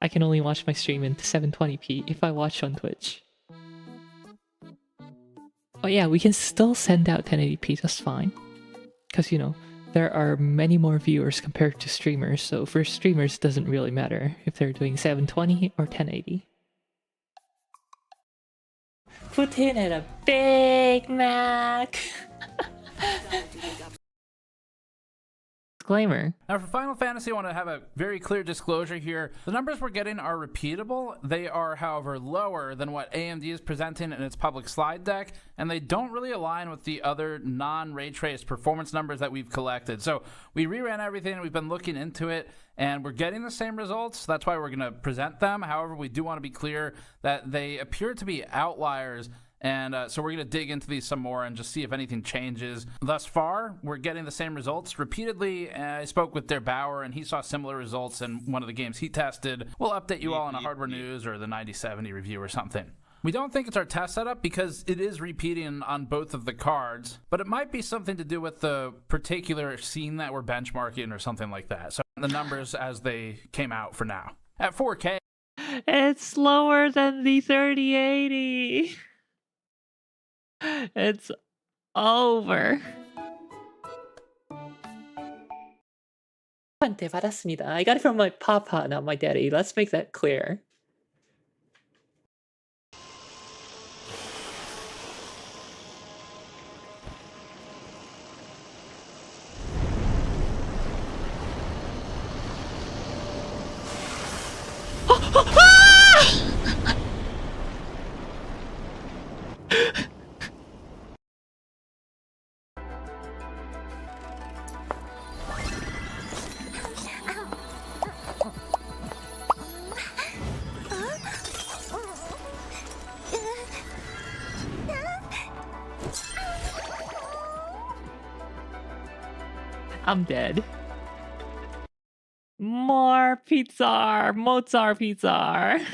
I can only watch my stream in 720p if I watch on Twitch. Oh yeah, we can still send out 1080p just fine. Because, you know, there are many more viewers compared to streamers, so for streamers it doesn't really matter if they're doing 720 or 1080. Put in at a Big Mac! Disclaimer. Now for Final Fantasy, I want to have a very clear disclosure here. The numbers we're getting are repeatable. They are, however, lower than what AMD is presenting in its public slide deck, and they don't really align with the other non-ray traced performance numbers that we've collected. So we reran everything, we've been looking into it, and we're getting the same results. That's why we're going to present them. However, we do want to be clear that they appear to be outliers And so we're going to dig into these some more and just see if anything changes. Thus far, we're getting the same results. Repeatedly, I spoke with Der Bauer, and he saw similar results in one of the games he tested. We'll update you all on a hardware news or the 9070 review or something. We don't think it's our test setup because it is repeating on both of the cards, but it might be something to do with the particular scene that we're benchmarking or something like that. So the numbers as they came out for now. At 4K, it's slower than the 3080. It's over. 한테 받았습니다. I got it from my papa, not my daddy. Let's make that clear. I'm dead. More pizza, Mozart pizza.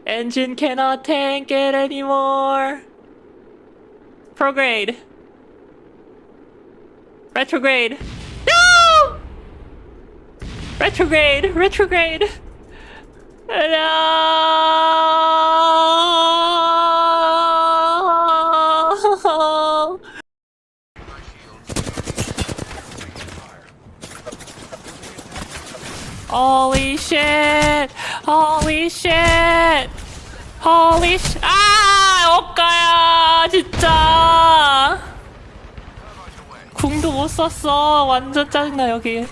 Engine cannot tank it anymore. Prograde. Retrograde. No! Retrograde. Retrograde. No! Holy shit! Holy shit! Holy sh... 아! 억가야! 진짜! 궁도 못 썼어. 완전 짜증나 여기.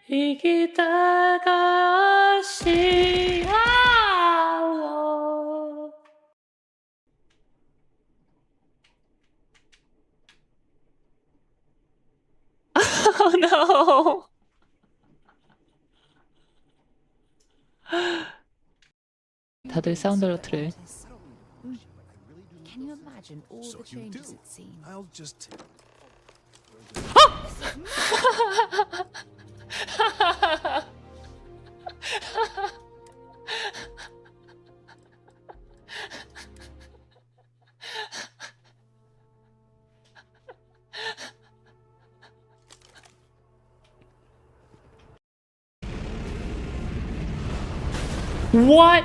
이기다가 시아워. Oh no. 다들 사운드로 틀어. Can you imagine all the changes it's seen? I'll just What?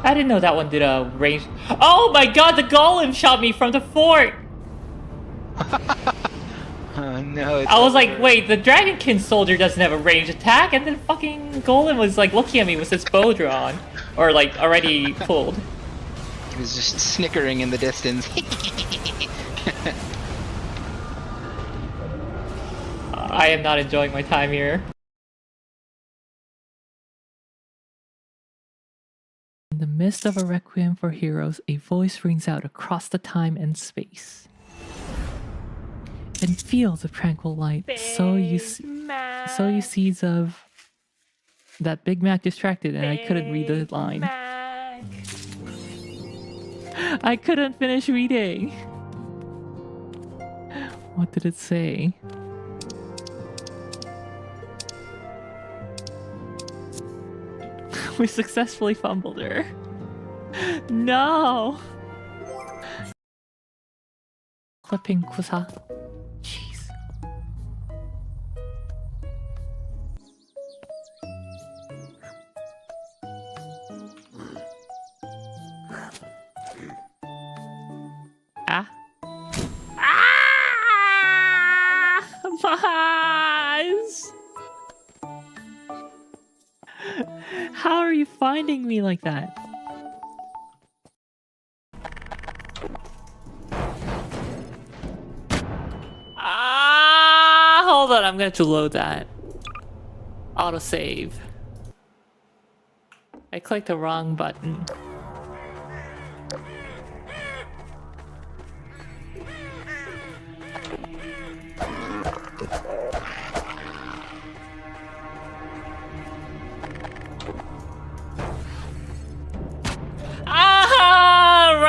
I didn't know that one did a range. Oh my god, the golem shot me from the fort! Oh no. I was like, wait, the Dragonkin soldier doesn't have a range attack, and then fucking golem was like looking at me with his bow drawn. Or like already pulled. He was just snickering in the distance. I am not enjoying my time here. In the midst of a requiem for heroes, a voice rings out across the time and space. And feel the tranquil light. So you seeds of that Big Mac distracted, and I couldn't read the line. I couldn't finish reading. What did it say? We successfully fumbled her. No! Clipping kusa. Jeez. Ah. Ah! My eyes! How are you finding me like that? Ah! Hold on, I'm going to load that. Autosave. I clicked the wrong button.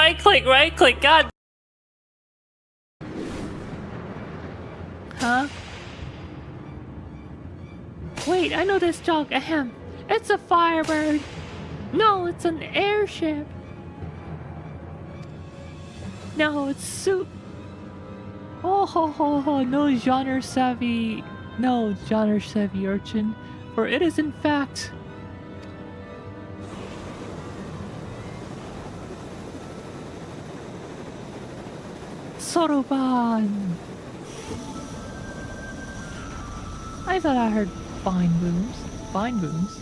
right click, god. Huh? Wait, I know this junk. Ahem. It's a Firebird. No, it's an airship. No, it's suit. Oh, no genre savvy urchin, for it is in fact Soroban. I thought I heard fine booms.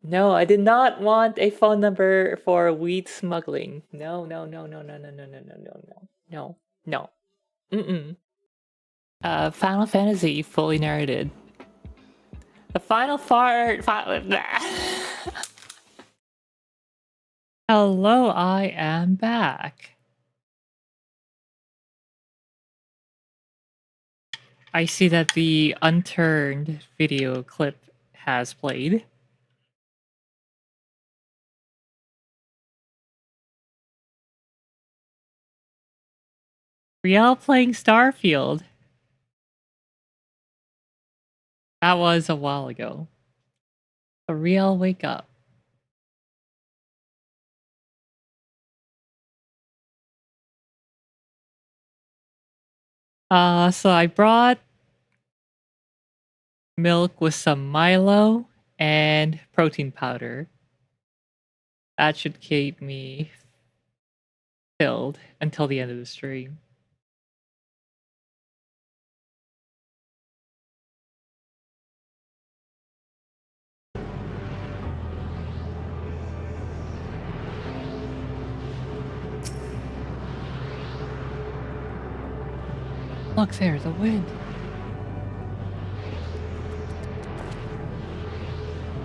No, I did not want a phone number for weed smuggling. No. Final Fantasy fully narrated. The final fart. Hello, I am back. I see that the unturned video clip has played. Riel playing Starfield. That was a while ago. So Riel, wake up. So I brought milk with some Milo and protein powder. That should keep me filled until the end of the stream. Look, there's a wind.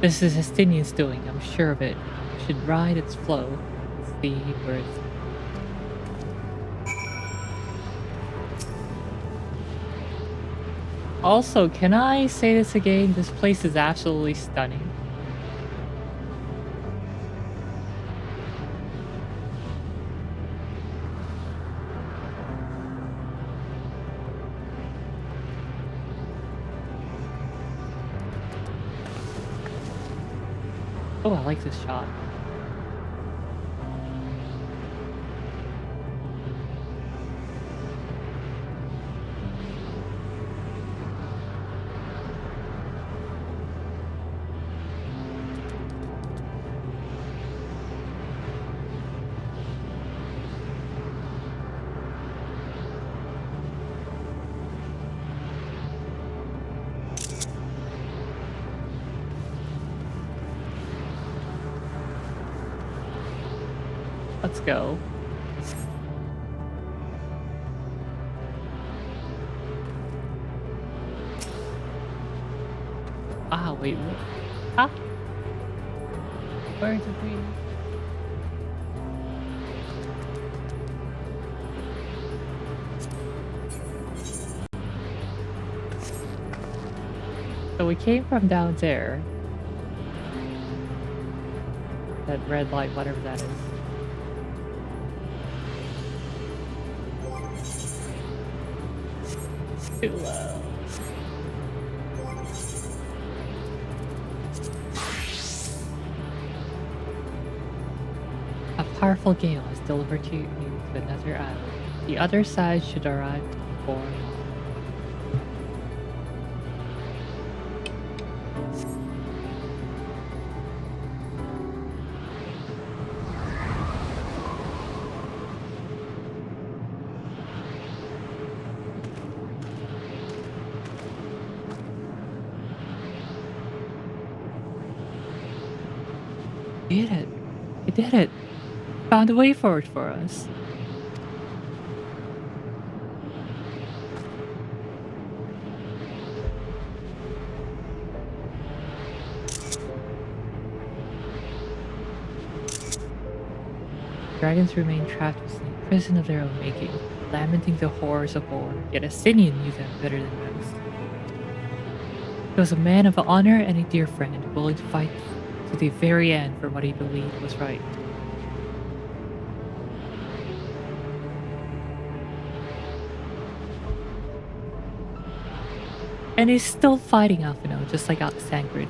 This is Estinian's doing, I'm sure of it. Should ride its flow. See where it's... Also, can I say this again? This place is absolutely stunning. Oh, I like this shot. Let's go. Ah, wait, what? Huh? Where's the green? So we came from down there. That red light, whatever that is. Too low. A powerful gale has delivered you to another island. The other side should arrive before long. Did it. It did it. Found a way forward for us. Dragons remain trapped within a prison of their own making, lamenting the horrors of war, yet Estinian knew them better than most. He was a man of honor and a dear friend, willing to fight to the very end for what he believed was right. And he's still fighting Alphino, just like Sangrid.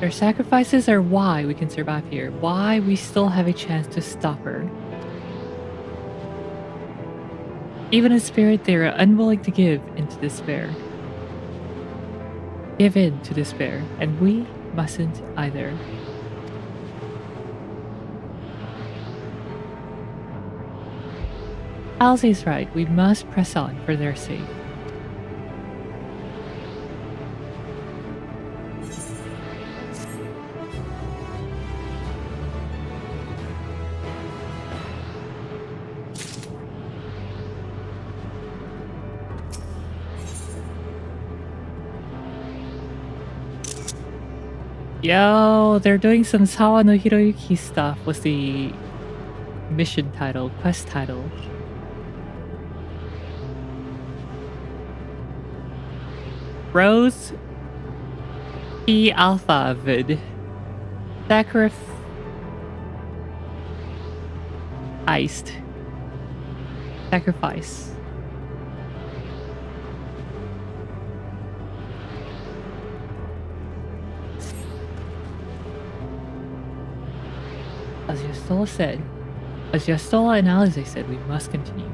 Their sacrifices are why we can survive here, why we still have a chance to stop her. Even in spirit, they are unwilling to give into despair. Give in to despair, and we mustn't either. Halsey's right, we must press on for their sake. Yo, they're doing some Sawa no Hiroyuki stuff with the mission title, quest title. Rose P Alpha Vid Sacrifice. As Yastola and Alize said, we must continue.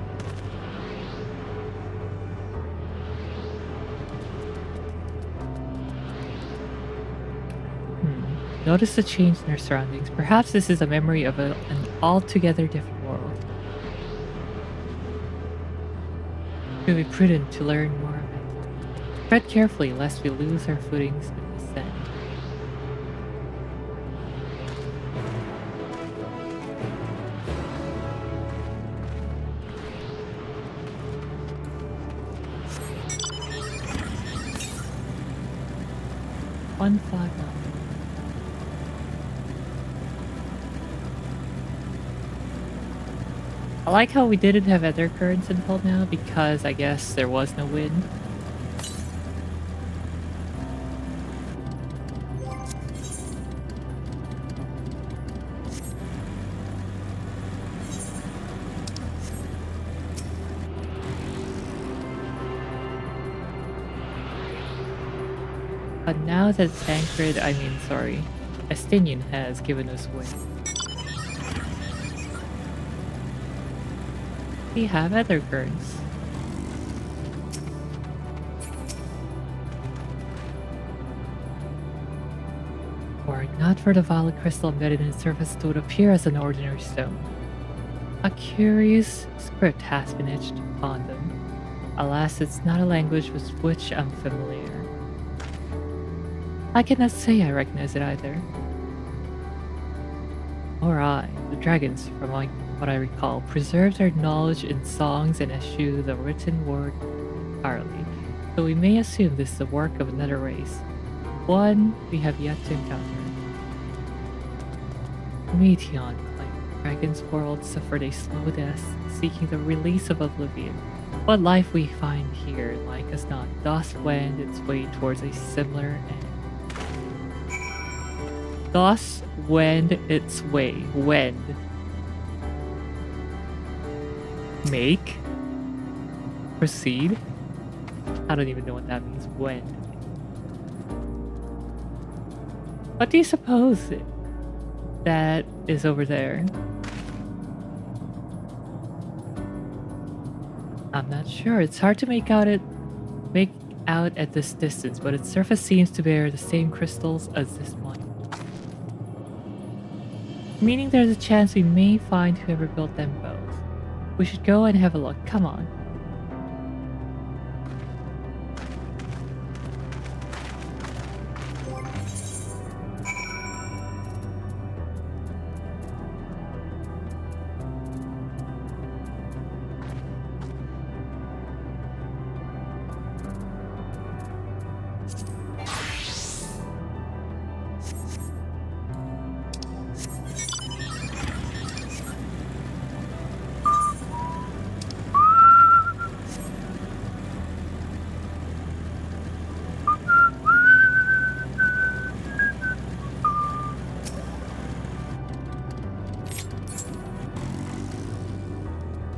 Notice the change in our surroundings. Perhaps this is a memory of an altogether different world. It would be prudent to learn more of it. Tread carefully lest we lose our footings in the sand. I like how we didn't have other currents until now because I guess there was no wind. But now that Estinian has given us wind. We have other currents. Were it not for the violet crystal embedded in its surface, it would appear as an ordinary stone. A curious script has been etched upon them. Alas, it's not a language with which I'm familiar. I cannot say I recognize it either. Or the dragons, from what I recall, preserve their knowledge in songs and eschew the written word entirely, so we may assume this is the work of another race, one we have yet to encounter. Meteon claimed Dragon's world suffered a slow death, seeking the release of oblivion. What life we find here, like as not, doth wend its way towards a similar end. Thus wend its way. Wend. Make. Proceed. I don't even know what that means. Wend. What do you suppose that is over there? I'm not sure. It's hard to make out at this distance, but its surface seems to bear the same crystals as this one. Meaning there's a chance we may find whoever built them both. We should go and have a look. Come on.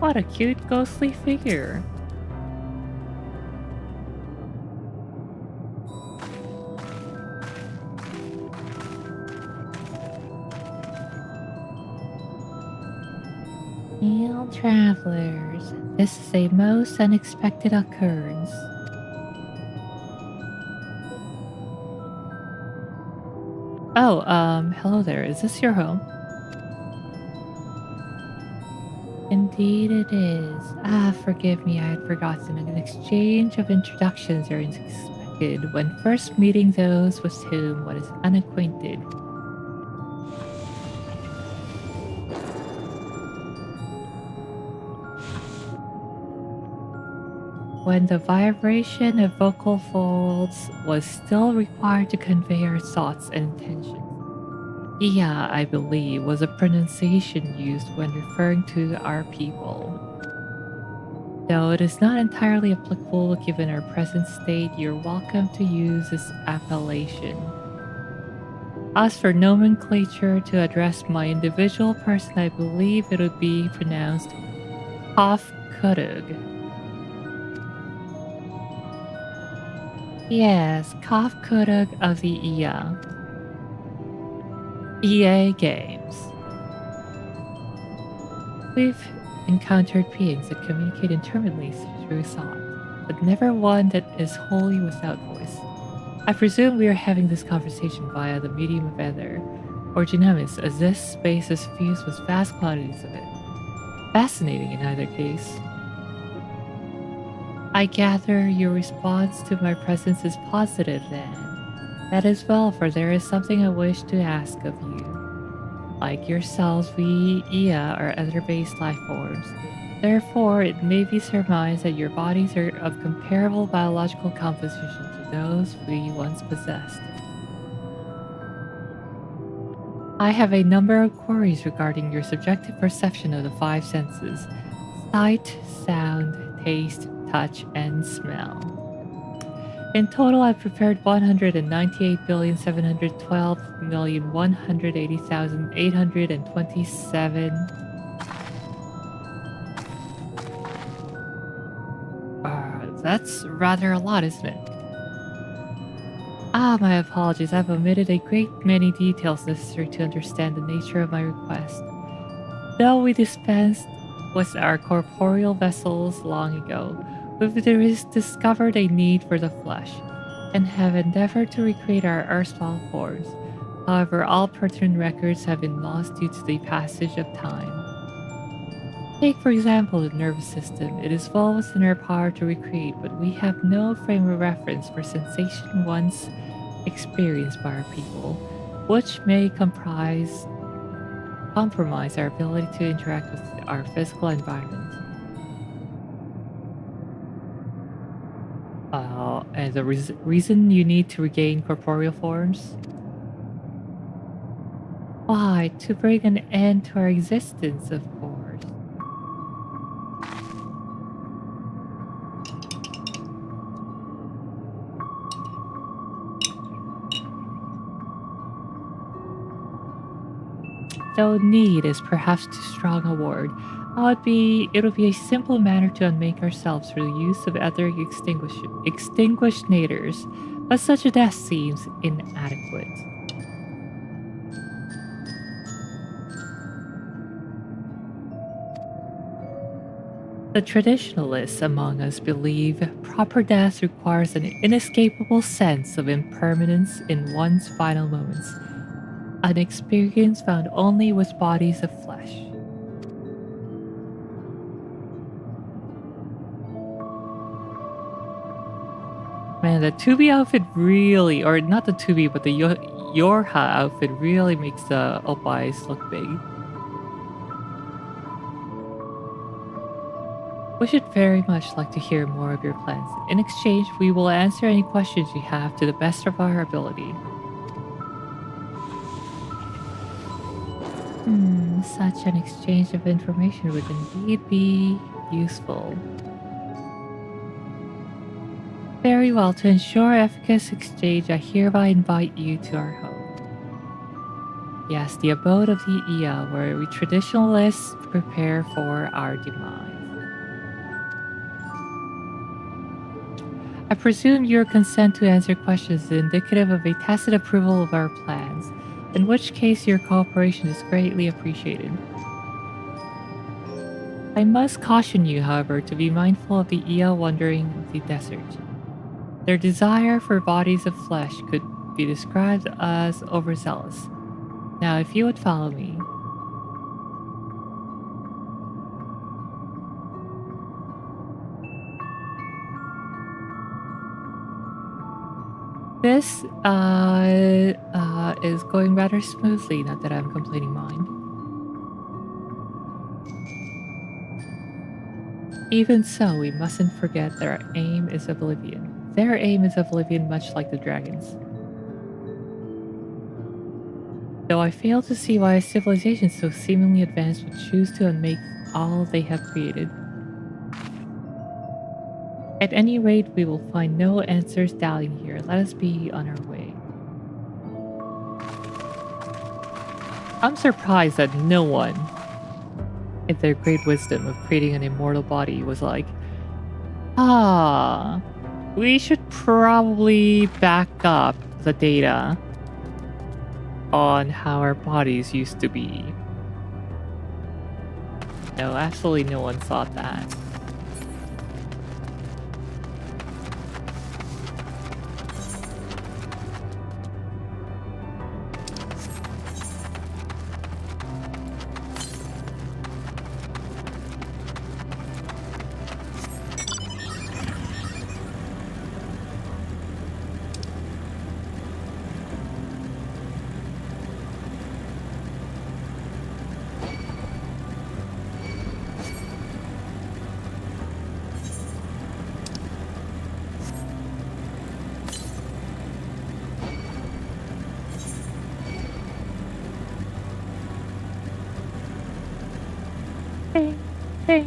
What a cute ghostly figure. Hail travelers, this is a most unexpected occurrence. Oh, hello there. Is this your home? Indeed it is. Ah, forgive me, I had forgotten. An exchange of introductions are expected when first meeting those with whom one is unacquainted. When the vibration of vocal folds was still required to convey our thoughts and intentions. Yeah, I believe, was a pronunciation used when referring to our people. Though it is not entirely applicable given our present state, you're welcome to use this appellation. As for nomenclature to address my individual person, I believe it would be pronounced Kafkudug. Yes, Kafkudug of the EA games. We've encountered beings that communicate intermittently through thought, but never one that is wholly without voice. I presume we are having this conversation via the medium of ether, or dynamics, as this space is fused with vast quantities of it. Fascinating in either case. I gather your response to my presence is positive then. That is well, for there is something I wish to ask of you. Like yourselves, we EA are ether-based life forms. Therefore, it may be surmised that your bodies are of comparable biological composition to those we once possessed. I have a number of queries regarding your subjective perception of the five senses: sight, sound, taste, touch, and smell. In total, I've prepared 198,712,180,827. That's rather a lot, isn't it? Ah, my apologies. I've omitted a great many details necessary to understand the nature of my request. Though we dispensed with our corporeal vessels long ago, we've discovered a need for the flesh, and have endeavored to recreate our erstwhile forms. However, all pertinent records have been lost due to the passage of time. Take, for example, the nervous system. It is well within our power to recreate, but we have no frame of reference for sensation once experienced by our people, which may compromise our ability to interact with our physical environment. And the reason you need to regain corporeal forms? Why, to bring an end to our existence, of course. Though need is perhaps too strong a word, it would be a simple matter to unmake ourselves through the use of other extinguishnators, but such a death seems inadequate. The traditionalists among us believe proper death requires an inescapable sense of impermanence in one's final moments, an experience found only with bodies of flesh. Man, the Tubi outfit really, or not the Tubi, but the Eorzea outfit really makes the Opais look big. We should very much like to hear more of your plans. In exchange, we will answer any questions you have to the best of our ability. Such an exchange of information would indeed be useful. Very well, to ensure efficacious exchange, I hereby invite you to our home. Yes, the abode of the Ea, where we traditionalists prepare for our demise. I presume your consent to answer questions is indicative of a tacit approval of our plans, in which case your cooperation is greatly appreciated. I must caution you, however, to be mindful of the Ea wandering the desert. Their desire for bodies of flesh could be described as overzealous. Now, if you would follow me. This is going rather smoothly, not that I'm complaining mine. Even so, we mustn't forget their aim is oblivion. Their aim is oblivion, much like the dragons. Though I fail to see why a civilization so seemingly advanced would choose to unmake all they have created. At any rate, we will find no answers doubting here. Let us be on our way. I'm surprised that no one, in their great wisdom of creating an immortal body, was like, we should probably back up the data on how our bodies used to be. No, absolutely no one thought that. Hey.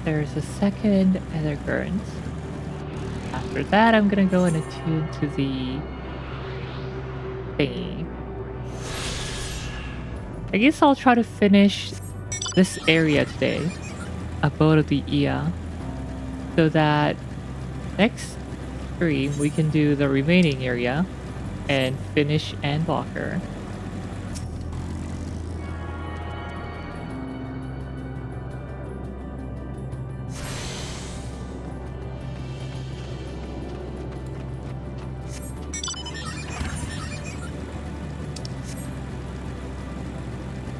There's a second undercurrent. After that, I'm gonna go and attune to the thingy. I guess I'll try to finish this area today, Abode of the Ea, so that next stream we can do the remaining area and finish Endwalker.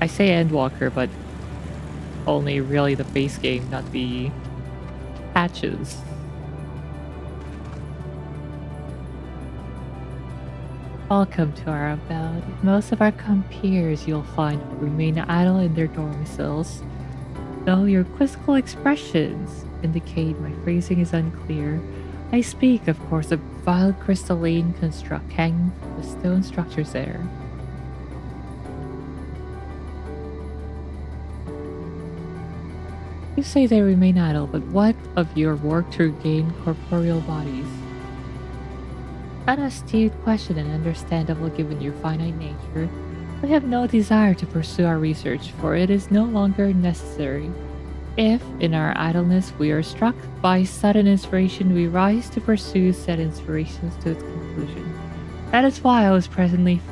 I say Endwalker, but only really the base game, not the patches. Welcome to our abode. Most of our compeers you'll find remain idle in their dormicils, though your quizzical expressions indicate my phrasing is unclear. I speak, of course, of vile crystalline construct hanging from the stone structures there. You say they remain idle, but what of your work to regain corporeal bodies? An astute question and understandable given your finite nature. We have no desire to pursue our research, for it is no longer necessary. If, in our idleness, we are struck by sudden inspiration, we rise to pursue said inspirations to its conclusion. That is why I was present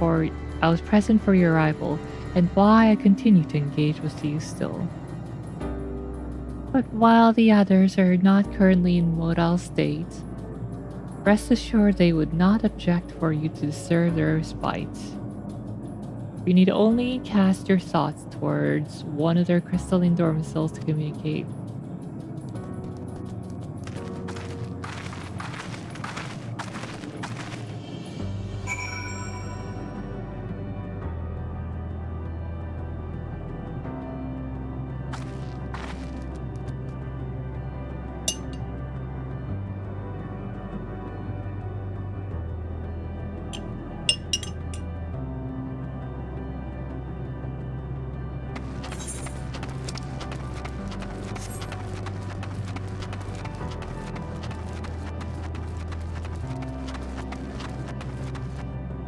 for your arrival, and why I continue to engage with you still. But while the others are not currently in modal state, rest assured they would not object for you to disturb their respite. You need only cast your thoughts towards one of their crystalline dormicils to communicate.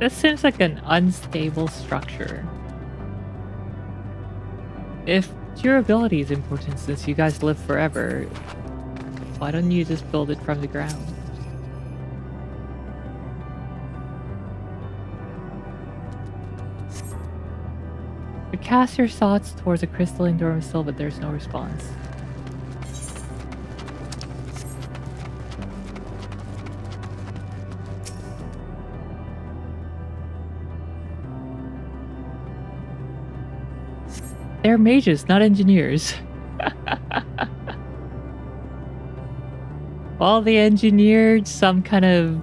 This seems like an unstable structure. If durability is important since you guys live forever, why don't you just build it from the ground? You cast your thoughts towards a crystalline dormicil, but there's no response. They're mages, not engineers. Well, they engineered some kind of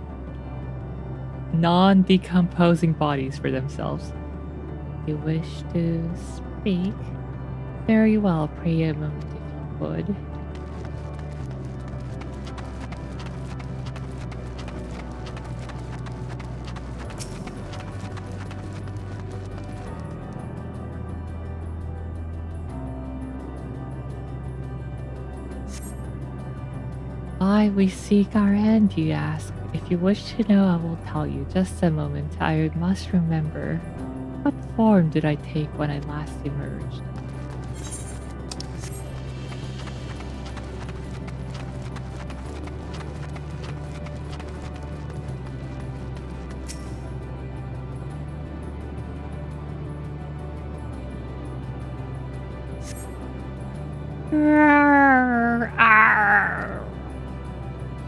non-decomposing bodies for themselves. You wish to speak? Very well, pray a moment if you would. Why we seek our end, you ask? If you wish to know, I will tell you. Just a moment, I must remember. What form did I take when I last emerged?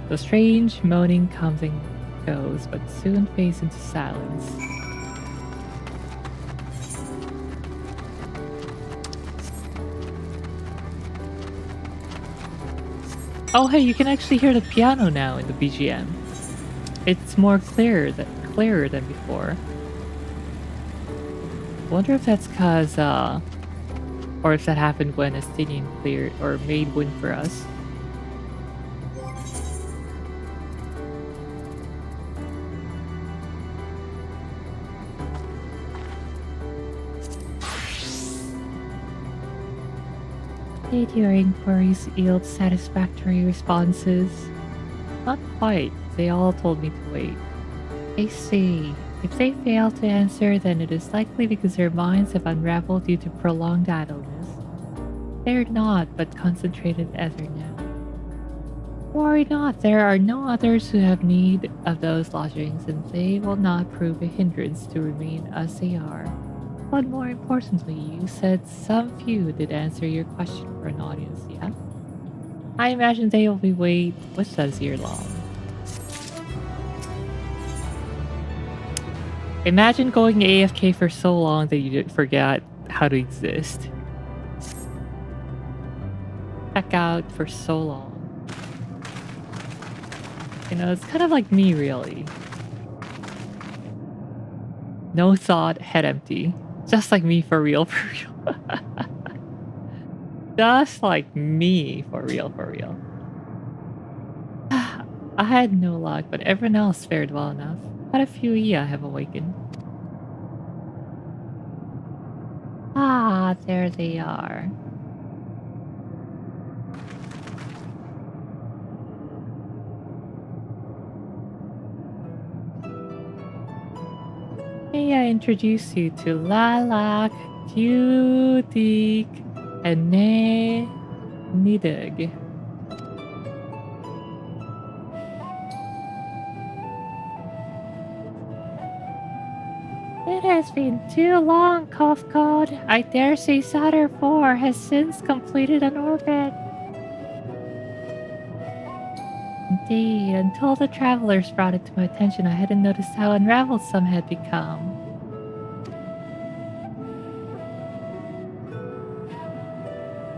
The strange moaning comes and goes, but soon fades into silence. Oh hey, you can actually hear the piano now in the BGM. It's more clearer than before. Wonder if that's cause or if that happened when Estinian cleared or made wind for us. Did your inquiries yield satisfactory responses? Not quite. They all told me to wait. I see. If they fail to answer, then it is likely because their minds have unraveled due to prolonged idleness. They are not, but concentrated as are now. Worry not, there are no others who have need of those lodgings, and they will not prove a hindrance to remain as they are. But more importantly, you said some few did answer your question for an audience, yeah? I imagine they will be wait with us year long. Imagine going AFK for so long that you forget how to exist. Check out for so long. You know, it's kind of like me, really. No thought, head empty. Just like me, for real, for real. Just like me, for real, for real. I had no luck, but everyone else fared well enough. Quite a few EA have awakened. Ah, there they are. May I introduce you to Lalak, Tudik, and Nidig. It has been too long, Kofcode. I dare say Saturn 4 has since completed an orbit. Indeed, until the travelers brought it to my attention, I hadn't noticed how unraveled some had become.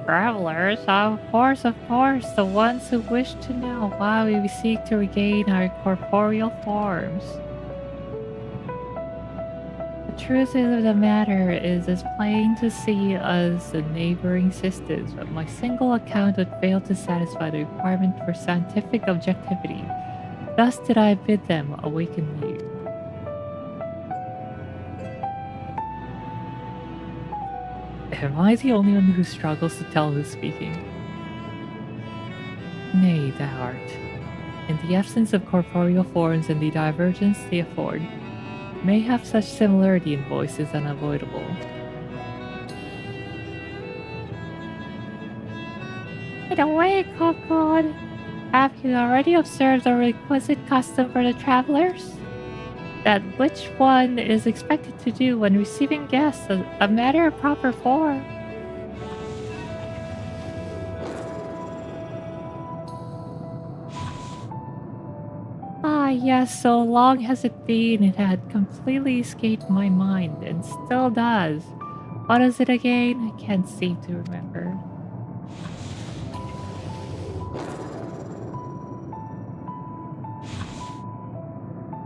Travelers? Of course, the ones who wish to know why we seek to regain our corporeal forms. The truth of the matter is as plain to see as the neighboring systems, but my single account would fail to satisfy the requirement for scientific objectivity. Thus did I bid them awaken you. Am I the only one who struggles to tell who's speaking? Nay, thou art. In the absence of corporeal forms and the divergence they afford, may have such similarity in voice is unavoidable. By the way, Copcon, have you already observed the requisite custom for the travelers? That which one is expected to do when receiving guests, a matter of proper form. Ah, yes, so long has it been, it had completely escaped my mind, and still does. What is it again? I can't seem to remember.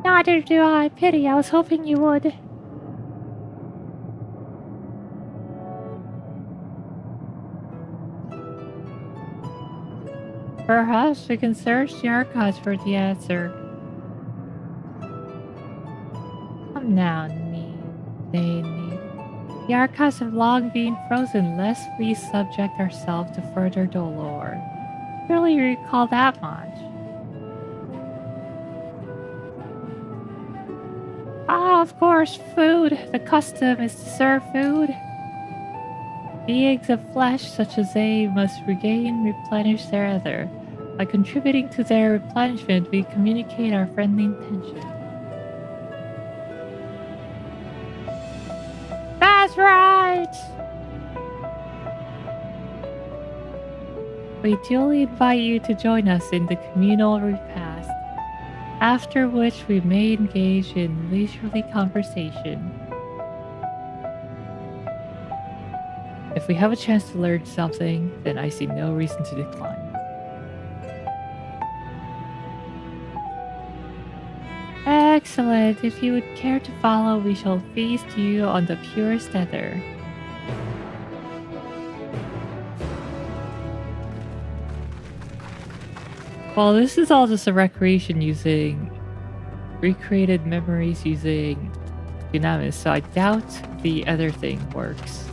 Neither do I. Pity, I was hoping you would. Perhaps we can search the archives for the answer. Come now, they need. The archives have long been frozen lest we subject ourselves to further dolor. Surely you recall that much. Ah, of course, food. The custom is to serve food. Beings of flesh such as they must replenish their ether. By contributing to their replenishment, we communicate our friendly intention. That's right! We duly invite you to join us in the communal repast, after which we may engage in leisurely conversation. If we have a chance to learn something, then I see no reason to decline. Excellent. If you would care to follow, we shall feast you on the purest ether. Well, this is all just a recreation using recreated memories using Dynamis, so I doubt the other thing works.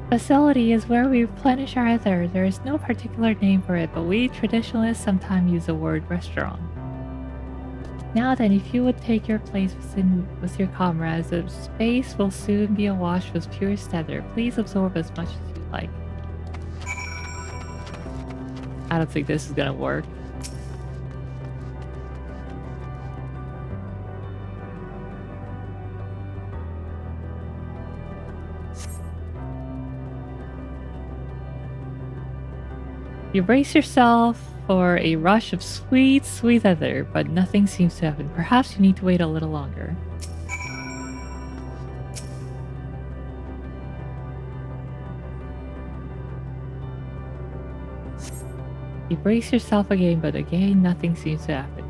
Facility is where we replenish our ether. There is no particular name for it, but we traditionalists sometimes use the word restaurant. Now then, if you would take your place with your comrades, the space will soon be awash with purest ether. Please absorb as much as you like. I don't think this is gonna work. You brace yourself for a rush of sweet, sweet ether, but nothing seems to happen. Perhaps you need to wait a little longer. You brace yourself again, but again nothing seems to happen.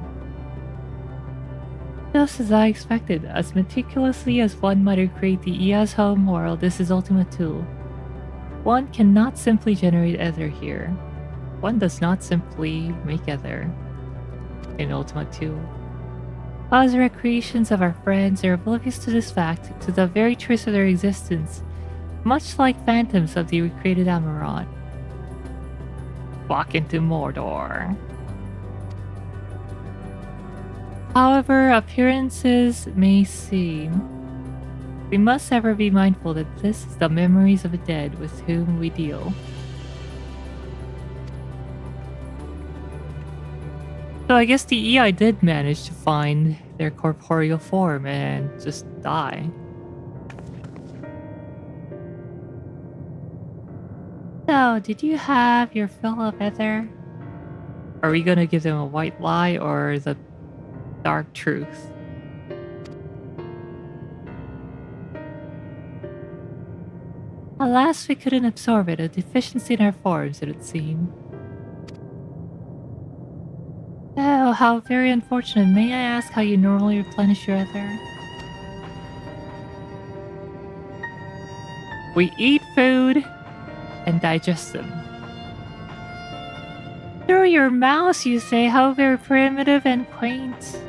Just as I expected, as meticulously as one might recreate the EA's home world, this is Ultima 2. One cannot simply generate ether here. One does not simply make ether in Ultima 2. As the recreations of our friends are oblivious to this fact, to the very truth of their existence, much like phantoms of the recreated Amaranth. Walk into Mordor. However appearances may seem, we must ever be mindful that this is the memories of the dead with whom we deal. So I guess the EI did manage to find their corporeal form and just die. So, did you have your fill of ether? Are we gonna give them a white lie or the dark truth? Alas, we couldn't absorb it, a deficiency in our forms, it would seem. Oh, how very unfortunate. May I ask how you normally replenish your ether? We eat food and digest them. Through your mouth, you say, how very primitive and quaint.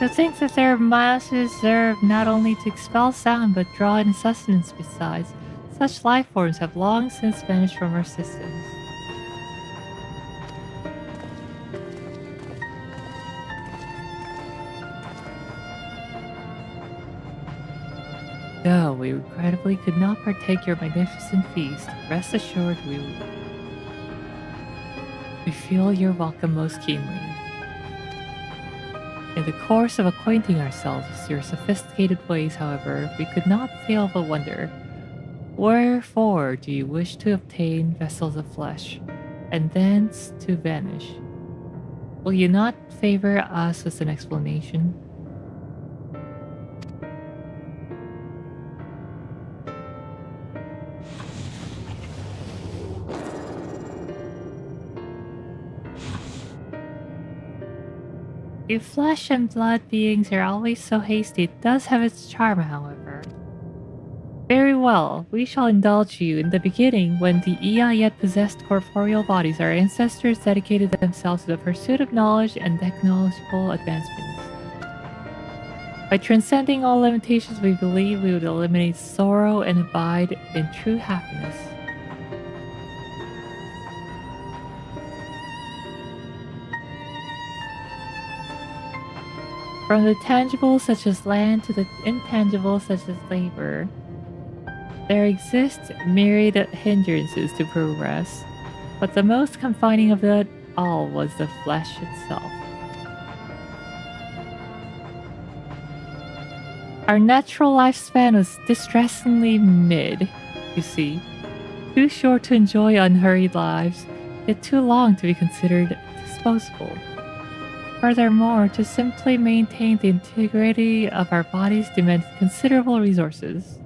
To think that their masses serve not only to expel sound but draw in sustenance besides. Such life forms have long since vanished from our systems. Though we regrettably could not partake your magnificent feast, rest assured we feel your welcome most keenly. In the course of acquainting ourselves with your sophisticated ways, however, we could not fail but wonder, wherefore do you wish to obtain vessels of flesh, and thence to vanish? Will you not favor us with an explanation? You flesh and blood beings are always so hasty. It does have its charm, however. Very well, we shall indulge you. In the beginning, when the NEA yet possessed corporeal bodies, our ancestors dedicated themselves to the pursuit of knowledge and technological advancements. By transcending all limitations, we believe we would eliminate sorrow and abide in true happiness. From the tangible such as land to the intangible such as labor, there exist myriad hindrances to progress, but the most confining of it all was the flesh itself. Our natural lifespan was distressingly mid, you see. Too short to enjoy unhurried lives, yet too long to be considered disposable. Furthermore, to simply maintain the integrity of our bodies demanded considerable resources.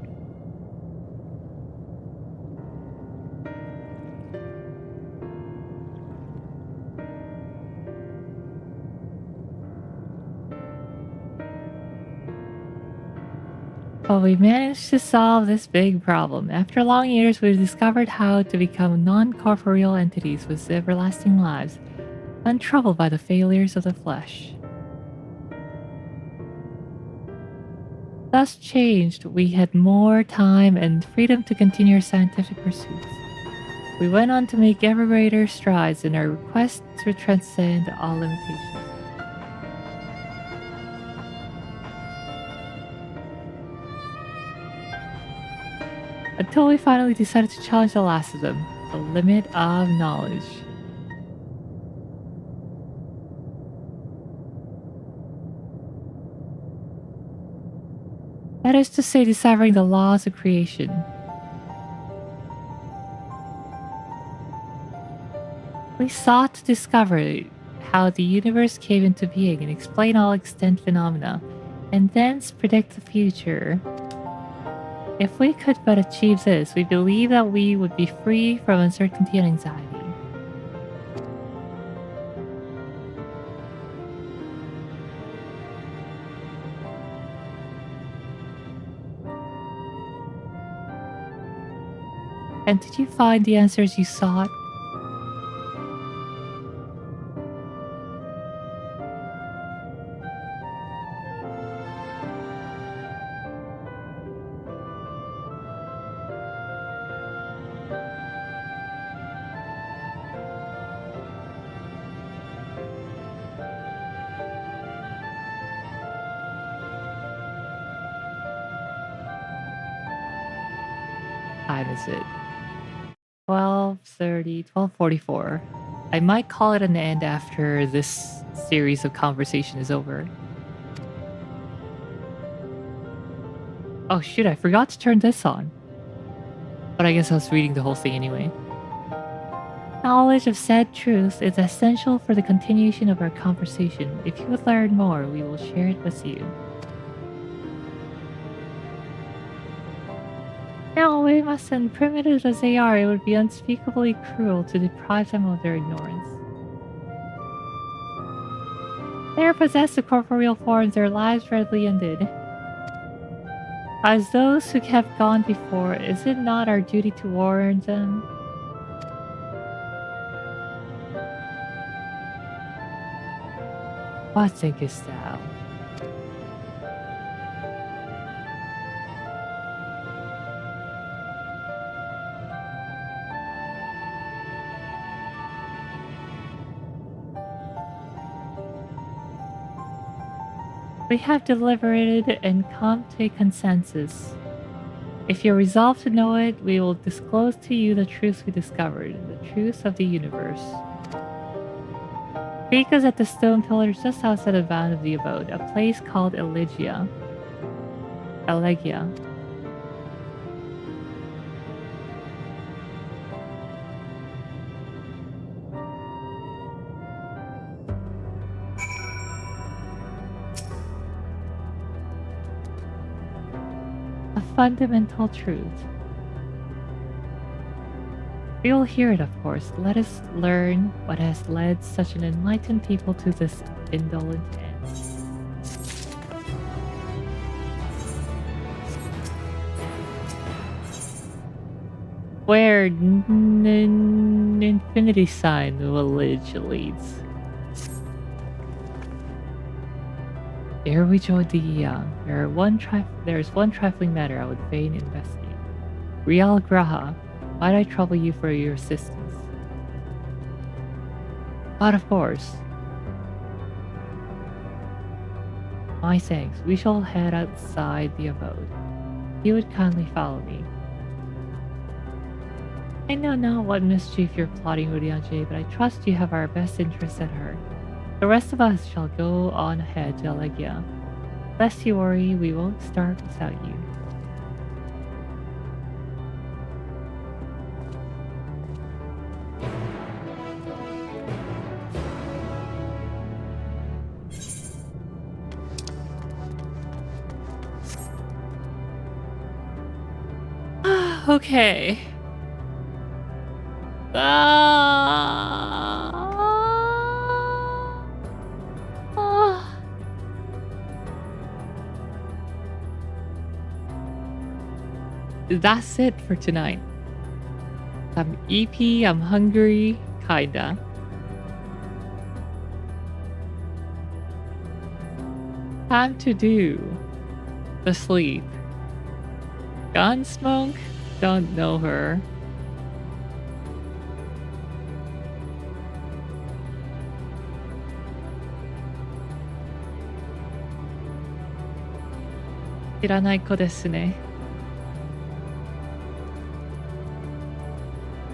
But we managed to solve this big problem. After long years, we discovered how to become non-corporeal entities with everlasting lives, untroubled by the failures of the flesh. Thus changed, we had more time and freedom to continue our scientific pursuits. We went on to make ever greater strides in our quest to transcend all limitations. Until we finally decided to challenge the last of them, the limit of knowledge. That is to say, deciphering the laws of creation. We sought to discover how the universe came into being and explain all extant phenomena, and thence predict the future. If we could but achieve this, we believe that we would be free from uncertainty and anxiety. And did you find the answers you sought? Time is it? 12:30, 12:44. I might call it an end after this series of conversation is over. Oh shoot, I forgot to turn this on. But I guess I was reading the whole thing anyway. Knowledge of said truth is essential for the continuation of our conversation. If you would learn more, we will share it with you. Now, and primitive as they are, it would be unspeakably cruel to deprive them of their ignorance. They are possessed of corporeal forms, their lives readily ended. As those who have gone before, is it not our duty to warn them? What thinkest thou? We have deliberated and come to a consensus. If you're resolved to know it, we will disclose to you the truths we discovered, the truths of the universe. Speak us at the stone pillars just outside the bound of the abode, a place called Elegia. Elegia. A fundamental truth. We will hear it, of course. Let us learn what has led such an enlightened people to this indolent end. Where infinity sign village leads. Ere we join the Eon, there is one trifling matter I would fain investigate. Real Graha, might I trouble you for your assistance? But of course. My thanks. We shall head outside the abode. You would kindly follow me. I know not what mischief you're plotting, Urianger, but I trust you have our best interests at heart. The rest of us shall go on ahead to Elegia. Lest you worry, we won't start without you. Okay. That's it for tonight. I'm EP, I'm hungry, kinda. Time to do the sleep. Gunsmoke? Don't know her. Hiranai-ko desu ne.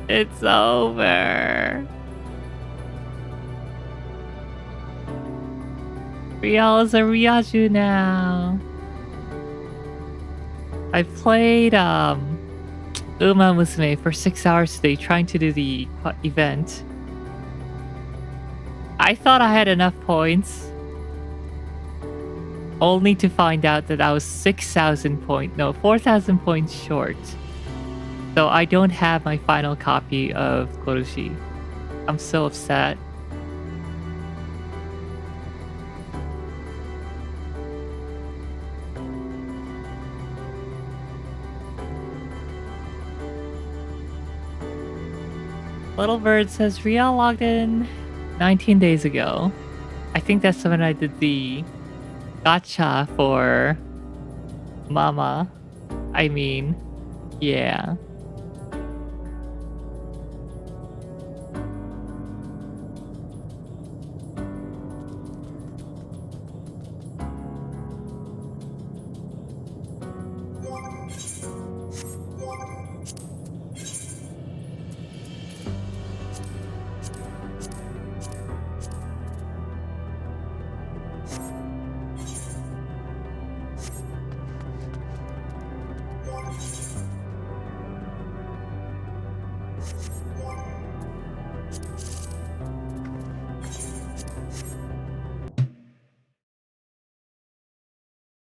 It's over. Rial is a Ryaju now. I played Uma Musume for 6 hours today trying to do the event. I thought I had enough points. Only to find out that I was 4,000 points short. So I don't have my final copy of Korushi. I'm so upset. Little Bird says Rial logged in 19 days ago. I think that's when I did the gacha for Mama. I mean, yeah.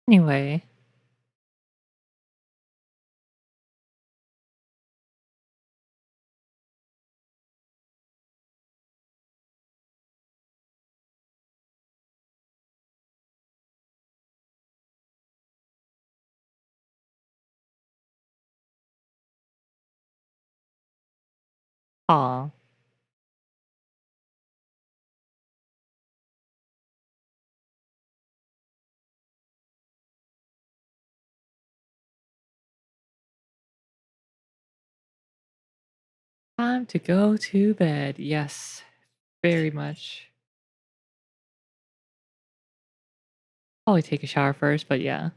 Anyway. Aw. Time to go to bed. Yes, very much. Probably take a shower first, but yeah.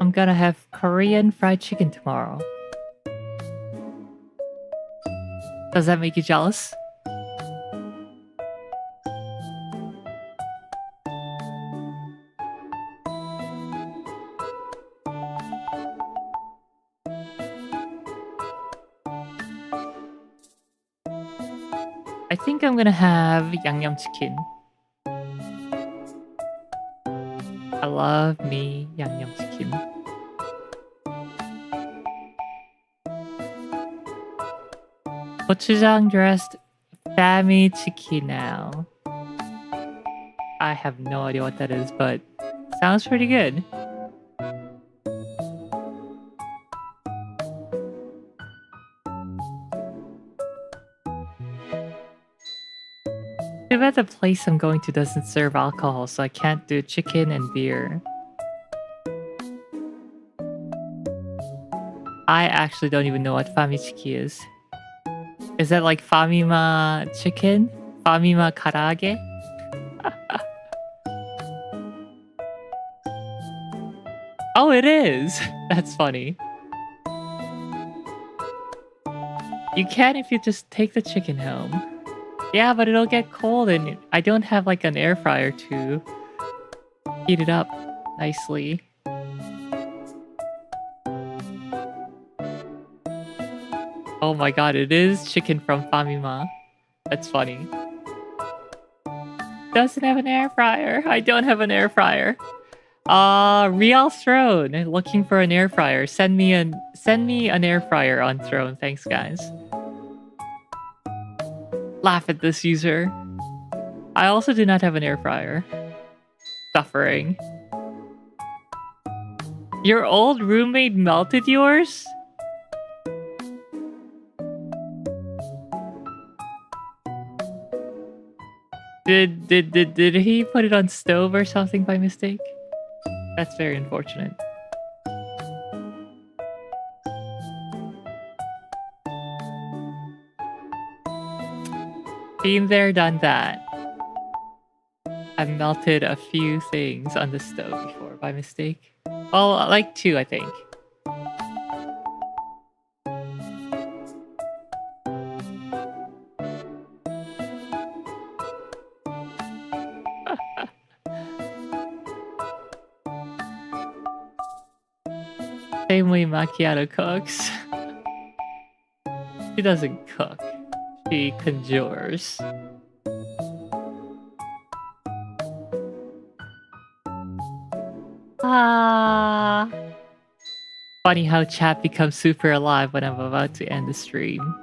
I'm gonna have Korean fried chicken tomorrow. Does that make you jealous? I think I'm gonna have yangnam chicken. I love me yangnam chicken. Gochujang dressed family chicken now. I have no idea what that is, but sounds pretty good. Too bad the place I'm going to doesn't serve alcohol, so I can't do chicken and beer. I actually don't even know what famichiki is. Is that like famima chicken? Famima karage? Oh, it is! That's funny. You can if you just take the chicken home. Yeah, but it'll get cold and I don't have like an air fryer to heat it up nicely. Oh my god, it is chicken from Famima. That's funny. Doesn't have an air fryer. I don't have an air fryer. Real Throne, looking for an air fryer. Send me an air fryer on Throne. Thanks, guys. Laugh at this user. I also do not have an air fryer. Suffering. Your old roommate melted yours? Did he put it on stove or something by mistake? That's very unfortunate. Been there, done that. I've melted a few things on the stove before by mistake. Well, like 2, I think. Same way Macchiato cooks. She doesn't cook. She conjures. Funny how chat becomes super alive when I'm about to end the stream.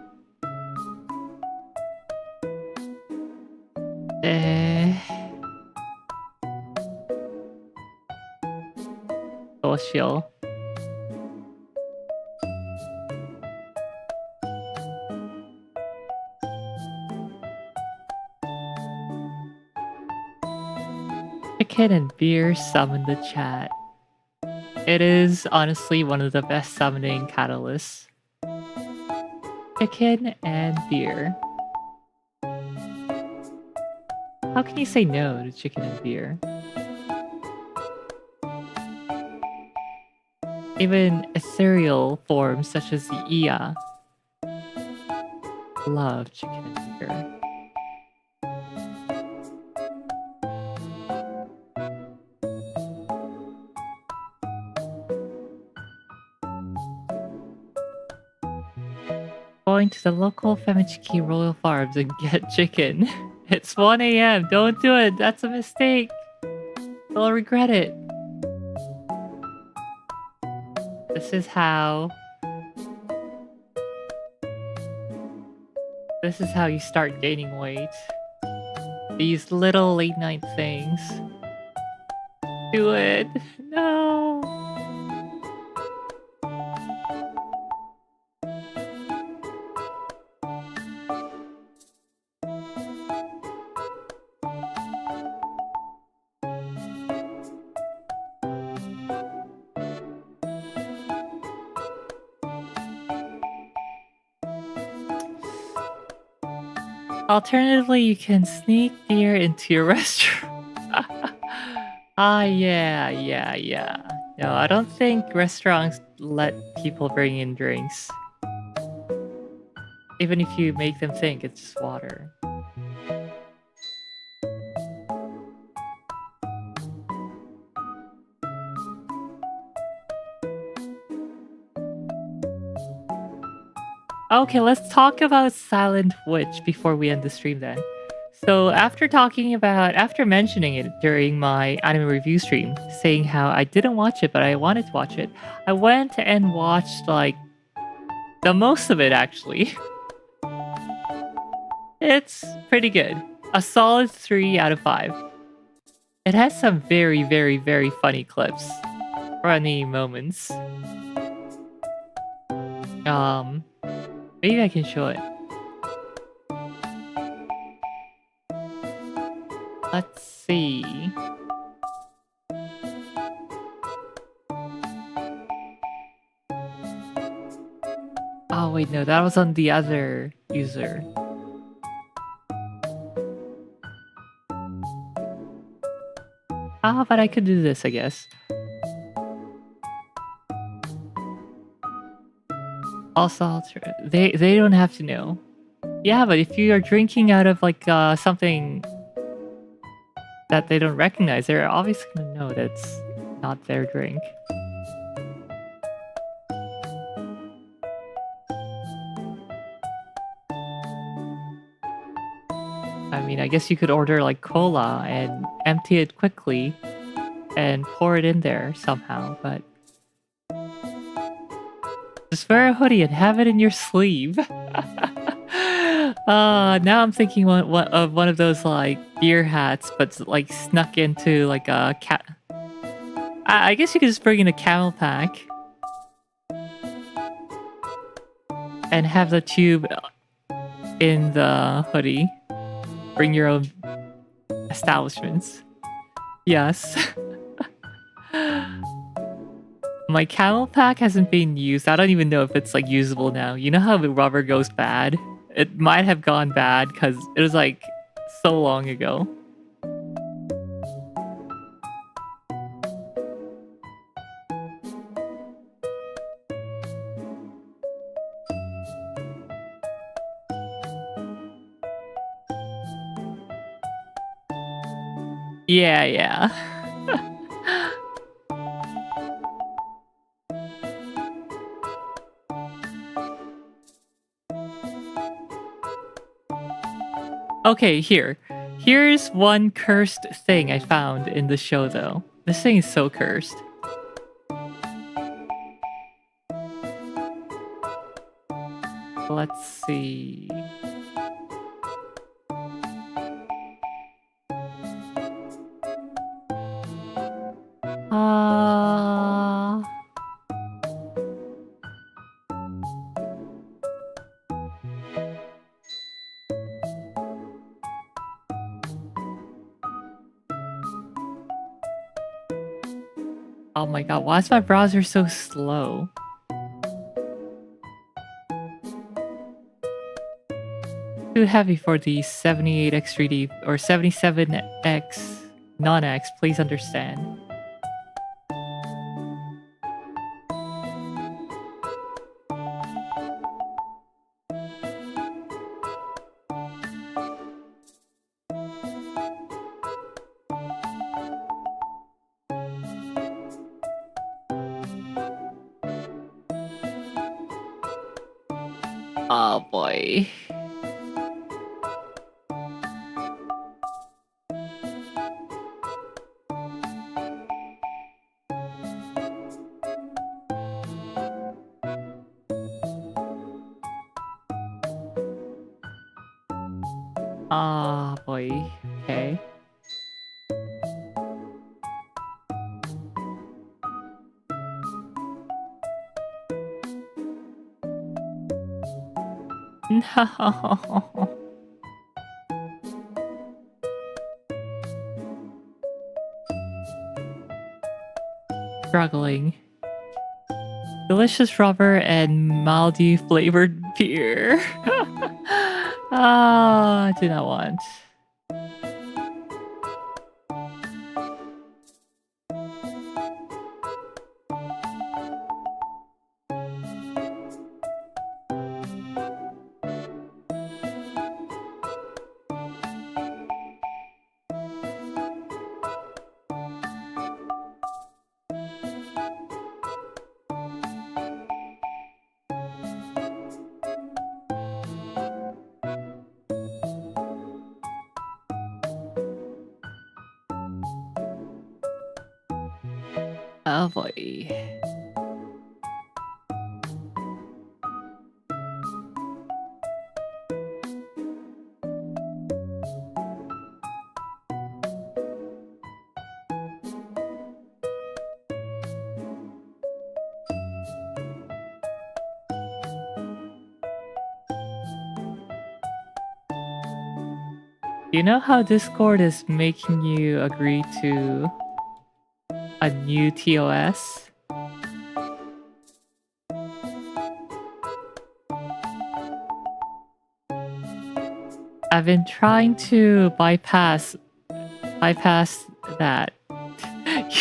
Social. Chicken and beer summon the chat. It is honestly one of the best summoning catalysts. Chicken and beer. How can you say no to chicken and beer? Even ethereal forms such as the Ia love chicken and beer. Going to the local Famichiki Royal Farms and get chicken. It's 1 AM. Don't do it. That's a mistake. You'll regret it. This is how you start gaining weight. These little late night things. Do it. No. Alternatively, you can sneak beer into your restaurant. Yeah. No, I don't think restaurants let people bring in drinks. Even if you make them think it's just water. Okay, let's talk about Silent Witch before we end the stream then. So after mentioning it during my anime review stream, saying how I didn't watch it but I wanted to watch it, I went and watched like the most of it actually. It's pretty good. A solid 3 out of 5. It has some very, very, very funny clips. Funny moments. Maybe I can show it. Let's see. Oh wait, no, that was on the other user. But I could do this, I guess. Also, they don't have to know. Yeah, but if you are drinking out of like something that they don't recognize, they're obviously gonna know that's not their drink. I mean, I guess you could order like cola and empty it quickly and pour it in there somehow, but just wear a hoodie and have it in your sleeve. Now I'm thinking of one of those like beer hats, but like snuck into like a cat. I guess you could just bring in a camel pack and have the tube in the hoodie. Bring your own establishments. Yes. My camel pack hasn't been used. I don't even know if it's like usable now. You know how the rubber goes bad? It might have gone bad because it was like so long ago. Yeah. Okay, here's one cursed thing I found in the show though. This thing is so cursed. Let's see. Oh my god, why is my browser so slow? Too heavy for the 78X 3D or 77X non-X, please understand. Oh boy. Ah boy. Okay. No. Struggling. Delicious rubber and mildy flavored beer. I do not want. Oh boy. You know how Discord is making you agree to a new TOS? I've been trying to bypass that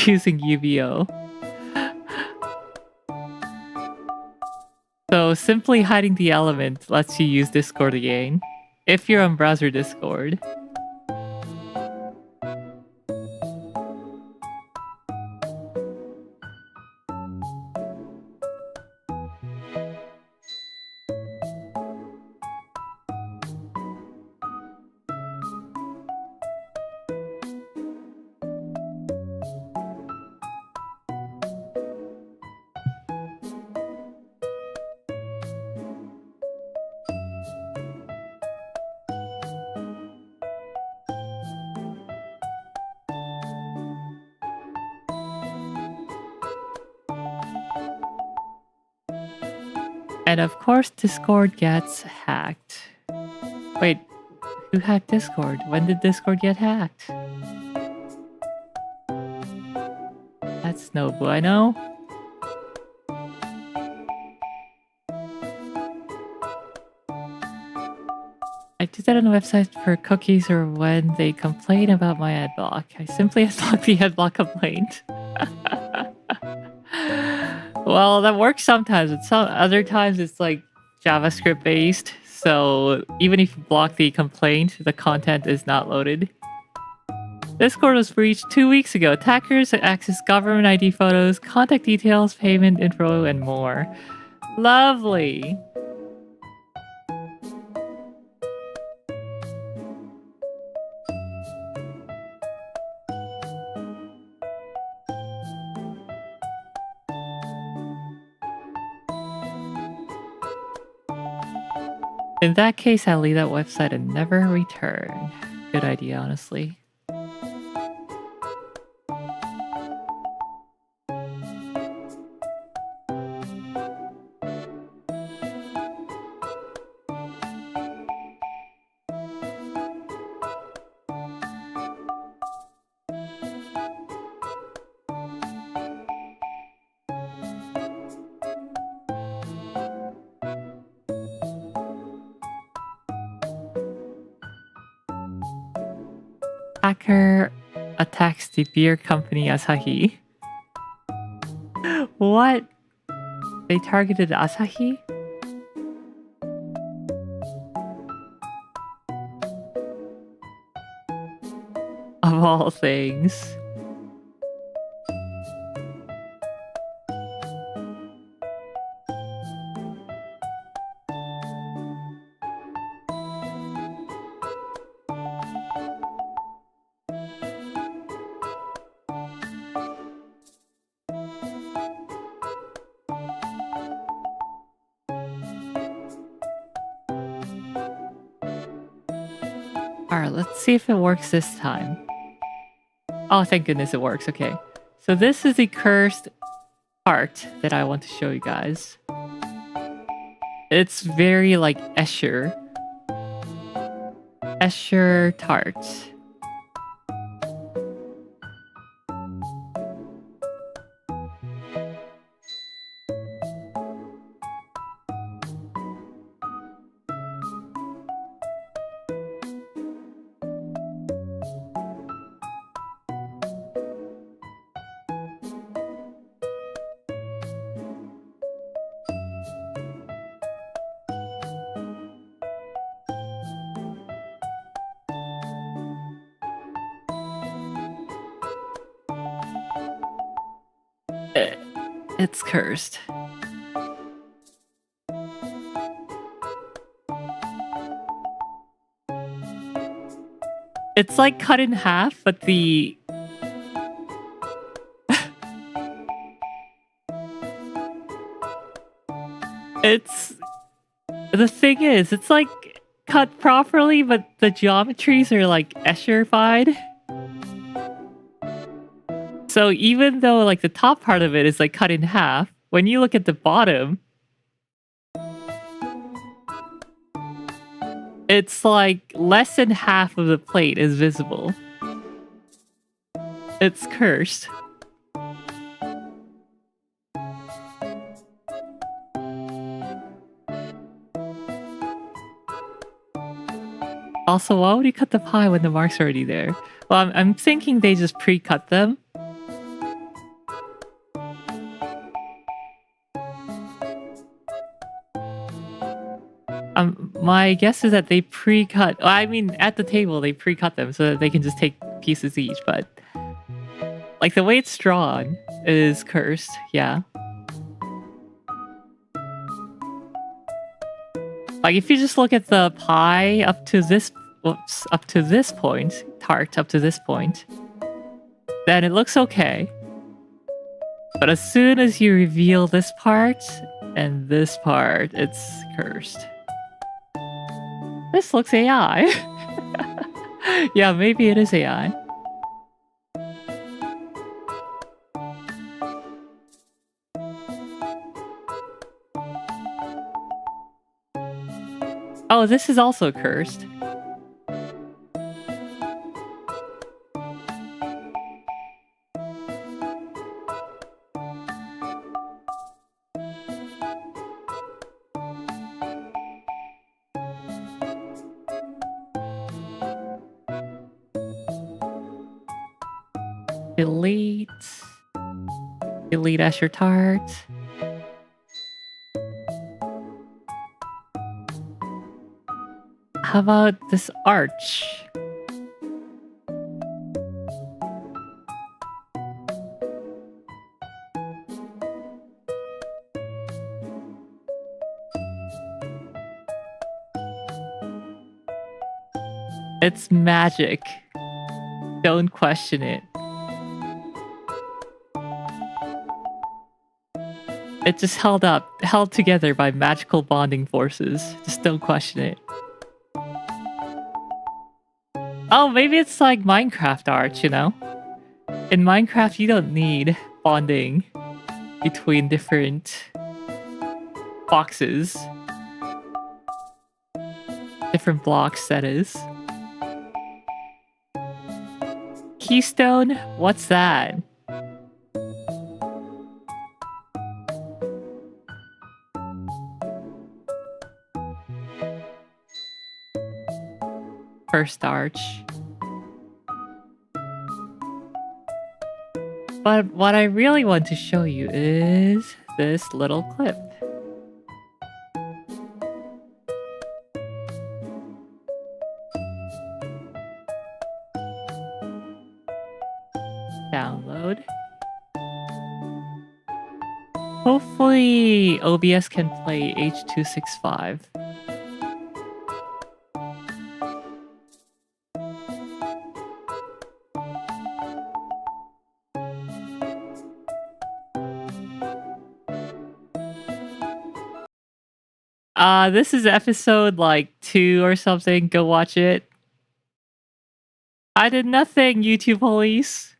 using UBO. So simply hiding the element lets you use Discord again, if you're on browser Discord. And of course, Discord gets hacked. Wait, who hacked Discord? When did Discord get hacked? That's no bueno. I do that on the website for cookies or when they complain about my adblock. I simply unblock the adblock complaint. Well, that works sometimes, but some other times it's like JavaScript based. So even if you block the complaint, the content is not loaded. Discord was breached 2 weeks ago. Attackers access government ID photos, contact details, payment info, and more. Lovely. In that case, I'll leave that website and never return. Good idea, honestly. Hacker attacks the beer company Asahi. What? They targeted Asahi? Of all things. Alright, let's see if it works this time. Oh, thank goodness it works. Okay. So this is the cursed part that I want to show you guys. It's very like Escher. Escher tart. It's cursed. It's like cut in half, but the... it's... The thing is, it's like cut properly, but the geometries are like Escher-fied. So even though like the top part of it is like cut in half, when you look at the bottom, it's like less than half of the plate is visible. It's cursed. Also, why would you cut the pie when the mark's already there? Well, I'm thinking they just pre-cut them. My guess is that they pre-cut... I mean, at the table, they pre-cut them so that they can just take pieces each, but... like, the way it's drawn is cursed, yeah. Like, if you just look at the pie up to this... whoops, up to this point, tart up to this point, then it looks okay. But as soon as you reveal this part and this part, it's cursed. This looks AI. Yeah, maybe it is AI. Oh, this is also cursed. Delete. Delete Escher tart. How about this arch? It's magic. Don't question it. It just held together by magical bonding forces. Just don't question it. Oh, maybe it's like Minecraft art, you know? In Minecraft, you don't need bonding between different boxes. Different blocks, that is. Keystone? What's that? First arch. But what I really want to show you is this little clip. Download. Hopefully OBS can play H.265. This is episode like 2 or something. Go watch it. I did nothing, YouTube police.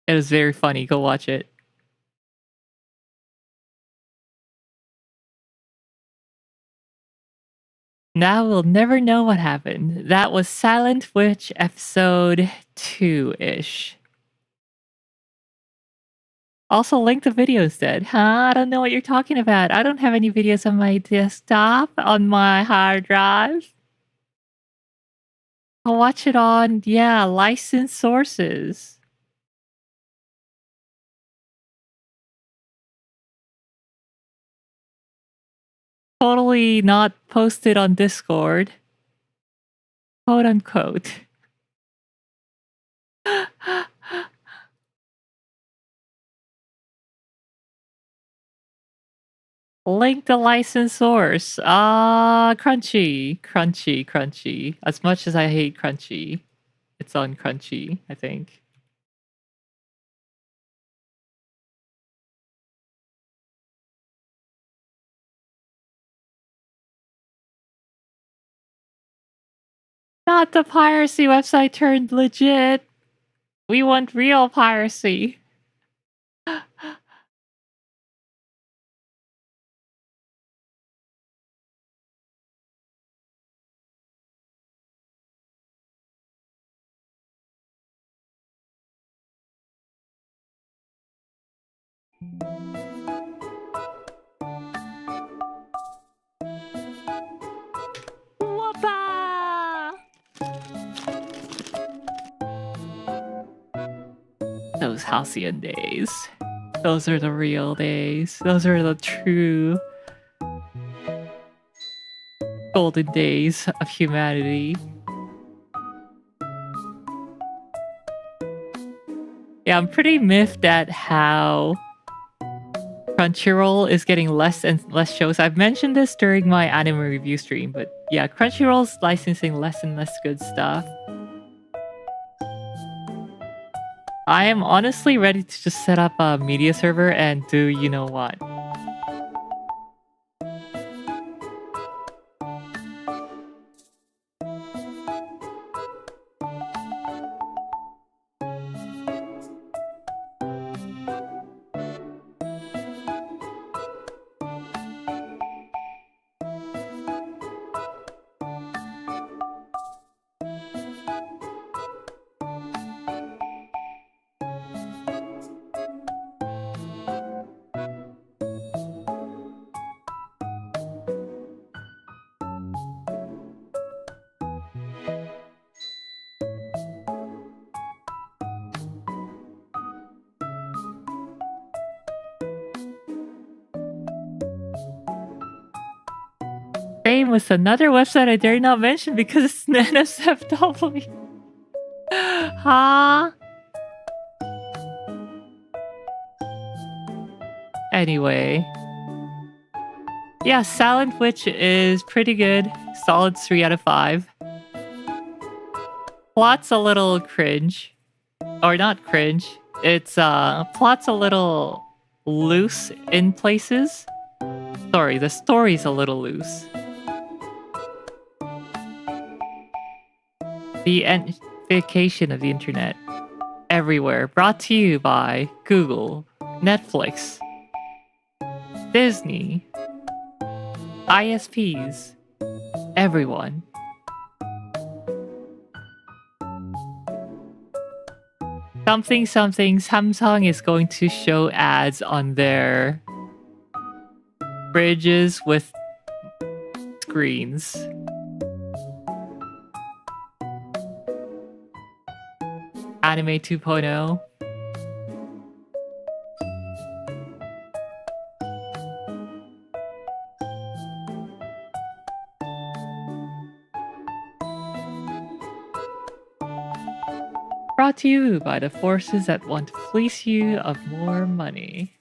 It was very funny. Go watch it. Now we'll never know what happened. That was Silent Witch episode 2-ish. Also, link the video instead. Huh? I don't know what you're talking about. I don't have any videos on my desktop, on my hard drive. I'll watch it on, yeah, licensed sources. Totally not posted on Discord. Quote unquote. Link the license source. Crunchy. Crunchy. As much as I hate Crunchy, it's on Crunchy, I think. Not the piracy website turned legit. We want real piracy. Those halcyon days. Those are the real days. Those are the true golden days of humanity. Yeah, I'm pretty miffed at how Crunchyroll is getting less and less shows. I've mentioned this during my anime review stream, but yeah, Crunchyroll's licensing less and less good stuff. I am honestly ready to just set up a media server and do you know what. Same with another website I dare not mention because it's an NSFW. Huh? Anyway. Yeah, Silent Witch is pretty good. Solid 3 out of 5. Plot's a little cringe. Or not cringe. It's, plot's a little loose in places. Sorry, the story's a little loose. The edification of the internet. Everywhere. Brought to you by Google, Netflix, Disney, ISPs, everyone. Something Samsung is going to show ads on their bridges with screens. Anime 2.0. Brought to you by the forces that want to fleece you of more money.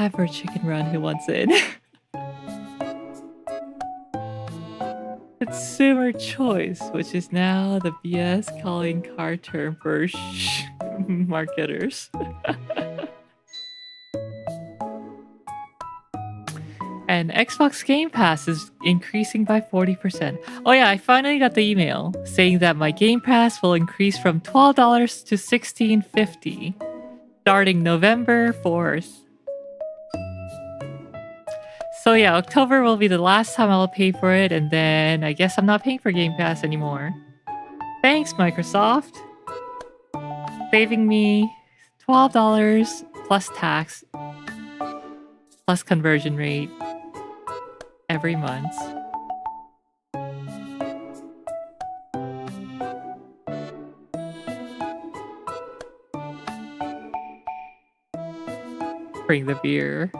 I've heard Chicken Run, who wants it? consumer choice, which is now the BS calling card term for marketers. And Xbox Game Pass is increasing by 40%. Oh yeah, I finally got the email saying that my Game Pass will increase from $12 to $16.50 starting November 4th. So yeah, October will be the last time I'll pay for it, and then I guess I'm not paying for Game Pass anymore. Thanks, Microsoft. Saving me $12 plus tax plus conversion rate every month. Bring the beer.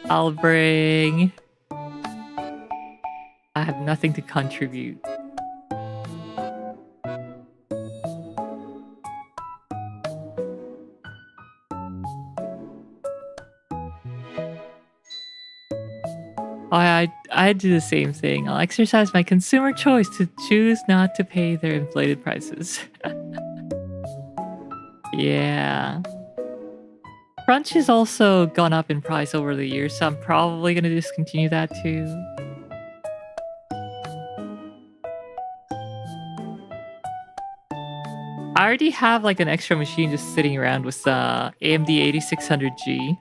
I'll bring... I have nothing to contribute. I do the same thing. I'll exercise my consumer choice to choose not to pay their inflated prices. Yeah. Crunch has also gone up in price over the years, so I'm probably going to discontinue that too. I already have like an extra machine just sitting around with AMD 8600G,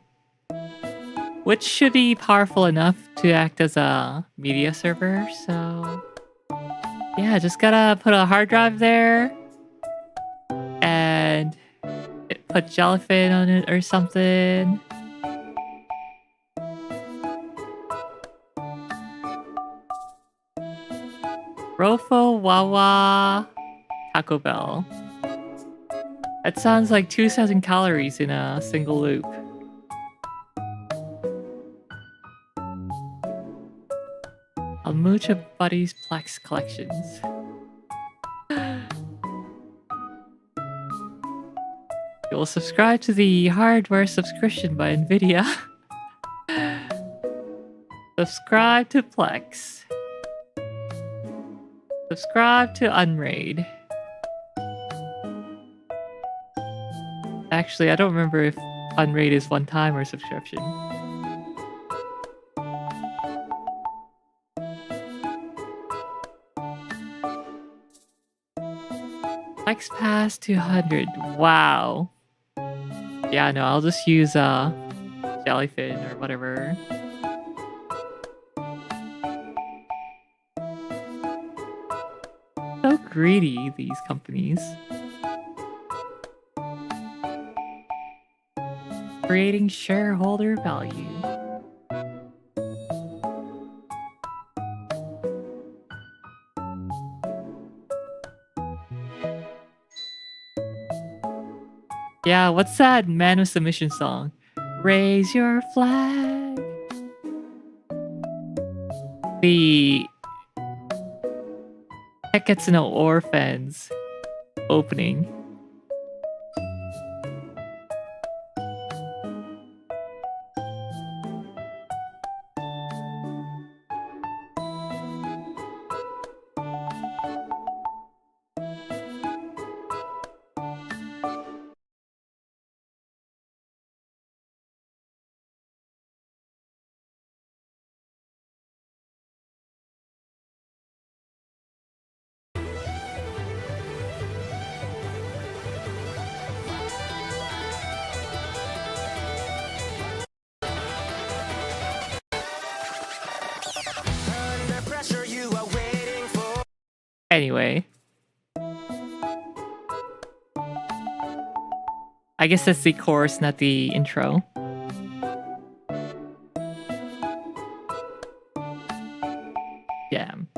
which should be powerful enough to act as a media server. So yeah, just gotta put a hard drive there and put jellyfin on it or something. Rofo, Wawa, Taco Bell. That sounds like 2,000 calories in a single loop. Almucha Buddies Plex Collections. You'll subscribe to the hardware subscription by Nvidia. Subscribe to Plex. Subscribe to Unraid. Actually, I don't remember if Unraid is one time or subscription. Flex Pass 200. Wow. Yeah, no, I'll just use jellyfin or whatever. So greedy, these companies. Creating shareholder value. Yeah, what's that Man with Submission song? Raise your flag. The Hecat's No Orphans opening. Anyway. I guess that's the chorus, not the intro. Damn.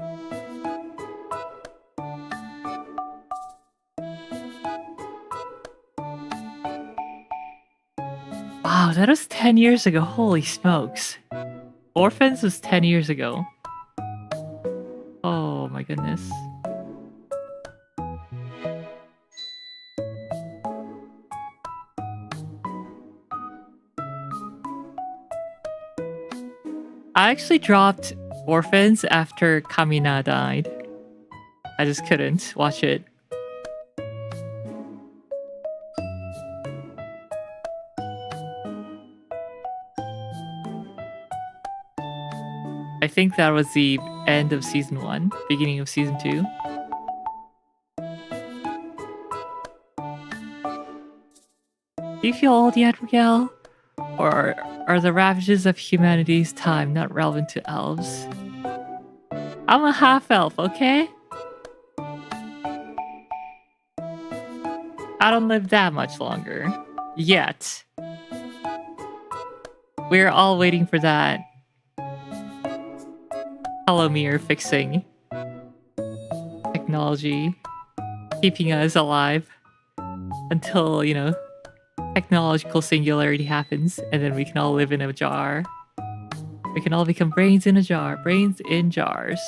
Wow, that was 10 years ago. Holy smokes. Orphans was 10 years ago. Oh my goodness. I actually dropped Orphans after Kamina died. I just couldn't watch it. I think that was the end of season 1, beginning of season 2. Do you feel old yet, Riel? Or are the ravages of humanity's time not relevant to elves? I'm a half-elf, okay? I don't live that much longer. Yet. We're all waiting for that telomere fixing technology, keeping us alive until, you know, technological singularity happens, and then we can all live in a jar. We can all become brains in a jar. Brains in jars.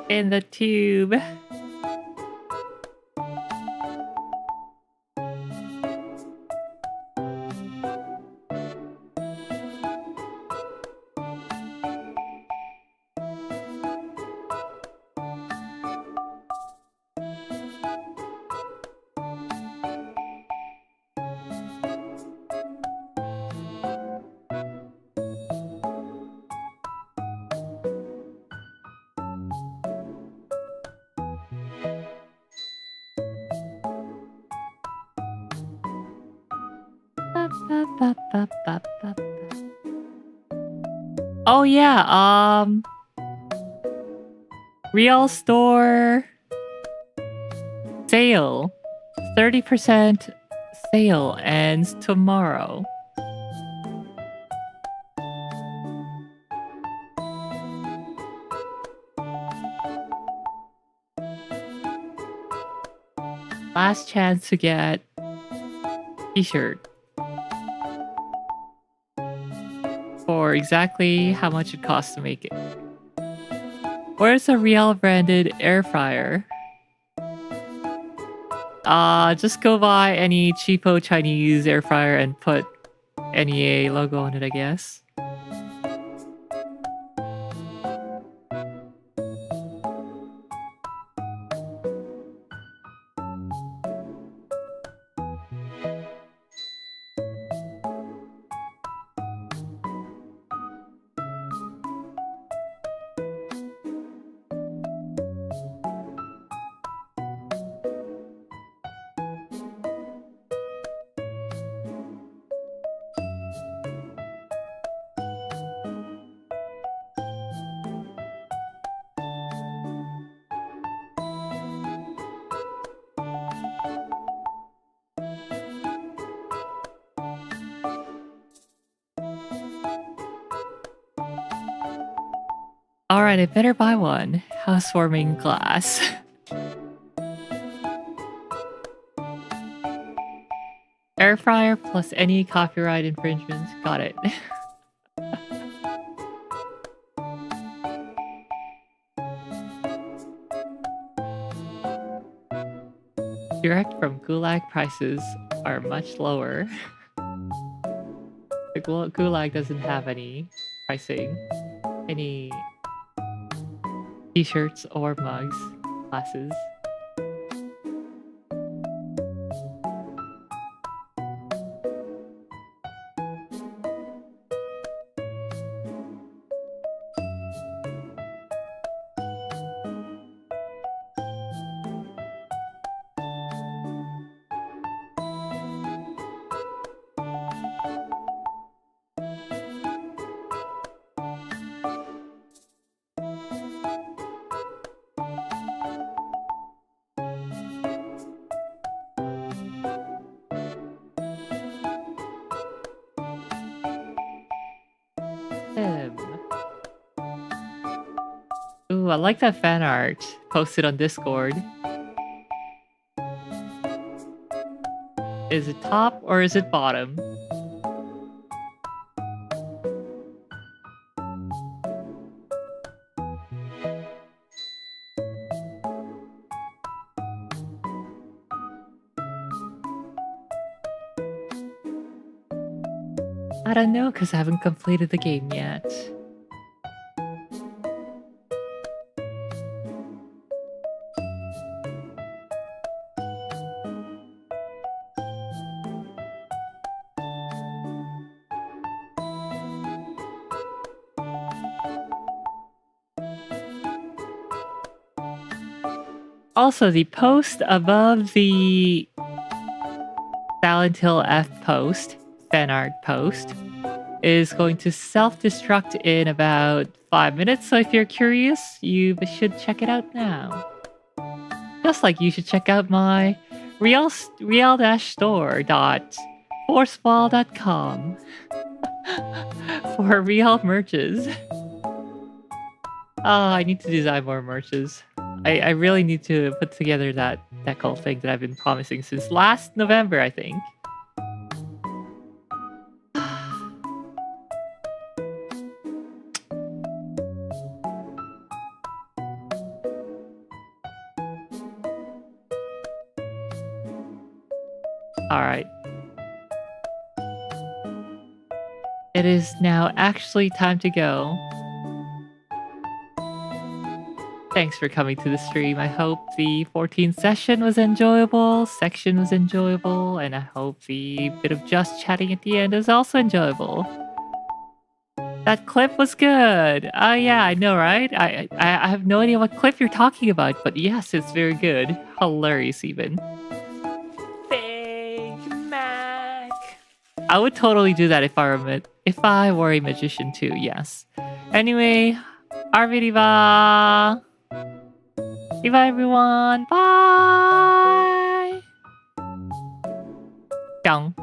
In the tube. Oh yeah, Real Store sale. 30% sale ends tomorrow. Last chance to get t-shirt. For exactly how much it costs to make it. Where's a Real branded air fryer? Just go buy any cheapo Chinese air fryer and put NEA logo on it, I guess. Alright, I better buy one. Housewarming glass. Air fryer plus any copyright infringements. Got it. Direct from Gulag prices are much lower. The Gulag doesn't have any pricing. Any t-shirts or mugs, glasses. Ooh, I like that fan art posted on Discord. Is it top or is it bottom? I don't know because I haven't completed the game yet. Also, the post above the Silent Hill F post, fan art post, is going to self-destruct in about 5 minutes, so if you're curious, you should check it out now. Just like you should check out my real-store.forcewall.com for real merches. Oh, I need to design more merches. I really need to put together that whole thing that I've been promising since last November, I think. Alright. It is now actually time to go. Thanks for coming to the stream. I hope the 14th session was enjoyable, section was enjoyable, and I hope the bit of just chatting at the end is also enjoyable. That clip was good. Oh yeah, I know, right? I have no idea what clip you're talking about, but yes, it's very good. Hilarious even. Big Mac. I would totally do that if I were a magician too, yes. Anyway, Arvidiva! Bye everyone. Bye. Ciao.